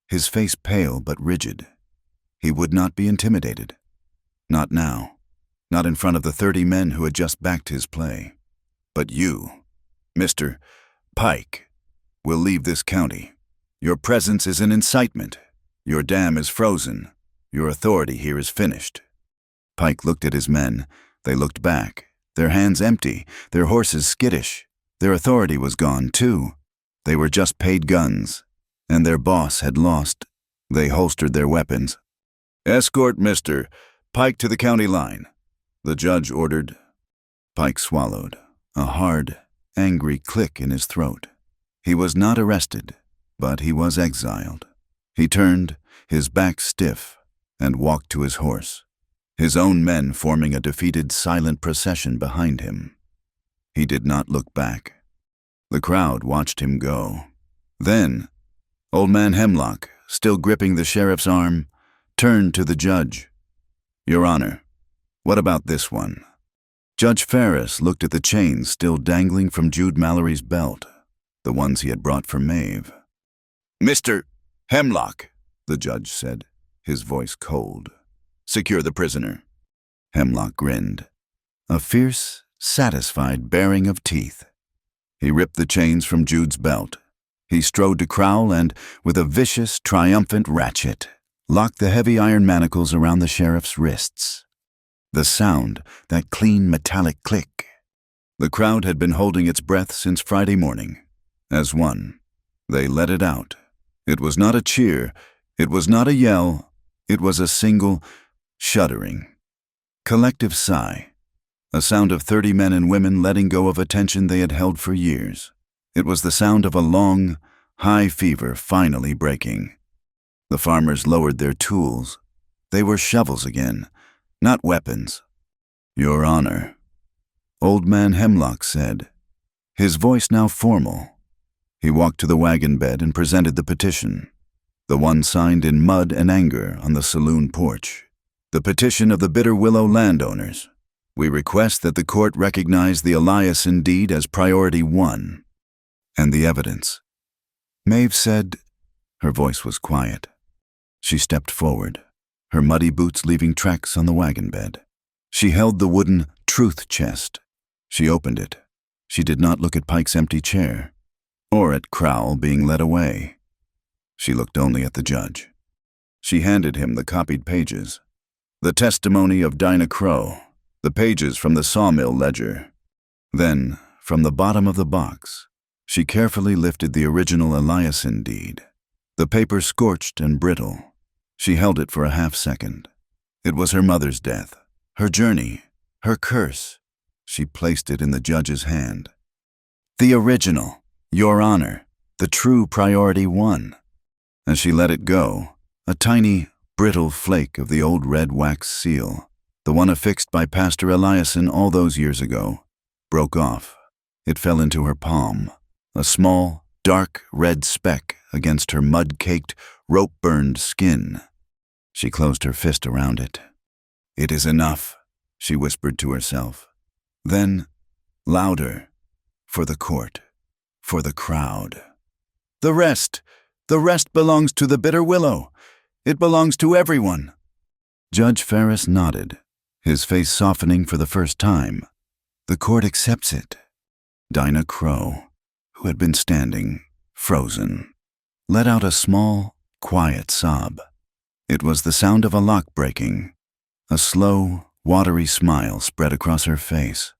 Speaker 1: his face pale but rigid. He would not be intimidated. Not now. Not in front of the 30 men who had just backed his play. But you, Mr. Pike, will leave this county. Your presence is an incitement. Your dam is frozen. Your authority here is finished." Pike looked at his men. They looked back, their hands empty, their horses skittish. Their authority was gone, too. They were just paid guns, and their boss had lost. They holstered their weapons. "Escort Mr. Pike to the county line," the judge ordered. Pike swallowed, a hard, angry click in his throat. He was not arrested, but he was exiled. He turned, his back stiff, and walked to his horse, his own men forming a defeated, silent procession behind him. He did not look back. The crowd watched him go. Then, Old Man Hemlock, still gripping the sheriff's arm, turned to the judge. "Your Honor, what about this one?" Judge Ferris looked at the chains still dangling from Jude Mallory's belt, the ones he had brought for Maeve. "Mr. Hemlock," the judge said, his voice cold. "Secure the prisoner." Hemlock grinned, a fierce, satisfied baring of teeth. He ripped the chains from Jude's belt. He strode to Crowell and, with a vicious, triumphant ratchet, locked the heavy iron manacles around the sheriff's wrists. The sound, that clean metallic click. The crowd had been holding its breath since Friday morning. As one, they let it out. It was not a cheer, it was not a yell, it was a single, shuddering, collective sigh, a sound of 30 men and women letting go of a tension they had held for years. It was the sound of a long, high fever finally breaking. The farmers lowered their tools. They were shovels again, not weapons. "Your Honor," Old Man Hemlock said, his voice now formal. He walked to the wagon bed and presented the petition, the one signed in mud and anger on the saloon porch. "The petition of the Bitter Willow landowners. We request that the court recognize the Eliason deed as priority 1. And the evidence." Maeve said, her voice was quiet. She stepped forward, her muddy boots leaving tracks on the wagon bed. She held the wooden truth chest. She opened it. She did not look at Pike's empty chair, or at Crowell being led away. She looked only at the judge. She handed him the copied pages. The testimony of Dinah Crow, the pages from the sawmill ledger. Then, from the bottom of the box, she carefully lifted the original Eliason deed. The paper scorched and brittle. She held it for a half-second. It was her mother's death, her journey, her curse. She placed it in the judge's hand. "The original, Your Honor, the true priority 1. As she let it go, a tiny, brittle flake of the old red wax seal, the one affixed by Pastor Eliason all those years ago, broke off. It fell into her palm, a small, dark red speck against her mud-caked, rope-burned skin. She closed her fist around it. "It is enough," she whispered to herself. Then, louder, for the court, for the crowd. The rest belongs to the Bitter Willow. It belongs to everyone." Judge Ferris nodded, his face softening for the first time. "The court accepts it." Dinah Crow, who had been standing, frozen, let out a small, quiet sob. It was the sound of a lock breaking. A slow, watery smile spread across her face.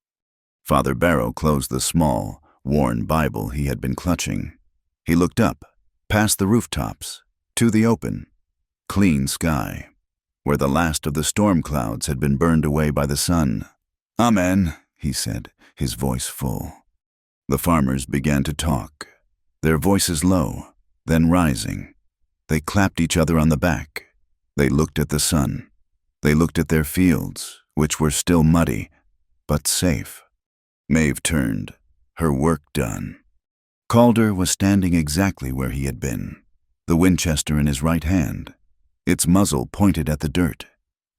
Speaker 1: Father Barrow closed the small, worn Bible he had been clutching. He looked up, past the rooftops, to the open, clean sky, where the last of the storm clouds had been burned away by the sun. "Amen," he said, his voice full. The farmers began to talk, their voices low, then rising. They clapped each other on the back. They looked at the sun. They looked at their fields, which were still muddy, but safe. Maeve turned, her work done. Calder was standing exactly where he had been, the Winchester in his right hand, its muzzle pointed at the dirt.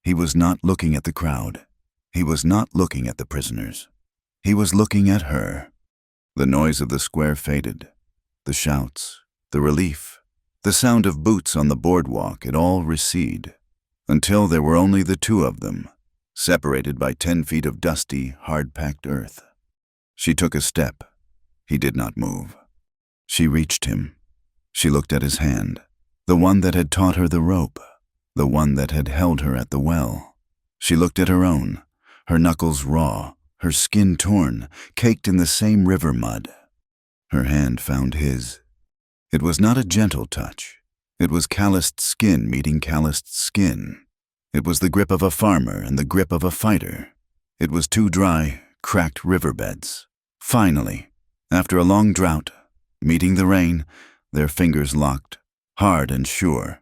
Speaker 1: He was not looking at the crowd. He was not looking at the prisoners. He was looking at her. The noise of the square faded. The shouts, the relief, the sound of boots on the boardwalk, it all receded, until there were only the two of them, separated by 10 feet of dusty, hard-packed earth. She took a step. He did not move. She reached him. She looked at his hand, the one that had taught her the rope, the one that had held her at the well. She looked at her own, her knuckles raw, her skin torn, caked in the same river mud. Her hand found his. It was not a gentle touch. It was calloused skin meeting calloused skin. It was the grip of a farmer and the grip of a fighter. It was two dry, cracked riverbeds. Finally, after a long drought, meeting the rain, their fingers locked, hard and sure.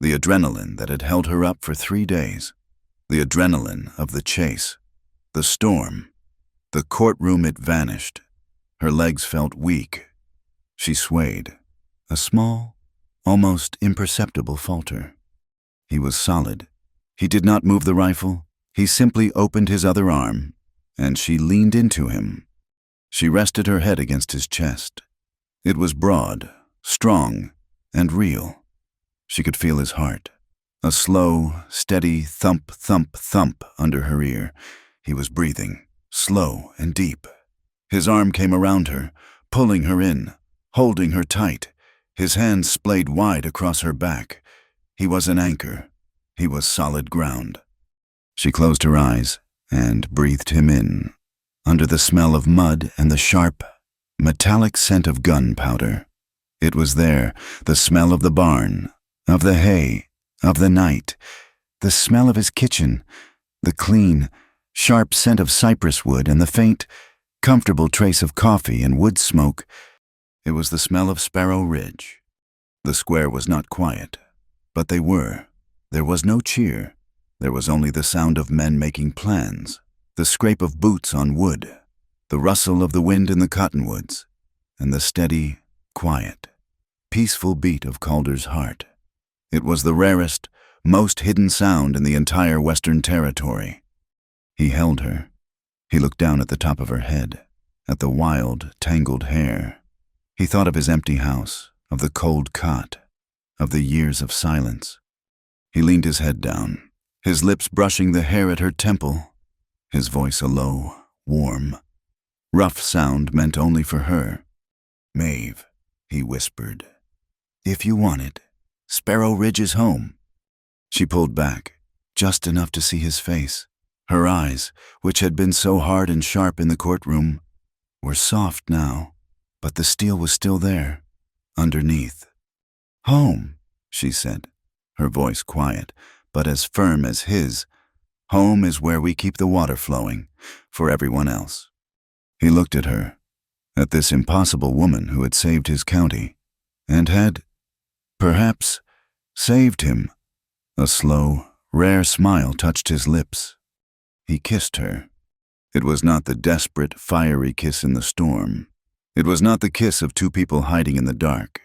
Speaker 1: The adrenaline that had held her up for 3 days. The adrenaline of the chase. The storm. The courtroom, it vanished. Her legs felt weak. She swayed. A small, almost imperceptible falter. He was solid. He did not move the rifle. He simply opened his other arm, and she leaned into him. She rested her head against his chest. It was broad, strong, and real. She could feel his heart. A slow, steady thump, thump, thump under her ear. He was breathing, slow and deep. His arm came around her, pulling her in, holding her tight. His hands splayed wide across her back. He was an anchor. He was solid ground. She closed her eyes and breathed him in, under the smell of mud and the sharp, metallic scent of gunpowder. It was there, the smell of the barn, of the hay, of the night, the smell of his kitchen, the clean, sharp scent of cypress wood and the faint, comfortable trace of coffee and wood smoke. It was the smell of Sparrow Ridge. The square was not quiet, but they were. There was no cheer. There was only the sound of men making plans, the scrape of boots on wood, the rustle of the wind in the cottonwoods, and the steady, quiet, peaceful beat of Calder's heart. It was the rarest, most hidden sound in the entire Western Territory. He held her. He looked down at the top of her head, at the wild, tangled hair. He thought of his empty house, of the cold cot, of the years of silence. He leaned his head down, his lips brushing the hair at her temple, his voice a low, warm, rough sound meant only for her. "Maeve," he whispered, "if you want it, Sparrow Ridge is home." She pulled back, just enough to see his face. Her eyes, which had been so hard and sharp in the courtroom, were soft now, but the steel was still there, underneath. "Home," she said, her voice quiet, but as firm as his. "Home is where we keep the water flowing, for everyone else." He looked at her, at this impossible woman who had saved his county, and had, perhaps, saved him. A slow, rare smile touched his lips. He kissed her. It was not the desperate, fiery kiss in the storm. It was not the kiss of two people hiding in the dark.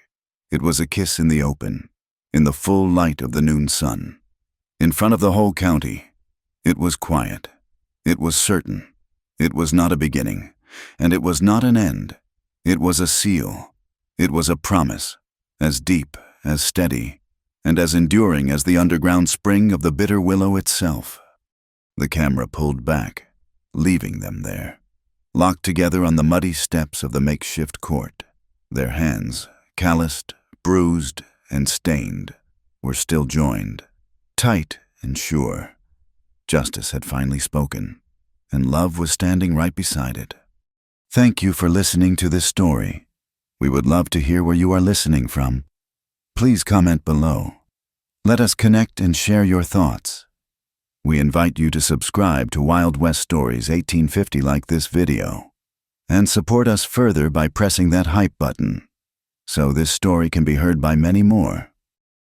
Speaker 1: It was a kiss in the open, in the full light of the noon sun. In front of the whole county. It was quiet. It was certain. It was not a beginning, and it was not an end. It was a seal. It was a promise, as deep, as steady, and as enduring as the underground spring of the bitter willow itself. The camera pulled back, leaving them there, locked together on the muddy steps of the makeshift court. Their hands, calloused, bruised, and stained, were still joined, tight and sure. Justice had finally spoken, and love was standing right beside it. Thank you for listening to this story. We would love to hear where you are listening from. Please comment below. Let us connect and share your thoughts. We invite you to subscribe to Wild West Stories 1850 like this video, and support us further by pressing that hype button, so this story can be heard by many more.